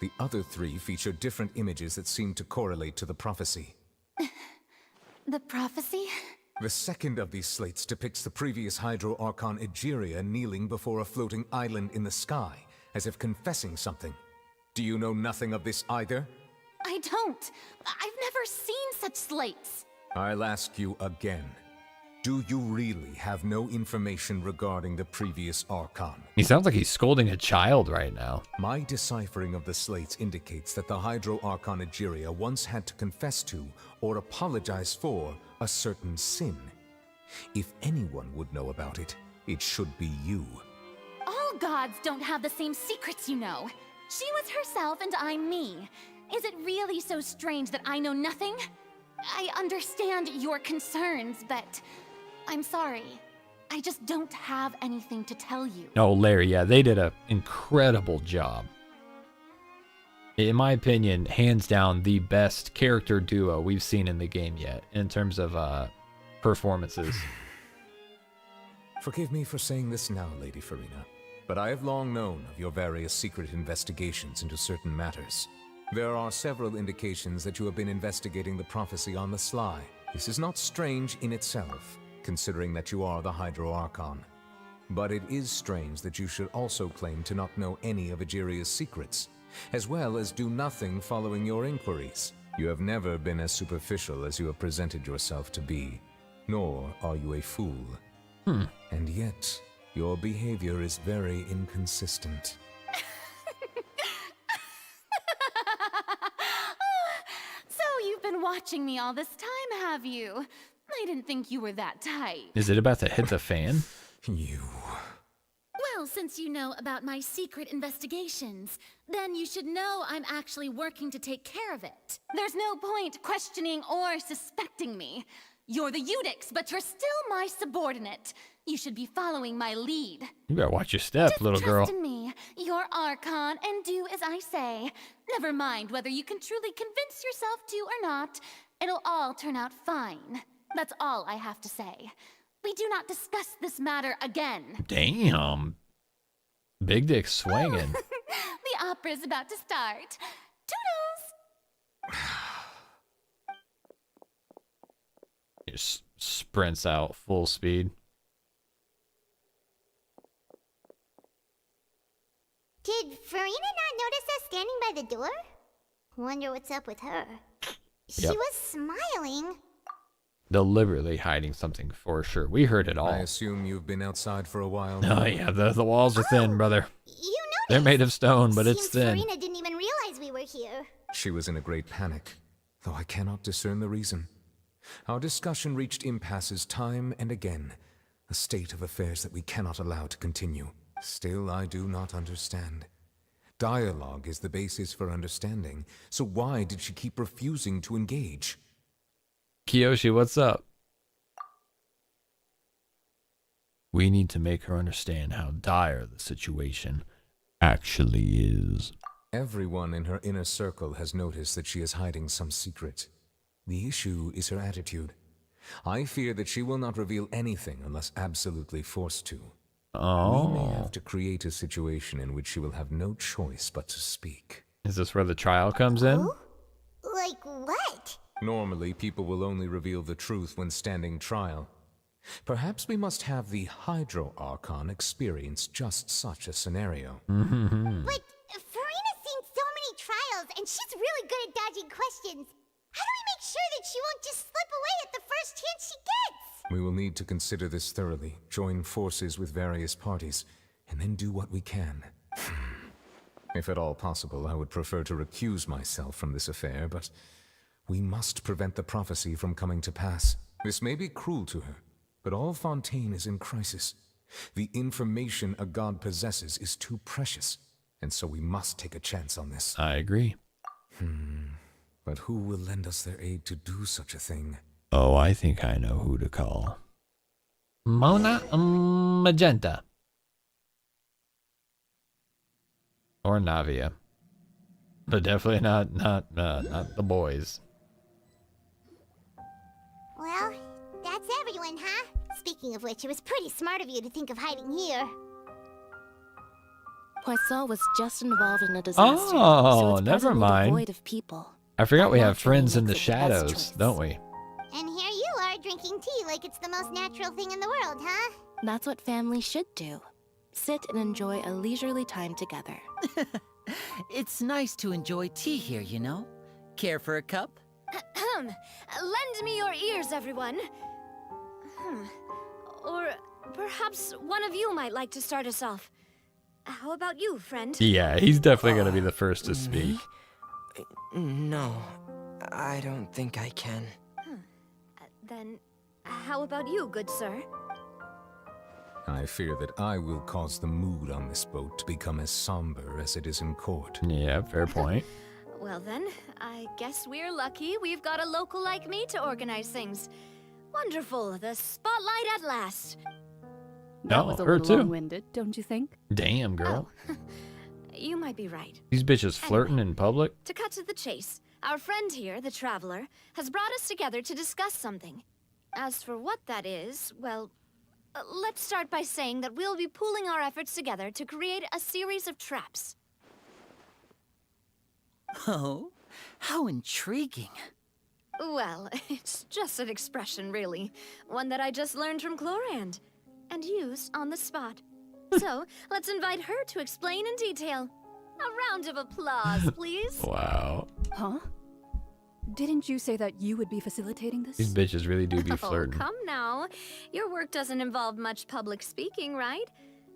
The other 3 feature different images that seem to correlate to the prophecy. The prophecy? The second of these slates depicts the previous HYDRO ARCHON Egeria kneeling before a floating island in the sky, as if confessing something. Do you know nothing of this either? I don't. I've never seen such slates. I'll ask you again. Do you really have no information regarding the previous Archon? He sounds like he's scolding a child right now. My deciphering of the slates indicates that the HYDRO ARCHON Egeria once had to confess to, or apologize for, a certain sin. If anyone would know about it, it should be you. All gods don't have the same secrets, you know. She was herself and I'm me. Is it really so strange that I know nothing? I understand your concerns, but I'm sorry. I just don't have anything to tell you. Oh, Larry, yeah, they did an incredible job. In my opinion, hands down, the best character duo we've seen in the game yet, in terms of performances. Forgive me for saying this now, Lady Furina, but I have long known of your various secret investigations into certain matters. There are several indications that you have been investigating the prophecy on the sly. This is not strange in itself, considering that you are the HYDRO ARCHON. But it is strange that you should also claim to not know any of Egeria's secrets, as well as do nothing following your inquiries. You have never been as superficial as you have presented yourself to be, nor are you a fool. And yet, your behavior is very inconsistent. So you've been watching me all this time, have you? I didn't think you were that type. Is it about to hit the fan? You... Well, since you know about my secret investigations, then you should know I'm actually working to take care of it. There's no point questioning or suspecting me. You're the Eudix, but you're still my subordinate. You should be following my lead. You better watch your step, Just little girl. trust in me. You're Archon, and do as I say. Never mind whether you can truly convince yourself to or not. It'll all turn out fine. That's all I have to say. We do not discuss this matter again. Damn. Big dick swinging. The opera's about to start. Toodles! He just sprints out full speed. Did Furina not notice us standing by the door? Wonder what's up with her. She Yep. was smiling. Deliberately hiding something for sure. We heard it all. I assume you've been outside for a while. Oh yeah, the walls are thin, brother. You They're made of stone, but it's Seems thin. Furina didn't even realize we were here. she was in a great panic, though I cannot discern the reason. Our discussion reached impasses time and again, a state of affairs that we cannot allow to continue. Still, I do not understand. Dialogue is the basis for understanding, so why did she keep refusing to engage? Kiyoshi, what's up? We need to make her understand how dire the situation actually is. Everyone in her inner circle has noticed that she is hiding some secret. The issue is her attitude. I fear that she will not reveal anything unless absolutely forced to. Oh. We may have to create a situation in which she will have no choice but to speak. Is this where the trial comes in? Like what? Normally, people will only reveal the truth when standing trial. Perhaps we must have the HYDRO ARCHON experience just such a scenario. But Furina's seen so many trials, and she's really good at dodging questions. How do we make sure that she won't just slip away at the first chance she gets? We will need to consider this thoroughly, join forces with various parties, and then do what we can. If at all possible, I would prefer to recuse myself from this affair, but we must prevent the prophecy from coming to pass. This may be cruel to her, but all Fontaine is in crisis. The information a god possesses is too precious, and so we must take a chance on this. I agree. But who will lend us their aid to do such a thing? Oh, I think I know who to call. Mona Magenta. Or Navia. But definitely not the boys. Well, that's everyone, huh? Speaking of which, it was pretty smart of you to think of hiding here. Poisson was just involved in a disaster. Oh, so never mind. Void of people. I forgot we have friends in the shadows, don't we? And here you are drinking tea like it's the most natural thing in the world, huh? That's what family should do. Sit and enjoy a leisurely time together. It's nice to enjoy tea here, you know? Care for a cup? Lend me your ears, everyone. Or perhaps one of you might like to start us off. How about you, friend? Yeah, he's definitely going to be the first to speak. No, I don't think I can. Then, how about you, good sir? I fear that I will cause the mood on this boat to become as somber as it is in court. Yeah, fair point. Well then, I guess we're lucky we've got a local like me to organize things. Wonderful, the spotlight at last. That was a her little too. long-winded, don't you think? Damn, girl. You might be right. These bitches flirting in public. To cut to the chase, our friend here, the Traveler, has brought us together to discuss something. As for what that is, well, let's start by saying that we'll be pooling our efforts together to create a series of traps. Oh, how intriguing. Well, it's just an expression, really. One that I just learned from Chlorand, and used on the spot. So, let's invite her to explain in detail. A round of applause, please. Wow. Huh? Didn't you say that you would be facilitating this? These bitches really do be flirting. Oh, come now. Your work doesn't involve much public speaking, right?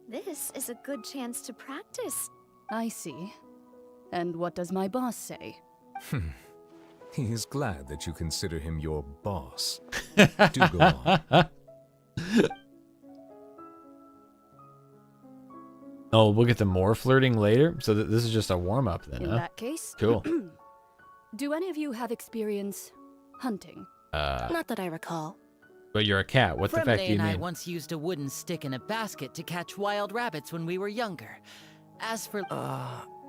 This is a good chance to practice. I see. And what does my boss say? He is glad that you consider him your boss. Do go on. Oh, we'll get to more flirting later. So this is just a warm-up then, In huh? that case, Cool. do any of you have experience hunting? Not that I recall. But you're a cat. What the Fremde fuck do you and I mean? once used a wooden stick in a basket to catch wild rabbits when we were younger. As for...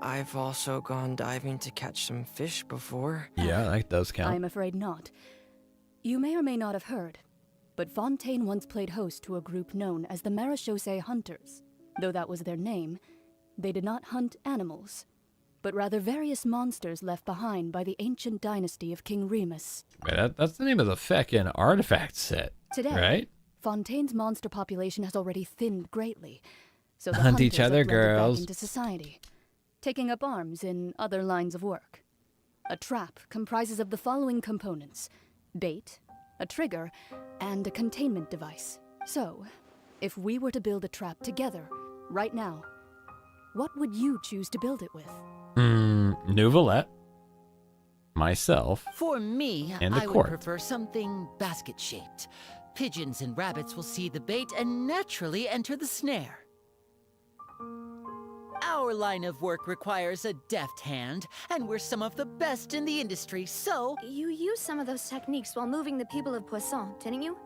I've also gone diving to catch some fish before. Yeah, that does count. I'm afraid not. You may or may not have heard, but Fontaine once played host to a group known as the Marechaussee Hunters. Though that was their name, they did not hunt animals, but rather various monsters left behind by the ancient dynasty of King Remus. That's the name of the feckin' artifact set, Today, right? Fontaine's monster population has already thinned greatly, so the Hunt each hunters other, are blended back girls. into society, taking up arms in other lines of work. A trap comprises of the following components: bait, a trigger, and a containment device. So, if we were to build a trap together, right now, what would you choose to build it with? Neuvillette. myself, For me, and the I court. would prefer something basket-shaped. Pigeons and rabbits will see the bait and naturally enter the snare. Our line of work requires a deft hand, and we're some of the best in the industry, so... You used some of those techniques while moving the people of Poisson, didn't you?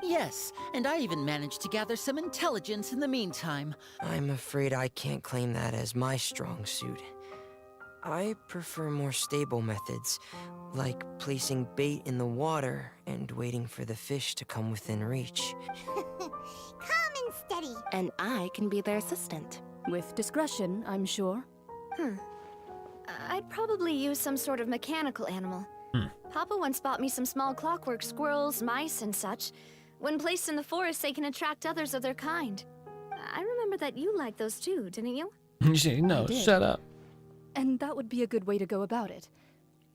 Yes, and I even managed to gather some intelligence in the meantime. I'm afraid I can't claim that as my strong suit. I prefer more stable methods, like placing bait in the water and waiting for the fish to come within reach. Calm and steady. And I can be their assistant. With discretion, I'm sure. I'd probably use some sort of mechanical animal. Papa once bought me some small clockwork squirrels, mice, and such. When placed in the forest, they can attract others of their kind. I remember that you liked those too, didn't you? No, shut up. And that would be a good way to go about it.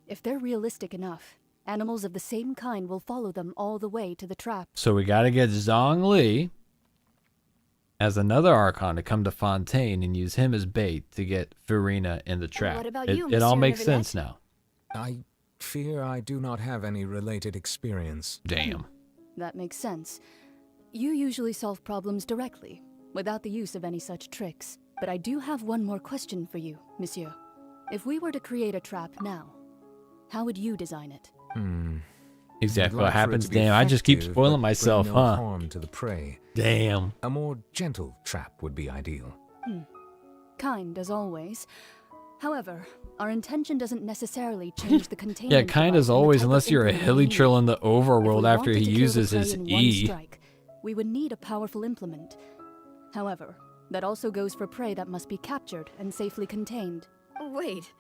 If they're realistic enough, animals of the same kind will follow them all the way to the trap. So we gotta get Zhongli as another Archon to come to Fontaine and use him as bait to get Furina in the trap. What about It all makes sense now. I fear I do not have any related experience. Damn. That makes sense. You usually solve problems directly, without the use of any such tricks. But I do have one more question for you, monsieur. If we were to create a trap now, how would you design it? Exactly what happens. Damn, I just keep spoiling myself, no huh? harm to the prey. Damn. A more gentle trap would be ideal. Kind, as always. However, our intention doesn't necessarily change the containment. Yeah, kind as always, unless you're a hilly trill in the overworld after he uses his E. Strike, we would need a powerful implement. However, that also goes for prey that must be captured and safely contained. Wait,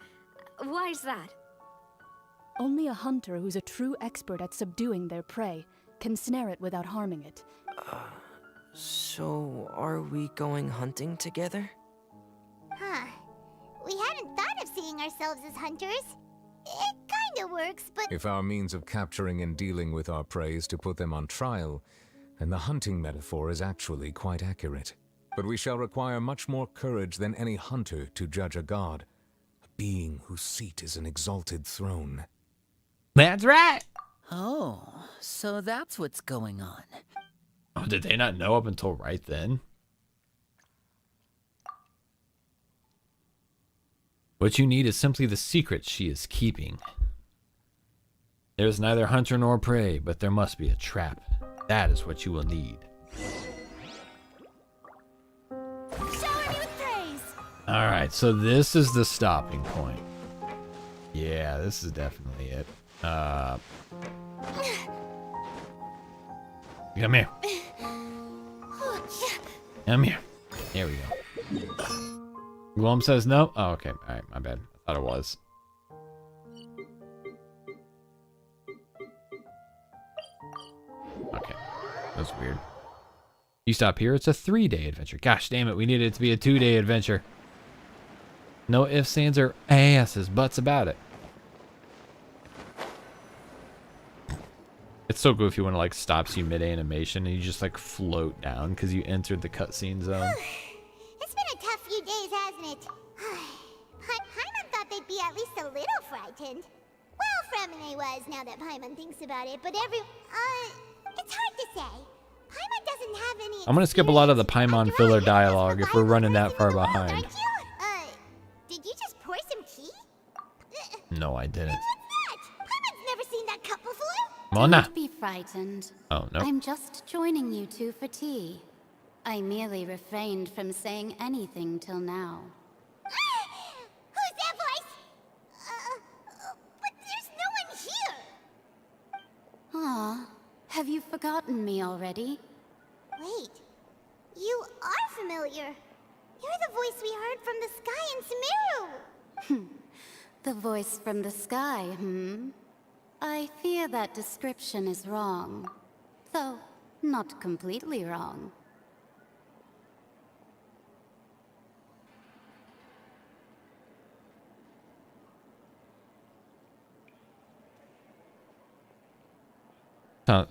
why is that? Only a hunter who's a true expert at subduing their prey can snare it without harming it. So, are we going hunting together? Huh. We hadn't thought of seeing ourselves as hunters. It kinda works, but... If our means of capturing and dealing with our prey is to put them on trial, then the hunting metaphor is actually quite accurate. But we shall require much more courage than any hunter to judge a god, a being whose seat is an exalted throne. That's right! Oh, so that's what's going on. Oh, did they not know up until right then? What you need is simply the secret she is keeping. There is neither hunter nor prey, but there must be a trap. That is what you will need. Alright, so this is the stopping point. Yeah, this is definitely it. Come here. Come here. There we go. Glom says no? Oh, okay. Alright, my bad. I thought it was. Okay. That's weird. You stop here, it's a 3-day adventure. Gosh damn it, we needed it to be a 2-day adventure. No ifs, ands, or asses, buts about it. It's so goofy when it like stops you mid-animation and you just like float down because you entered the cutscene zone. It's been a tough few days, hasn't it? Paimon thought they'd be at least a little frightened. Well, Fremine was, now that Paimon thinks about it, but it's hard to say. Paimon doesn't have any... I'm gonna skip a lot of the Paimon filler dialogue if we're running that far behind. Did you just pour some tea? No, I didn't. Paimon's never seen that cup before. Mona! Don't be frightened. Oh, no. I'm just joining you two for tea. I merely refrained from saying anything till now. Who's that voice? But there's no one here. Aw, have you forgotten me already? Wait, you are familiar. You're the voice we heard from the sky in Sumeru. The voice from the sky, I fear that description is wrong. Though, not completely wrong.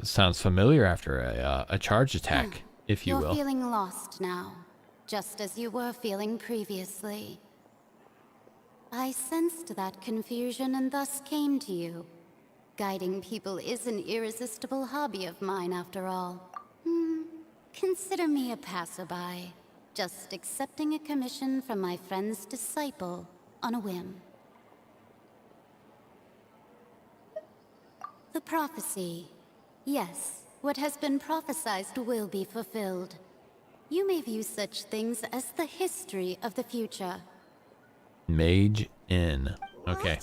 Sounds familiar after a charge attack, if you will. You're feeling lost now, just as you were feeling previously. I sensed that confusion and thus came to you. Guiding people is an irresistible hobby of mine, after all. Consider me a passerby, just accepting a commission from my friend's disciple on a whim. The prophecy. Yes, what has been prophesied will be fulfilled. You may view such things as the history of the future. Mage N. Okay.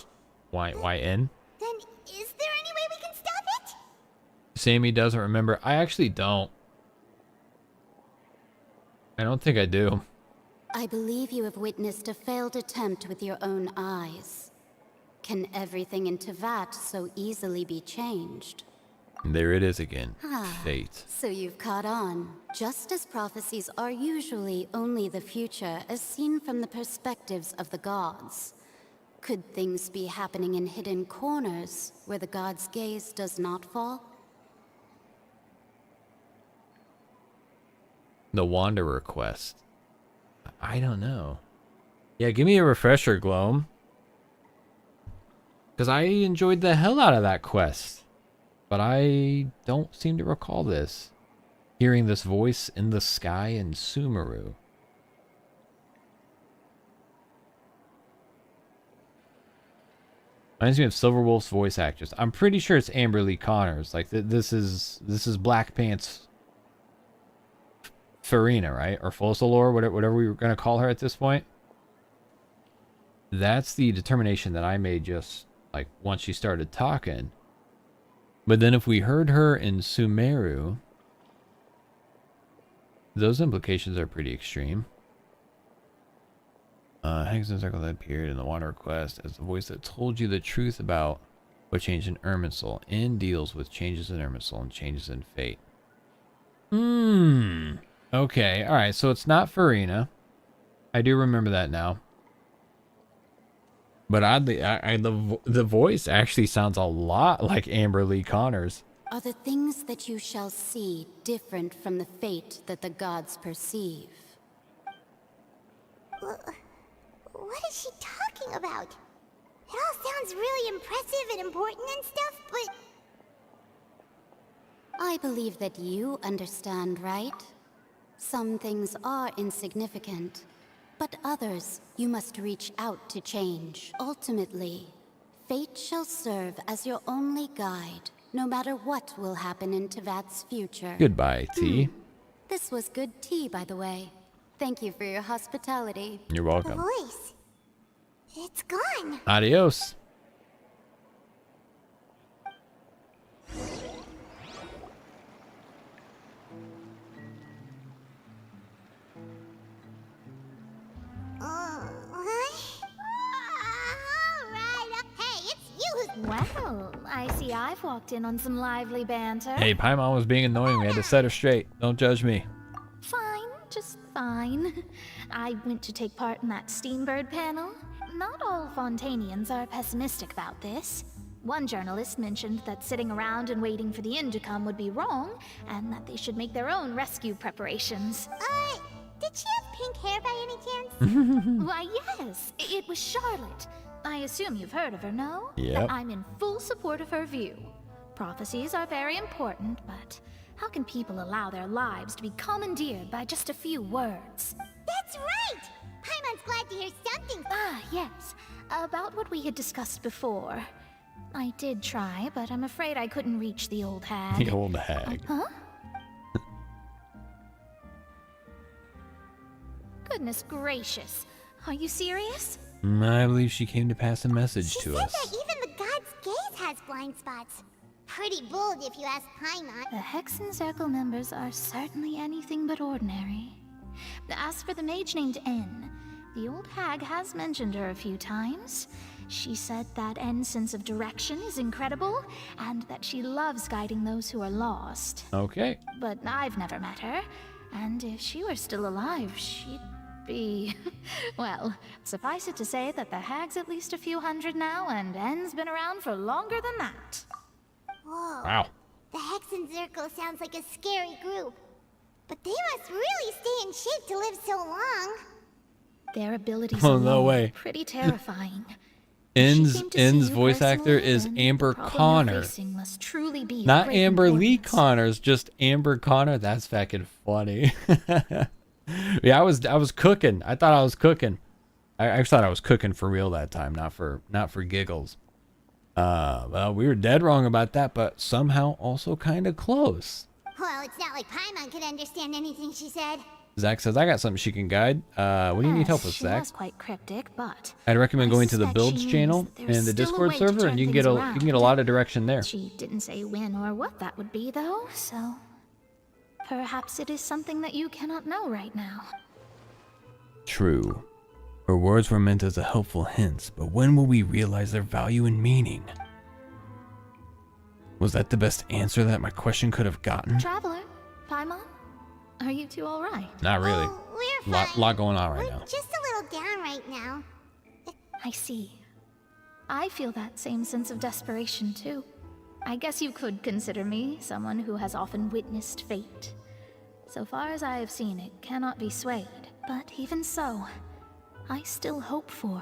Why N? Then is there any way we can stop it? Sammy doesn't remember. I actually don't. I don't think I do. I believe you have witnessed a failed attempt with your own eyes. Can everything in Teyvat so easily be changed? There it is again. Fate. So you've caught on. Just as prophecies are usually only the future as seen from the perspectives of the gods. Could things be happening in hidden corners where the gods' gaze does not fall? The Wanderer quest. I don't know. Yeah, give me a refresher, Gloam. Because I enjoyed the hell out of that quest. But I don't seem to recall this. Hearing this voice in the sky in Sumeru. Reminds me of Silverwolf's voice actress. I'm pretty sure it's Amber Lee Connors. Like this is Black Pants Furina, right? Or Focalor, whatever we were gonna call her at this point. That's the determination that I made just like once she started talking. But then if we heard her in Sumeru, those implications are pretty extreme. Hexen Circle that appeared in the Wanderer quest as the voice that told you the truth about what changed in Irminsul and deals with changes in Irminsul and changes in fate. Okay, alright, so it's not Furina. I do remember that now. But oddly, the voice actually sounds a lot like Amber Lee Connors. Are the things that you shall see different from the fate that the gods perceive? What is she talking about? It all sounds really impressive and important and stuff, but... I believe that you understand, right? Some things are insignificant, but others you must reach out to change. Ultimately, fate shall serve as your only guide, no matter what will happen in Teyvat's future. Goodbye, T. This was good tea, by the way. Thank you for your hospitality. You're welcome. The voice. It's gone. Adios. Well, I see I've walked in on some lively banter. Hey, Paimon was being annoying. We had to set her straight. Don't judge me. Fine, just fine. I went to take part in that Steambird panel. Not all Fontainians are pessimistic about this. One journalist mentioned that sitting around and waiting for the end to come would be wrong, and that they should make their own rescue preparations. Did she have pink hair by any chance? Why, yes, it was Charlotte. I assume you've heard of her, no? Yep. But I'm in full support of her view. Prophecies are very important, but how can people allow their lives to be commandeered by just a few words? That's right! Paimon's glad to hear something. Ah, yes. About what we had discussed before. I did try, but I'm afraid I couldn't reach the old hag. The old hag. Huh? Goodness gracious. Are you serious? I believe she came to pass a message to us. She said that even the god's gaze has blind spots. Pretty bold if you ask Paimon. The Hexen Circle members are certainly anything but ordinary. As for the mage named N, the old hag has mentioned her a few times. She said that N's sense of direction is incredible, and that she loves guiding those who are lost. Okay. But I've never met her, and if she were still alive, she'd be... Well, suffice it to say that the hag's at least a few hundred now, and N's been around for longer than that. Whoa. Wow. The Hexen Circle sounds like a scary group. But they must really stay in shape to live so long. Their abilities Oh, no alone way. are pretty terrifying. N's voice actor is Amber Connor. Must truly be of Not great Amber Lee importance. Connors, just Amber Connor. That's fucking funny. Yeah, I was cooking. I thought I was cooking. I thought I was cooking for real that time, not for giggles. Well, we were dead wrong about that, but somehow also kind of close. Well, it's not like Paimon could understand anything she said. Zach says, I got something she can guide. What do you need help with, She Zach? was quite cryptic, but I'd recommend going to the suspect builds she channel means that there's and the still a Discord way to server, and turn you can get things you can get a lot of direction there. she didn't say when or what that would be, though, so perhaps it is something that you cannot know right now. True. Her words were meant as a helpful hint, but when will we realize their value and meaning? Was that the best answer that my question could have gotten? Traveler, Paimon, are you two all right? Not really. We're fine. Lot going on right now. Just a little down right now. I see. I feel that same sense of desperation, too. I guess you could consider me someone who has often witnessed fate. So far as I have seen, it cannot be swayed. But even so, I still hope for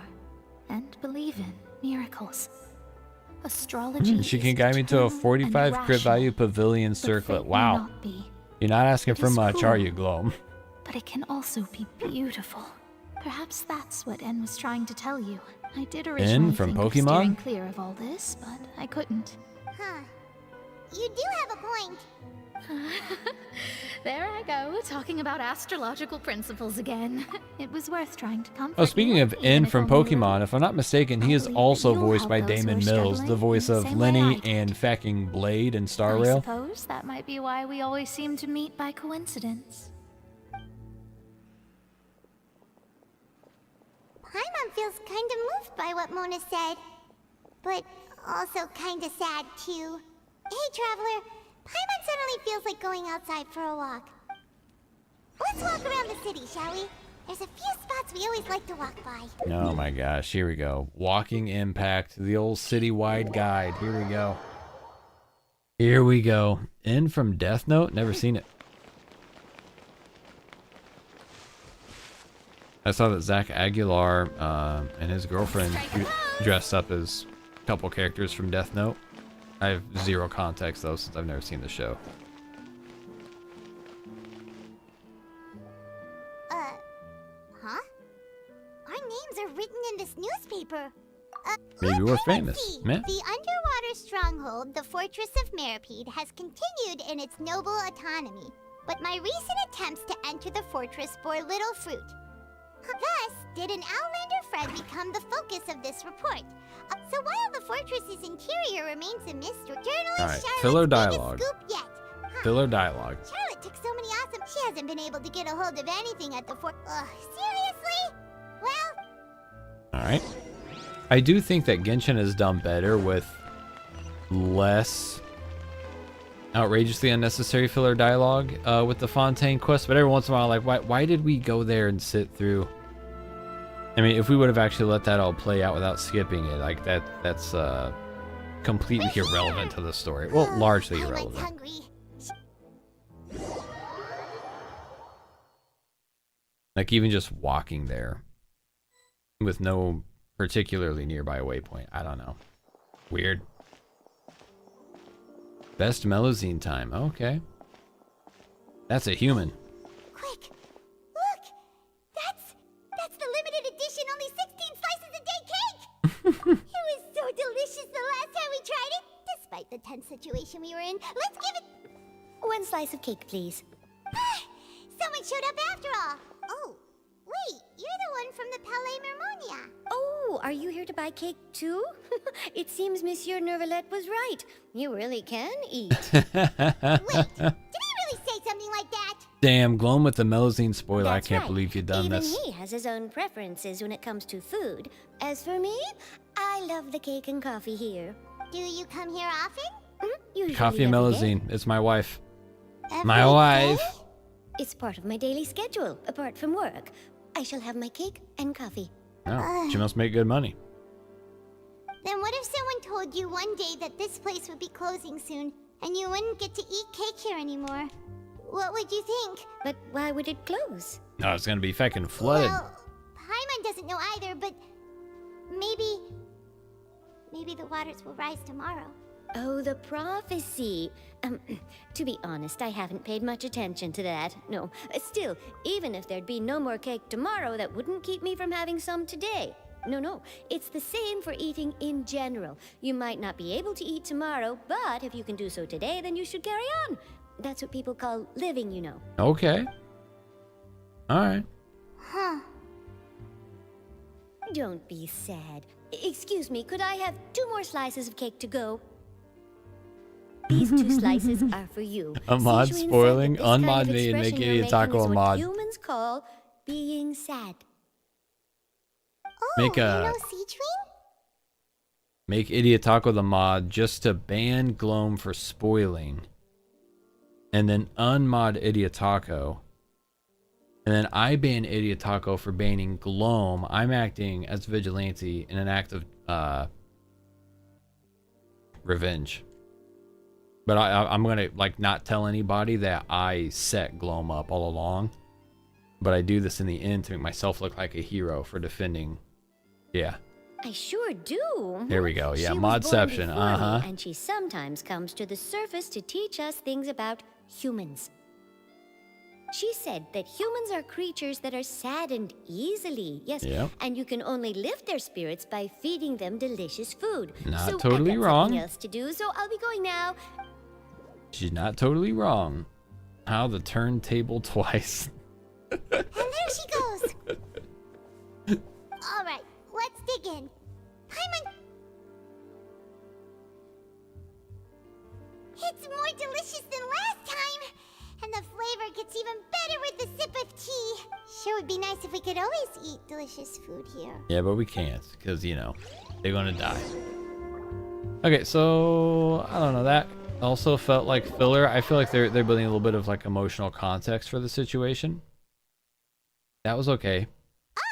and believe in miracles. Astrology She can guide me to a 45 crit value pavilion circlet. Wow. You're not asking for much, are you, Gloam? But it can also be beautiful. Perhaps that's what N was trying to tell you. I did originally from think of Pokemon? steering clear of all this, but I couldn't. Huh. You do have a point. There I go, talking about astrological principles again. It was worth trying to comfort Oh, speaking you, of even N if from only Pokemon, if I'm not mistaken, he is also voiced by Damon Mills, the voice of same way I Lenny did. and fucking Blade and Star I Rail. suppose that might be why we always seem to meet by coincidence. Paimon feels kind of moved by what Mona said. But also kind of sad, too. Hey, Traveler. Paimon suddenly feels like going outside for a walk. Let's walk around the city, shall we? There's a few spots we always like to walk by. Oh my gosh, here we go. Walking Impact, the old citywide guide. Here we go. Here we go. N from Death Note? Never seen it. I saw that Zach Aguilar and his girlfriend dressed up as a couple characters from Death Note. I have zero context though, since I've never seen the show. Huh? Our names are written in this newspaper. Maybe we're famous, man. The underwater stronghold, the Fortress of Meripede, has continued in its noble autonomy. But my recent attempts to enter the fortress bore little fruit. Thus, did an Outlander friend become the focus of this report. So while the fortress's interior remains a mystery, journalist All right, Charlotte's filler biggest dialogue. scoop yet. Filler dialogue. Charlotte took so many awesome. She hasn't been able to get a hold of anything at the fort. Seriously? Well, Alright. I do think that Genshin has done better with less outrageously unnecessary filler dialogue with the Fontaine quest, but every once in a while, like, why did we go there and sit through? I mean, if we would have actually let that all play out without skipping it, like that's completely irrelevant to the story. Well, largely irrelevant. Like even just walking there with no particularly nearby waypoint. I don't know. Weird. Best Melazine time. Okay. That's a human. quick! Look! That's the limited edition only 16 slices a day cake! It was so delicious the last time we tried it, despite the tense situation we were in. Let's give it... One slice of cake, please. Someone showed up after all! Oh, wait, you're the one from the Palais Mermonia. Oh, are you here to buy cake too? It seems Monsieur Neuvillette was right. You really can eat. Wait, did he really say something like that? Damn, Gloam with the Melazine spoiler. That's I can't right. believe you've done Even this. he has his own preferences when it comes to food. As for me, I love the cake and coffee here. Do you come here often? Usually Coffee and every day. Melazine. It's my wife. Every My wife. day? It's part of my daily schedule, apart from work. I shall have my cake and coffee. Oh, she must make good money. Then what if someone told you one day that this place would be closing soon, and you wouldn't get to eat cake here anymore? What would you think? But why would it close? No, it's gonna be fucking flooded. Well, Paimon doesn't know either, but maybe the waters will rise tomorrow. Oh, the prophecy. To be honest, I haven't paid much attention to that. No, still, even if there'd be no more cake tomorrow, that wouldn't keep me from having some today. No, it's the same for eating in general. You might not be able to eat tomorrow, but if you can do so today, then you should carry on. That's what people call living, you know. Okay. All right. Huh. Don't be sad. Excuse me, could I have 2 more slices of cake to go? These 2 slices are for you. A mod Sichuan said spoiling, that this kind unmod of me, and make expression you're Idiot making Taco is a what mod. humans call being sad. Make Make Idiot Taco the mod just to ban Gloam for spoiling. And then unmod Idiot Taco. And then I ban Idiot Taco for banning Gloam. I'm acting as vigilante in an act of revenge. But I'm gonna like not tell anybody that I set Gloam up all along. But I do this in the end to make myself look like a hero for defending. Yeah. I sure do. There we go. Yeah, She was born modception. before me, and she sometimes comes to the surface to teach us things about humans. She said that humans are creatures that are saddened easily. Yes, Yep. and you can only lift their spirits by feeding them delicious food. Not so totally I've got wrong. something else to do, so I'll be going now. She's not totally wrong. How the turntable twice. And there she goes. All right, let's dig in. Paimon. It's more delicious than last time. And the flavor gets even better with a sip of tea. Sure would be nice if we could always eat delicious food here. Yeah, but we can't because, you know, they're going to die. Okay, so I don't know. That also felt like filler. I feel like they're building a little bit of like emotional context for the situation. That was okay.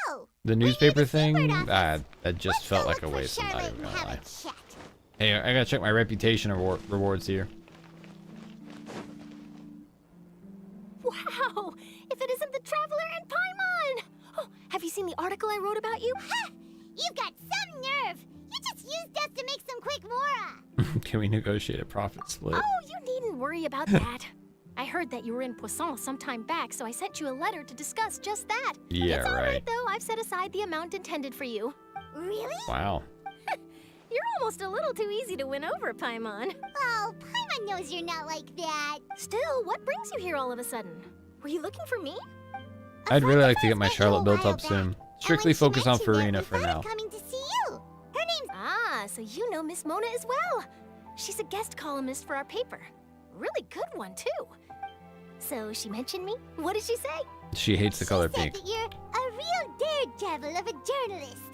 Oh, the newspaper thing, that just felt like a waste of time. Hey, I gotta check my reputation rewards here. Wow! If it isn't the Traveler and Paimon! Oh, have you seen the article I wrote about you? Ha! You've got some nerve. You just used us to make some quick mora. Can we negotiate a profit split? Oh, you needn't worry about that. I heard that you were in Poisson some time back, so I sent you a letter to discuss just that. Yeah, it's all right, right. though. I've set aside the amount intended for you. Really? Wow. You're almost a little too easy to win over, Paimon. Oh, Paimon knows you're not like that. Still, what brings you here all of a sudden? Were you looking for me? I'd really like to get my Charlotte built up soon. Strictly focus on Furina for now. Coming to see you. Her name's... Ah, so you know Miss Mona as well. She's a guest columnist for our paper. Really good one, too. So she mentioned me? What did she say? She hates the color pink. That you're a real daredevil of a journalist.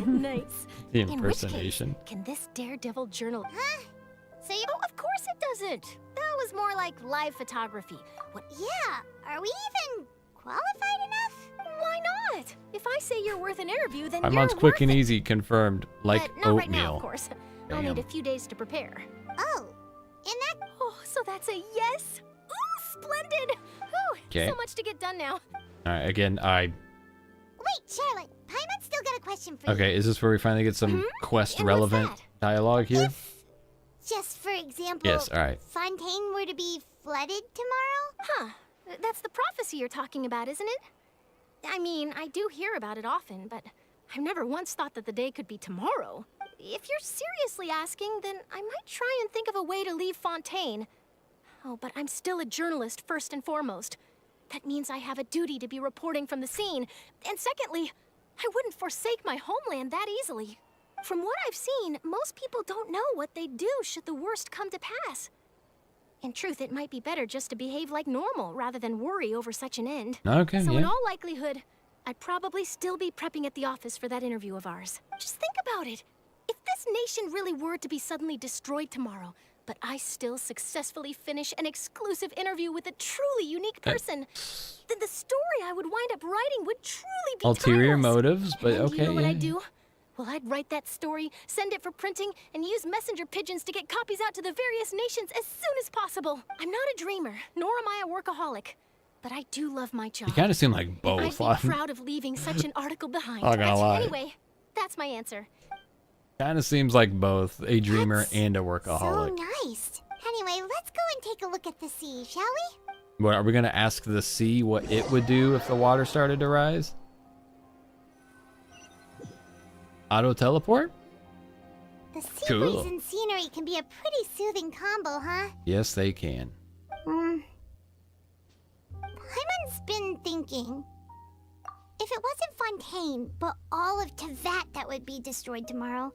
Nice. The impersonation. In which case, can this daredevil journal... Huh? So you... Oh, of course it doesn't. That was more like live photography. What? Yeah, are we even qualified enough? Why not? If I say you're worth an interview, then I'm you're on quick and worth it. easy confirmed, like Not oatmeal. right now, of course. I'll Damn. need a few days to prepare. Oh, and that... Oh, so that's a yes? Ooh, splendid! Ooh, 'Kay. so much to get done now. All right, again, I... Wait, Charlotte, Paimon's still got a question for you. Okay, is this where we finally get some quest-relevant dialogue here? Just for example, Yes, all right. Fontaine were to be flooded tomorrow? Huh. That's the prophecy you're talking about, isn't it? I mean, I do hear about it often, but I've never once thought that the day could be tomorrow. If you're seriously asking, then I might try and think of a way to leave Fontaine. Oh, but I'm still a journalist first and foremost. That means I have a duty to be reporting from the scene. And secondly, I wouldn't forsake my homeland that easily. From what I've seen, most people don't know what they'd do should the worst come to pass. In truth, it might be better just to behave like normal rather than worry over such an end. Okay, So yeah. in all likelihood, I'd probably still be prepping at the office for that interview of ours. Just think about it. If this nation really were to be suddenly destroyed tomorrow, but I still successfully finish an exclusive interview with a truly unique person, then the story I would wind up writing would truly be Ulterior timeless. motives, but And okay, you know what yeah. I'd do? Well, I'd write that story, send it for printing, and use messenger pigeons to get copies out to the various nations as soon as possible. I'm not a dreamer, nor am I a workaholic. but I do love my job. You kind of seem like And both. I'd be proud of leaving such an article behind. Not gonna lie. Anyway, that's my answer. Kind of seems like both a dreamer and a workaholic. So nice. Anyway, let's go and take a look at the sea, shall we? What, are we gonna ask the sea what it would do if the water started to rise? Auto teleport? The sea Cool. breeze and scenery can be a pretty soothing combo, huh? Yes, they can. Paimon's been thinking. If it wasn't Fontaine, but all of Tevat that would be destroyed tomorrow,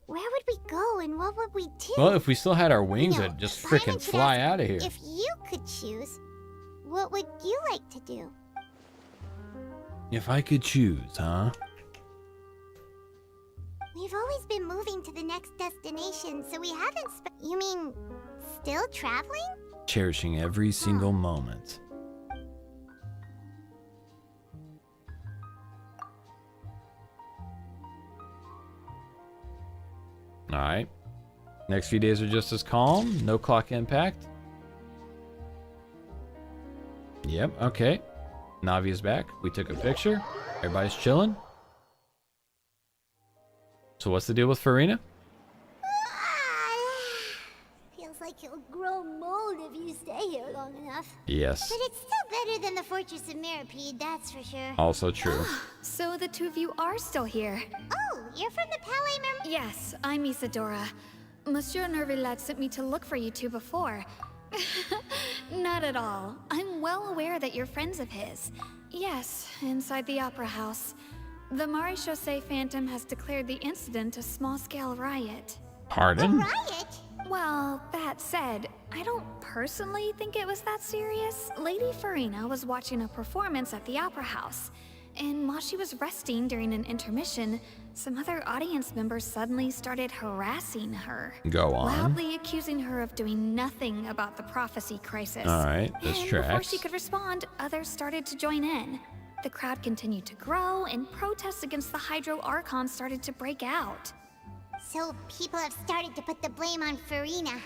where would we go and what would we do? Well, if we still had our wings, No, it'd just Paimon freaking should fly ask, out of here. If you could choose, what would you like to do? If I could choose, huh? We've always been moving to the next destination, so we haven't You mean, still traveling? Cherishing every single moment. Alright. Next few days are just as calm. No clock impact. Yep, okay. Navia's back. We took a picture. Everybody's chilling. So what's the deal with Furina? Feels like you'll grow mold if you stay here long enough. Yes. But it's still better than the Fortress of Mirapede, that's for sure. Also true. So the two of you are still here. Oh, you're from the Palais Mermaid? Yes, I'm Isadora. Monsieur Neuvillette sent me to look for you two before. Not at all. I'm well aware that you're friends of his. Yes, inside the Opera House. The Maréchaussée Phantom has declared the incident a small-scale riot. Pardon? A riot? Well, that said, I don't personally think it was that serious. Lady Furina was watching a performance at the Opera House, and while she was resting during an intermission, some other audience members suddenly started harassing her. Go on. Loudly accusing her of doing nothing about the prophecy crisis. Alright, this and tracks. before she could respond, others started to join in. The crowd continued to grow, and protests against the HYDRO ARCHON started to break out. So people have started to put the blame on Furina.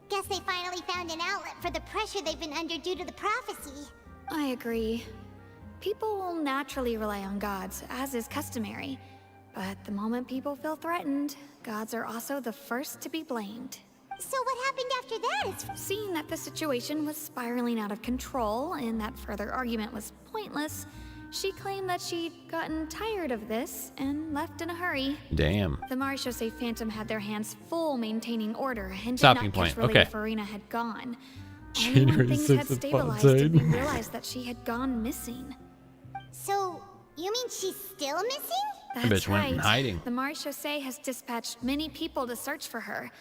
Guess they finally found an outlet for the pressure they've been under due to the prophecy. I agree. People will naturally rely on gods, as is customary. But the moment people feel threatened, gods are also the first to be blamed. So what happened after that is... Seeing that the situation was spiraling out of control and that further argument was pointless, she claimed that she'd gotten tired of this and left in a hurry. Damn. The Maréchaussée Phantom had their hands full maintaining order and did Stopping not point, catch where okay. Lady Furina had gone. Only when things had stabilized did we realize that she had gone missing. So, you mean she's still missing? That bitch went in hiding. The Maréchaussée has dispatched many people to search for her,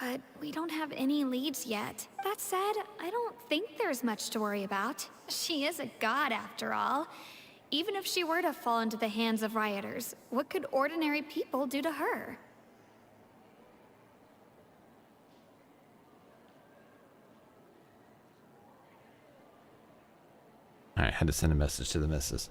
but we don't have any leads yet. That said, I don't think there's much to worry about. She is a god after all. Even if she were to fall into the hands of rioters, what could ordinary people do to her? Alright, had to send a message to the missus.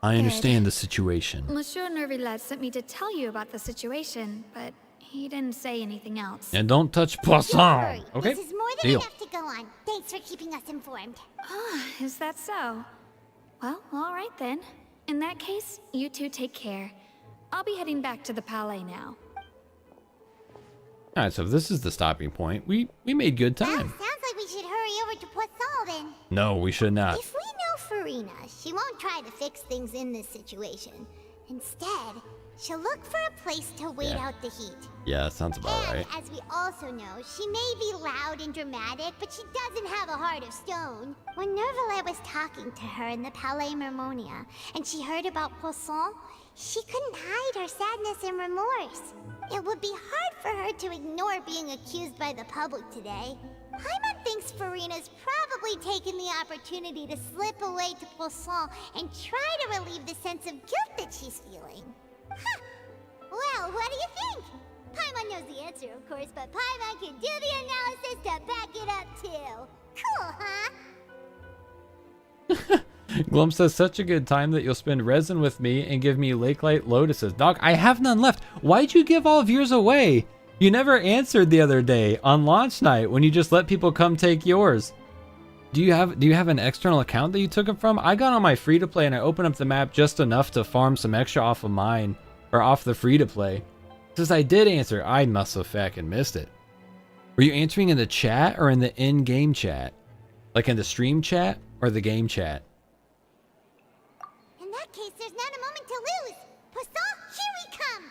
I understand the situation. Monsieur Neuvillette sent me to tell you about the situation, but he didn't say anything else. And don't touch Poisson! Okay? This is more than Deal. enough to go on. Thanks for keeping us informed. Ah, is that so? Well, all right then. In that case, you two take care. I'll be heading back to the Palais now. Alright, so if this is the stopping point, we made good time. Sounds like we should hurry over to Poisson then. No, we should not. If we know Furina, she won't try to fix things in this situation. Instead, she'll look for a place to wait out the heat. Yeah, that sounds about And right. as we also know, she may be loud and dramatic, but she doesn't have a heart of stone. When Neuvillette was talking to her in the Palais Mermonia, and she heard about Poisson, she couldn't hide her sadness and remorse. It would be hard for her to ignore being accused by the public today. Paimon thinks Furina's probably taken the opportunity to slip away to Poisson and try to relieve the sense of guilt that she's feeling. Huh. Well, what do you think? Paimon knows the answer, of course, but Paimon can do the analysis to back it up too. Cool, huh? Glum says, such a good time that you'll spend resin with me and give me Lake Light Lotuses. Dog, I have none left. Why'd you give all of yours away? You never answered the other day on launch night when you just let people come take yours. Do you have an external account that you took it from? I got on my free to play and I opened up the map just enough to farm some extra off of mine, or off the free to play. Since I did answer, I must have fucking missed it. Were you answering in the chat or in the in-game chat? Like in the stream chat or the game chat? In that case, there's not a moment to lose. Poisson, here we come.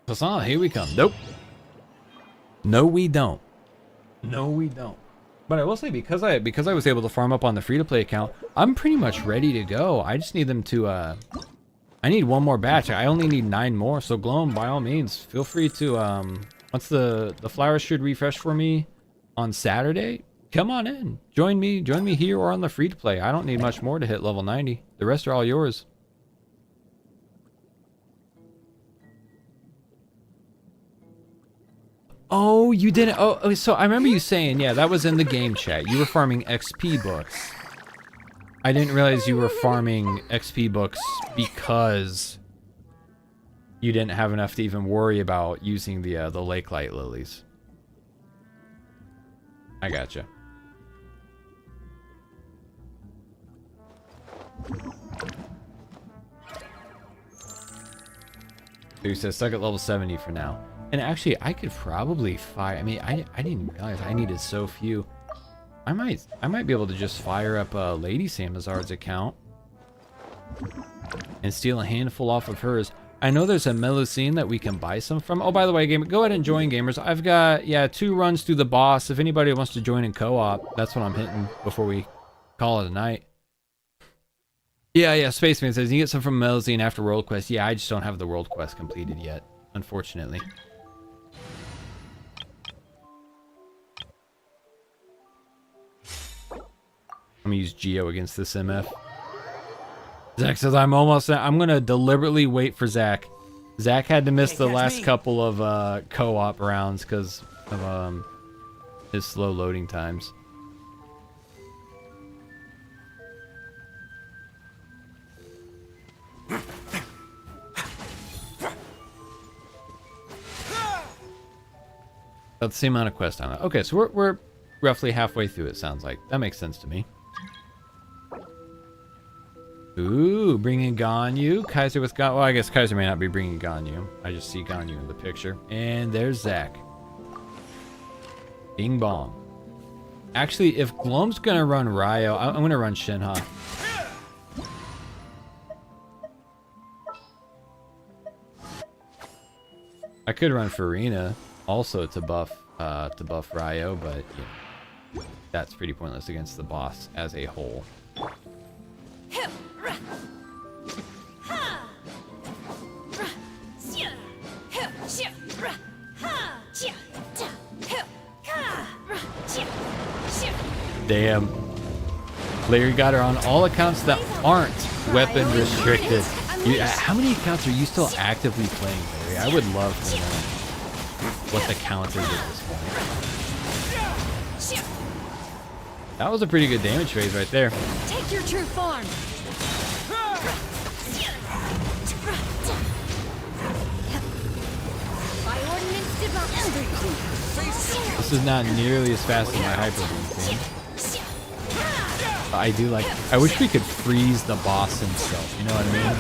Poisson, here we come. Nope. No, we don't. No, we don't. But I will say, because I was able to farm up on the free-to-play account, I'm pretty much ready to go. I just need them to, I need one more batch. I only need 9 more, so Gloam, by all means, feel free to, once the flowers should refresh for me on Saturday, come on in. Join me here or on the free-to-play. I don't need much more to hit level 90. The rest are all yours. Oh, you didn't. Oh, so I remember you saying, yeah, that was in the game chat. You were farming XP books. I didn't realize you were farming XP books because you didn't have enough to even worry about using the lake light lilies. I gotcha. So you said stuck at level 70 for now. And actually, I could probably fire. I mean, I didn't realize I needed so few. I might be able to just fire up Lady Samizard's account and steal a handful off of hers. I know there's a Melusine that we can buy some from. Oh, by the way, go ahead and join, gamers. I've got 2 runs through the boss. If anybody wants to join in co-op, that's what I'm hitting before we call it a night. Yeah, Spaceman says you get some from Melusine after World Quest. Yeah, I just don't have the World Quest completed yet, unfortunately. I'm gonna use Geo against this MF. Zach says I'm gonna deliberately wait for Zach. Zach had to miss the last couple of co-op rounds because of his slow loading times. About the same amount of quest time. Okay, so we're roughly halfway through, it sounds like. That makes sense to me. Ooh, bringing Ganyu. Kaiser with Ganyu. Well, I guess Kaiser may not be bringing Ganyu. I just see Ganyu in the picture. And there's Zach. Bing bong. Actually, if Gloam's gonna run Ryo, I'm gonna run Shinha. I could run Furina also to buff Ryo, but yeah, that's pretty pointless against the boss as a whole. Damn. Larry got her on all accounts that aren't weapon restricted. How many accounts are you still actively playing, Larry? I would love to know what the count is at this point. That was a pretty good damage phase right there. Take your true form. By ordinance divine. This is not nearly as fast as my Hyper Beam thing. I do like. I wish we could freeze the boss himself. You know what I mean?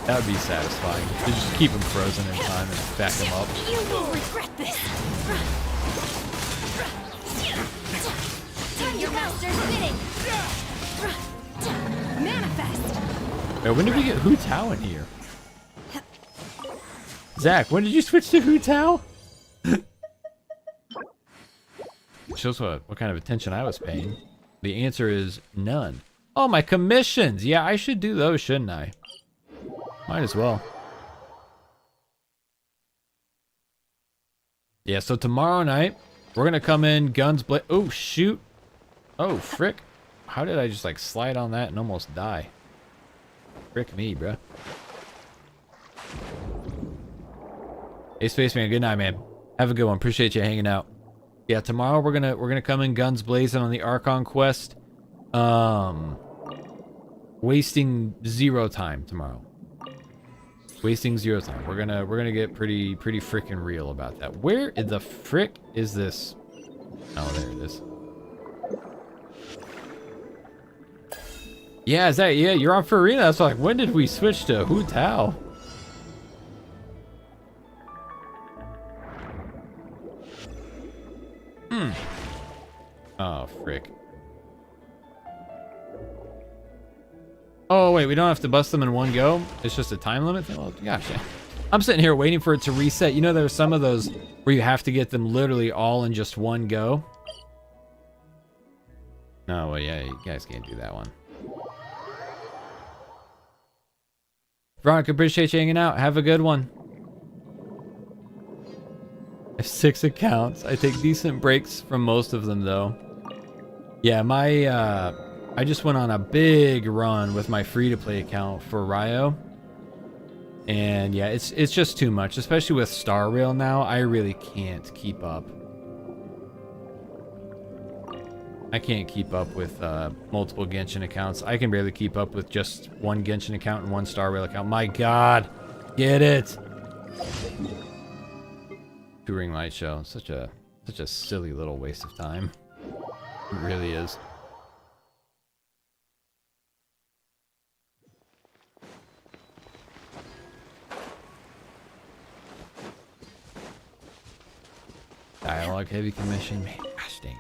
That would be satisfying. To just keep him frozen in time and back him up. You will regret this. Do your master's bidding. Manifest. Wait, when did we get Hu Tao in here? Zach, when did you switch to Hu Tao? Shows what kind of attention I was paying. The answer is none. Oh, my commissions. Yeah, I should do those, shouldn't I? Might as well. Yeah, so tomorrow night, we're going to come in guns blaze. Oh, shoot. Oh, frick. How did I just like slide on that and almost die? Frick me, bruh. Hey, Spaceman, good night, man. Have a good one. Appreciate you hanging out. Yeah, tomorrow we're gonna come in guns blazing on the Archon quest. Wasting 0 time tomorrow. Wasting 0 time. We're gonna get pretty freaking real about that. Where the frick is this? Oh, there it is. Yeah, is that, yeah, you're on Furina. That's like, when did we switch to Hu Tao? Oh, frick. Oh, wait, we don't have to bust them in one go? It's just a time limit thing? Well, gosh, yeah. I'm sitting here waiting for it to reset. You know, there's some of those where you have to get them literally all in just one go. No, well, yeah, you guys can't do that one. Veronica, appreciate you hanging out. Have a good one. I have 6 accounts. I take decent breaks from most of them, though. Yeah, I just went on a big run with my free-to-play account for Ryo. And yeah, it's just too much, especially with Star Rail now. I really can't keep up. I can't keep up with multiple Genshin accounts. I can barely keep up with just one Genshin account and one Star Rail account. My God, get it! Touring Light Show, such a silly little waste of time. It really is. Dialogue heavy commission, man, gosh dang it.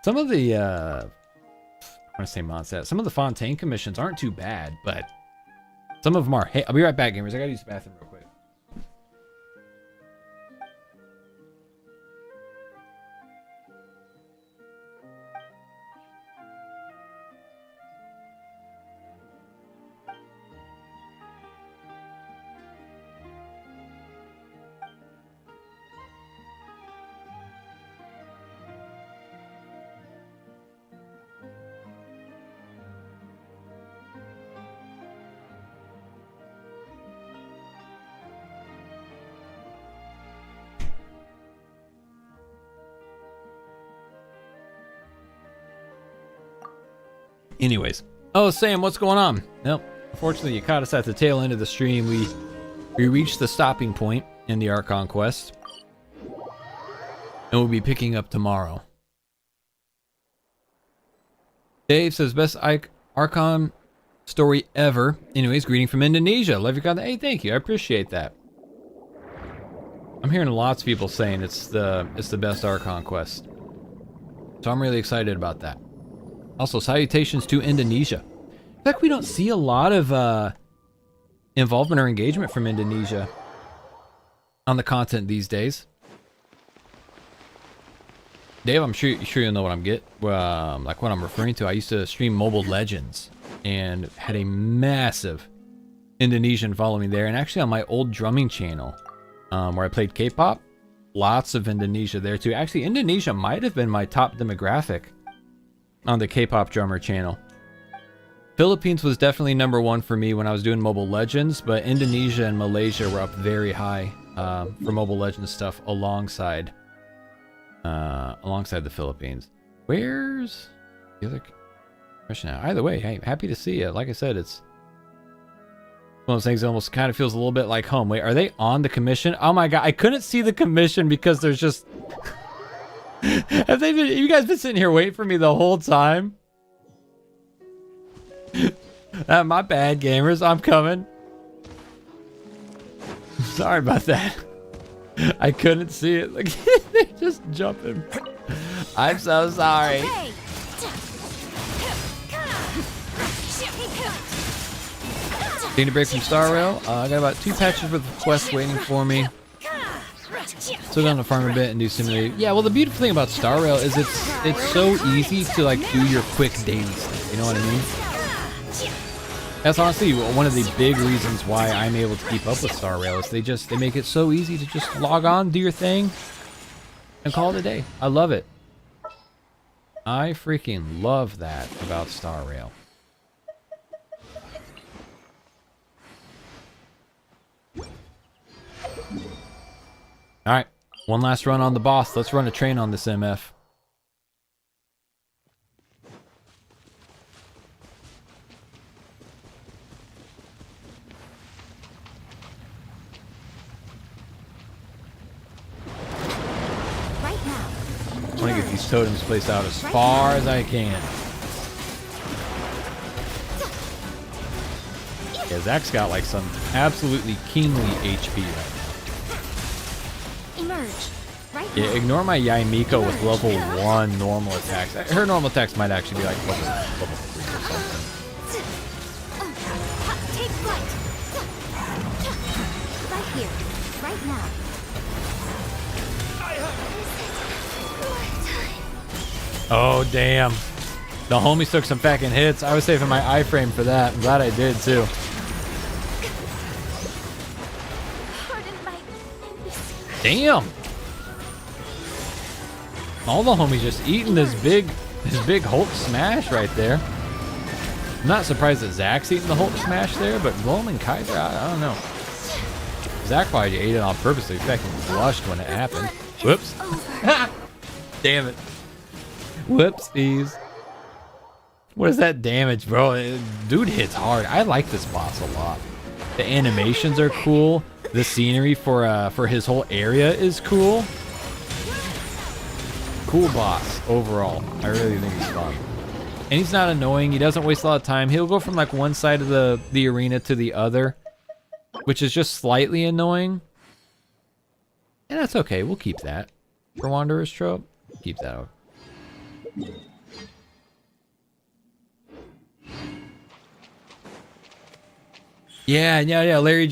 Some of the I want to say Mondstadt, some of the Fontaine commissions aren't too bad, but some of them are. Hey, I'll be right back, gamers. I gotta use the bathroom real quick. Anyways, oh Sam, what's going on? Nope, unfortunately you caught us at the tail end of the stream. We reached the stopping point in the Archon quest, and we'll be picking up tomorrow. Dave says best Archon story ever. Anyways, greeting from Indonesia. Love your content. Hey, thank you. I appreciate that. I'm hearing lots of people saying it's the best Archon quest, so I'm really excited about that. Also, salutations to Indonesia. In fact, we don't see a lot of involvement or engagement from Indonesia on the content these days. Dave, I'm sure you'll know what I'm like what I'm referring to. I used to stream Mobile Legends and had a massive Indonesian following there, and actually on my old drumming channel, where I played K-pop, lots of Indonesia there too. Actually, Indonesia might have been my top demographic on the K-pop drummer channel. Philippines was definitely #1 for me when I was doing Mobile Legends, but Indonesia and Malaysia were up very high for Mobile Legends stuff alongside the Philippines. Where's the other question now? Either way, hey, happy to see you. Like I said, it's one of those things that almost kind of feels a little bit like home. Wait, are they on the commission? Oh my God, I couldn't see the commission because there's just have you guys been sitting here waiting for me the whole time? My bad, gamers. I'm coming. Sorry about that. I couldn't see it. Like, they're just jumping. I'm so sorry. Taking a break from Star Rail. I got about 2 patches worth of quests waiting for me. Still gonna farm a bit and do simulator. Yeah, well, the beautiful thing about Star Rail is it's so easy to like do your quick daily stuff. You know what I mean? That's honestly one of the big reasons why I'm able to keep up with Star Rail is they make it so easy to just log on, do your thing, and call it a day. I love it. I freaking love that about Star Rail. All right, one last run on the boss. Let's run a train on this MF. Right now. I want to get these totems placed out as far as I can. Yeah, Zach's got like some absolutely kingly HP right now. Emerge. Right Yeah, now. ignore my Yaimiko with level 1 normal attacks. Her normal attacks might actually be like level 3 or something. Take flight. Right here. Right now. Oh, damn. The homies took some fucking hits. I was saving my iframe for that. I'm glad I did, too. Damn. All the homies just eating this big Hulk smash right there. I'm not surprised that Zach's eating the Hulk smash there, but Glom and Kaiser, I don't know. Zach probably ate it on purpose. He fucking blushed when it happened. Whoops. Damn it. Whoopsies. What is that damage, bro? Dude hits hard. I like this boss a lot. The animations are cool. The scenery for his whole area is cool. Cool boss overall. I really think he's fun. And he's not annoying. He doesn't waste a lot of time. He'll go from like one side of the arena to the other, which is just slightly annoying. And that's okay. We'll keep that. For Wanderer's Trope, keep that over. Yeah. Larry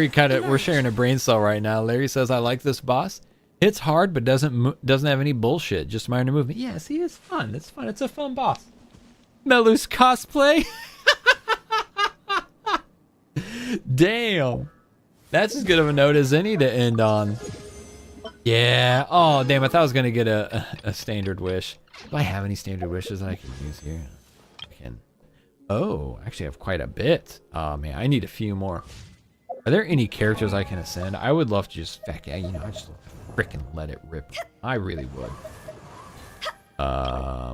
kind of, we're sharing a brain cell right now. Larry says, I like this boss. It's hard, but doesn't have any bullshit. Just minor movement. Yeah, see, it's fun. It's fun. It's a fun boss. Melu's cosplay. Damn. That's as good of a note as any to end on. Yeah. Oh, damn. I thought I was going to get a standard wish. Do I have any standard wishes that I can use here? I can. Oh, actually I have quite a bit. Oh, man. I need a few more. Are there any characters I can ascend? I would love to just, heck yeah, you know, I just freaking let it rip. I really would. Yeah,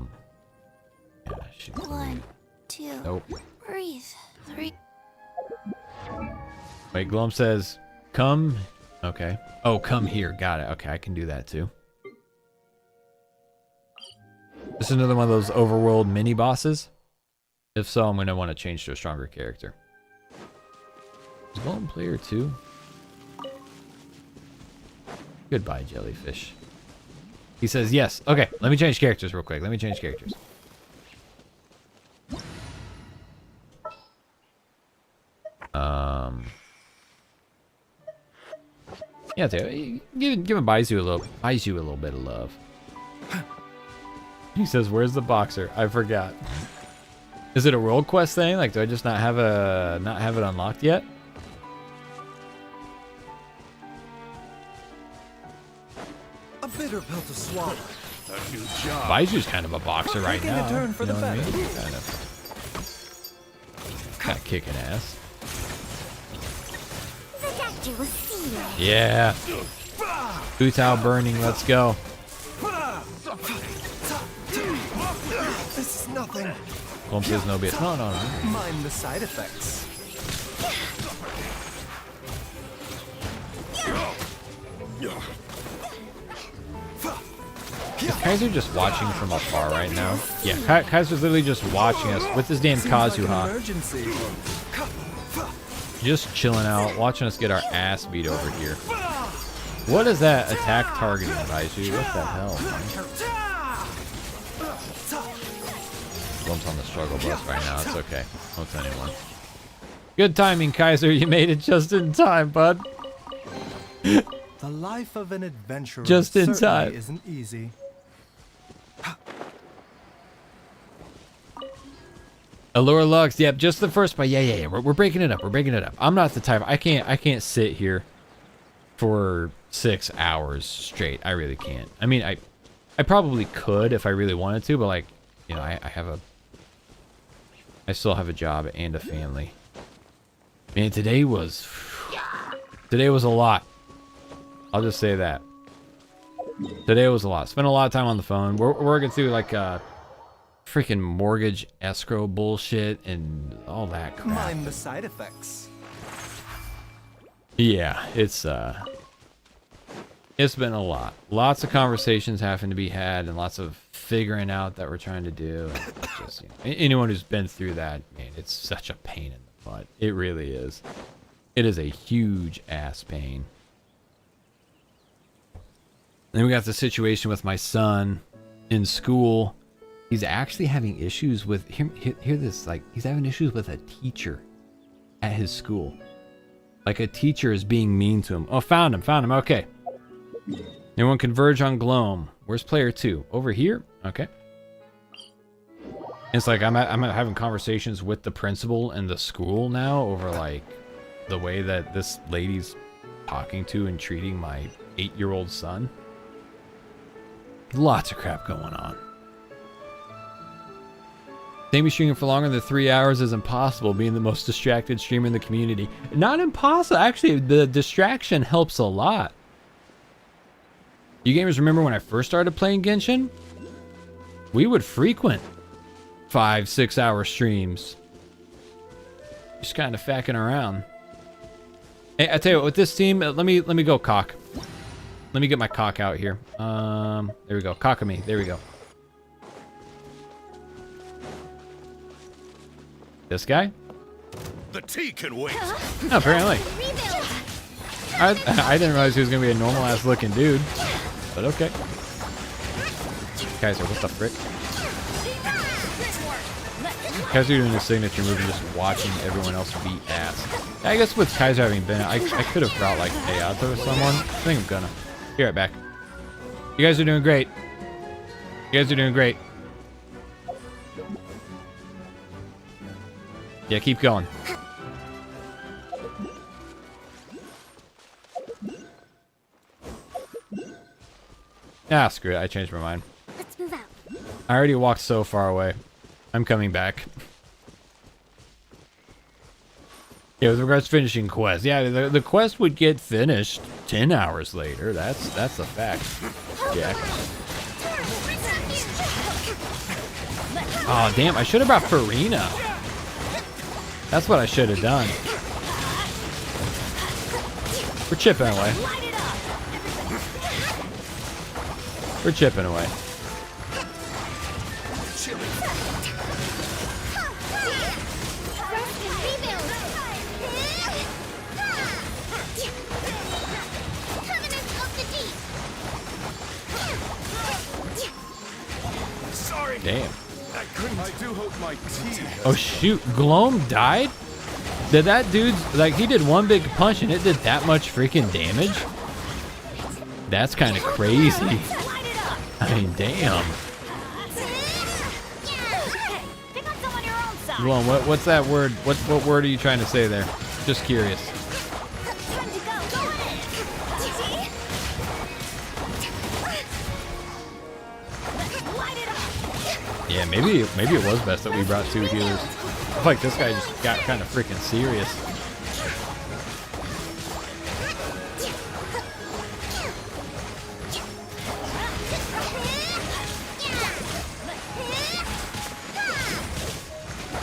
shoot. 1, 2. Nope. Breathe. 3. Wait, Glum says, come. Okay. Oh, come here. Got it. Okay, I can do that too. This is another one of those overworld mini bosses. If so, I'm going to want to change to a stronger character. Is Glum player 2? Goodbye, jellyfish. He says yes. Okay, let me change characters real quick. Yeah, give Baizu a little bit of love. He says, "Where's the boxer? I forgot." Is it a world quest thing? Like, do I just not have it unlocked yet? A bitter pill to swallow. A new job. Baizu's kind of a boxer right now. A turn for you know the what I better. mean? Kind of kicking ass. The doctor will see you. Yeah. Futao burning. Let's go. This is nothing. Glum says no BS. No. Mind the side effects. Is Kaiser just watching from afar right now? Yeah, Kaiser's literally just watching us with his damn Kazuha. Emergency. Just chilling out, watching us get our ass beat over here. What is that attack targeting, Baizu? What the hell, man? Glum's on the struggle bus right now. It's okay. Don't tell anyone. Good timing, Kaiser. You made it just in time, bud. The life of an adventurer Just in certainly time. isn't easy. Allure Lux, yep, just the first part. Yeah. We're breaking it up. I'm not the type. I can't sit here for 6 hours straight. I really can't. I mean, I probably could if I really wanted to, but like, you know, I still have a job and a family. Man, today was a lot. I'll just say that. Today was a lot. Spent a lot of time on the phone. We're working through like freaking mortgage escrow bullshit and all that crap. Mind the side effects. Yeah, it's been a lot. Lots of conversations having to be had and lots of figuring out that we're trying to do. And just, you know, anyone who's been through that, man, it's such a pain in the butt. It really is. It is a huge ass pain. Then we got the situation with my son in school. He's actually having issues with, hear this, like, he's having issues with a teacher at his school. Like, a teacher is being mean to him. Oh, found him, okay. Everyone converge on Gloam. Where's player 2? Over here? Okay. It's like I'm having conversations with the principal and the school now over, like, the way that this lady's talking to and treating my 8-year-old son. Lots of crap going on. Staying streaming for longer than 3 hours is impossible, being the most distracted streamer in the community. Not impossible. Actually, the distraction helps a lot. You gamers remember when I first started playing Genshin? We would frequent 5-6 hour streams. Just kind of facking around. Hey, I tell you what, with this team, let me go cock. Let me get my cock out here. There we go. Cock of me. There we go. This guy? The tea can wait. Oh, apparently. I didn't realize he was gonna be a normal ass looking dude. But okay. Kaiser, what the frick? Kaiser doing his signature move and just watching everyone else beat ass. I guess with Kaiser having been, I could have brought like Hayato or someone. I think I'm gonna. Be right back. You guys are doing great. You guys are doing great. Yeah, keep going. Ah, screw it. I changed my mind. Let's move out. I already walked so far away. I'm coming back. Yeah, with regards to finishing quests. Yeah, the quest would get finished 10 hours later. That's a fact. Yeah. Oh, damn. I should have brought Furina. That's what I should have done. We're chipping away. We're chipping away. Damn. I do hope my tea. Oh shoot, Gloam died? Did that dude's, like, he did one big punch and it did that much freaking damage? That's kind of crazy. I mean, damn. Gloam, what's that word? What word are you trying to say there? Just curious. Yeah, maybe it was best that we brought 2 healers. I feel like this guy just got kind of freaking serious.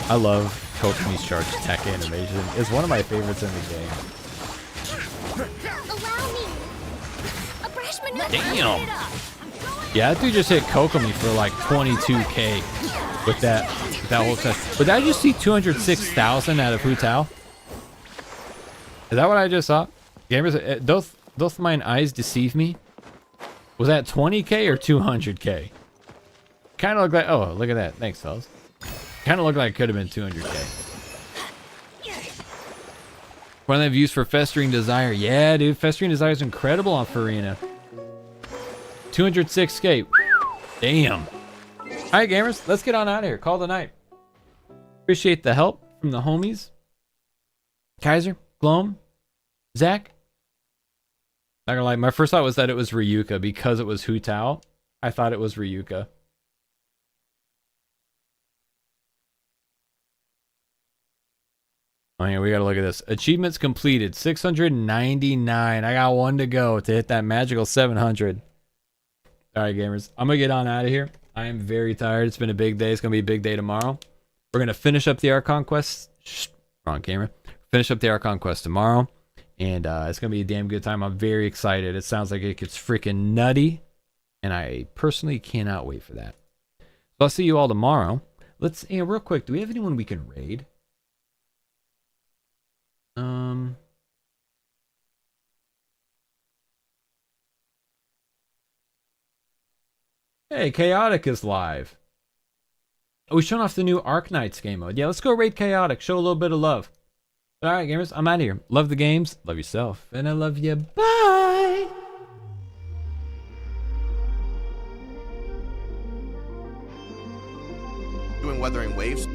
I love Kokomi's charge attack animation. It's one of my favorites in the game. Damn! Yeah, that dude just hit Kokomi for like 22k with that whole test. But did I just see 206,000 out of Hu Tao? Is that what I just saw? Gamers, doth mine eyes deceive me? Was that 20k or 200k? Kind of looked like, oh, look at that. Thanks, fellas. Kind of looked like it could have been 200k. One of the views for Festering Desire. Yeah, dude, Festering Desire is incredible on Furina. 206k. Damn. Alright, gamers, let's get on out of here. Call the night. Appreciate the help from the homies. Kaiser, Gloam, Zach. Not gonna lie, my first thought was that it was Ryuka because it was Hu Tao. I thought it was Ryuka. Oh yeah, we gotta look at this. Achievements completed, 699. I got 1 to go to hit that magical 700. Alright, gamers. I'm gonna get on out of here. I am very tired. It's been a big day. It's gonna be a big day tomorrow. We're gonna finish up the Archon quest. Shh, wrong camera. Finish up the Archon quest tomorrow. And it's gonna be a damn good time. I'm very excited. It sounds like it gets freaking nutty. And I personally cannot wait for that. So I'll see you all tomorrow. Let's, real quick, do we have anyone we can raid? Hey, Chaotic is live. Oh, we showing off the new Arknights game mode. Yeah, let's go raid Chaotic. Show a little bit of love. All right, gamers, I'm out of here. Love the games. Love yourself. And I love you. Bye. Doing Weathering Waves.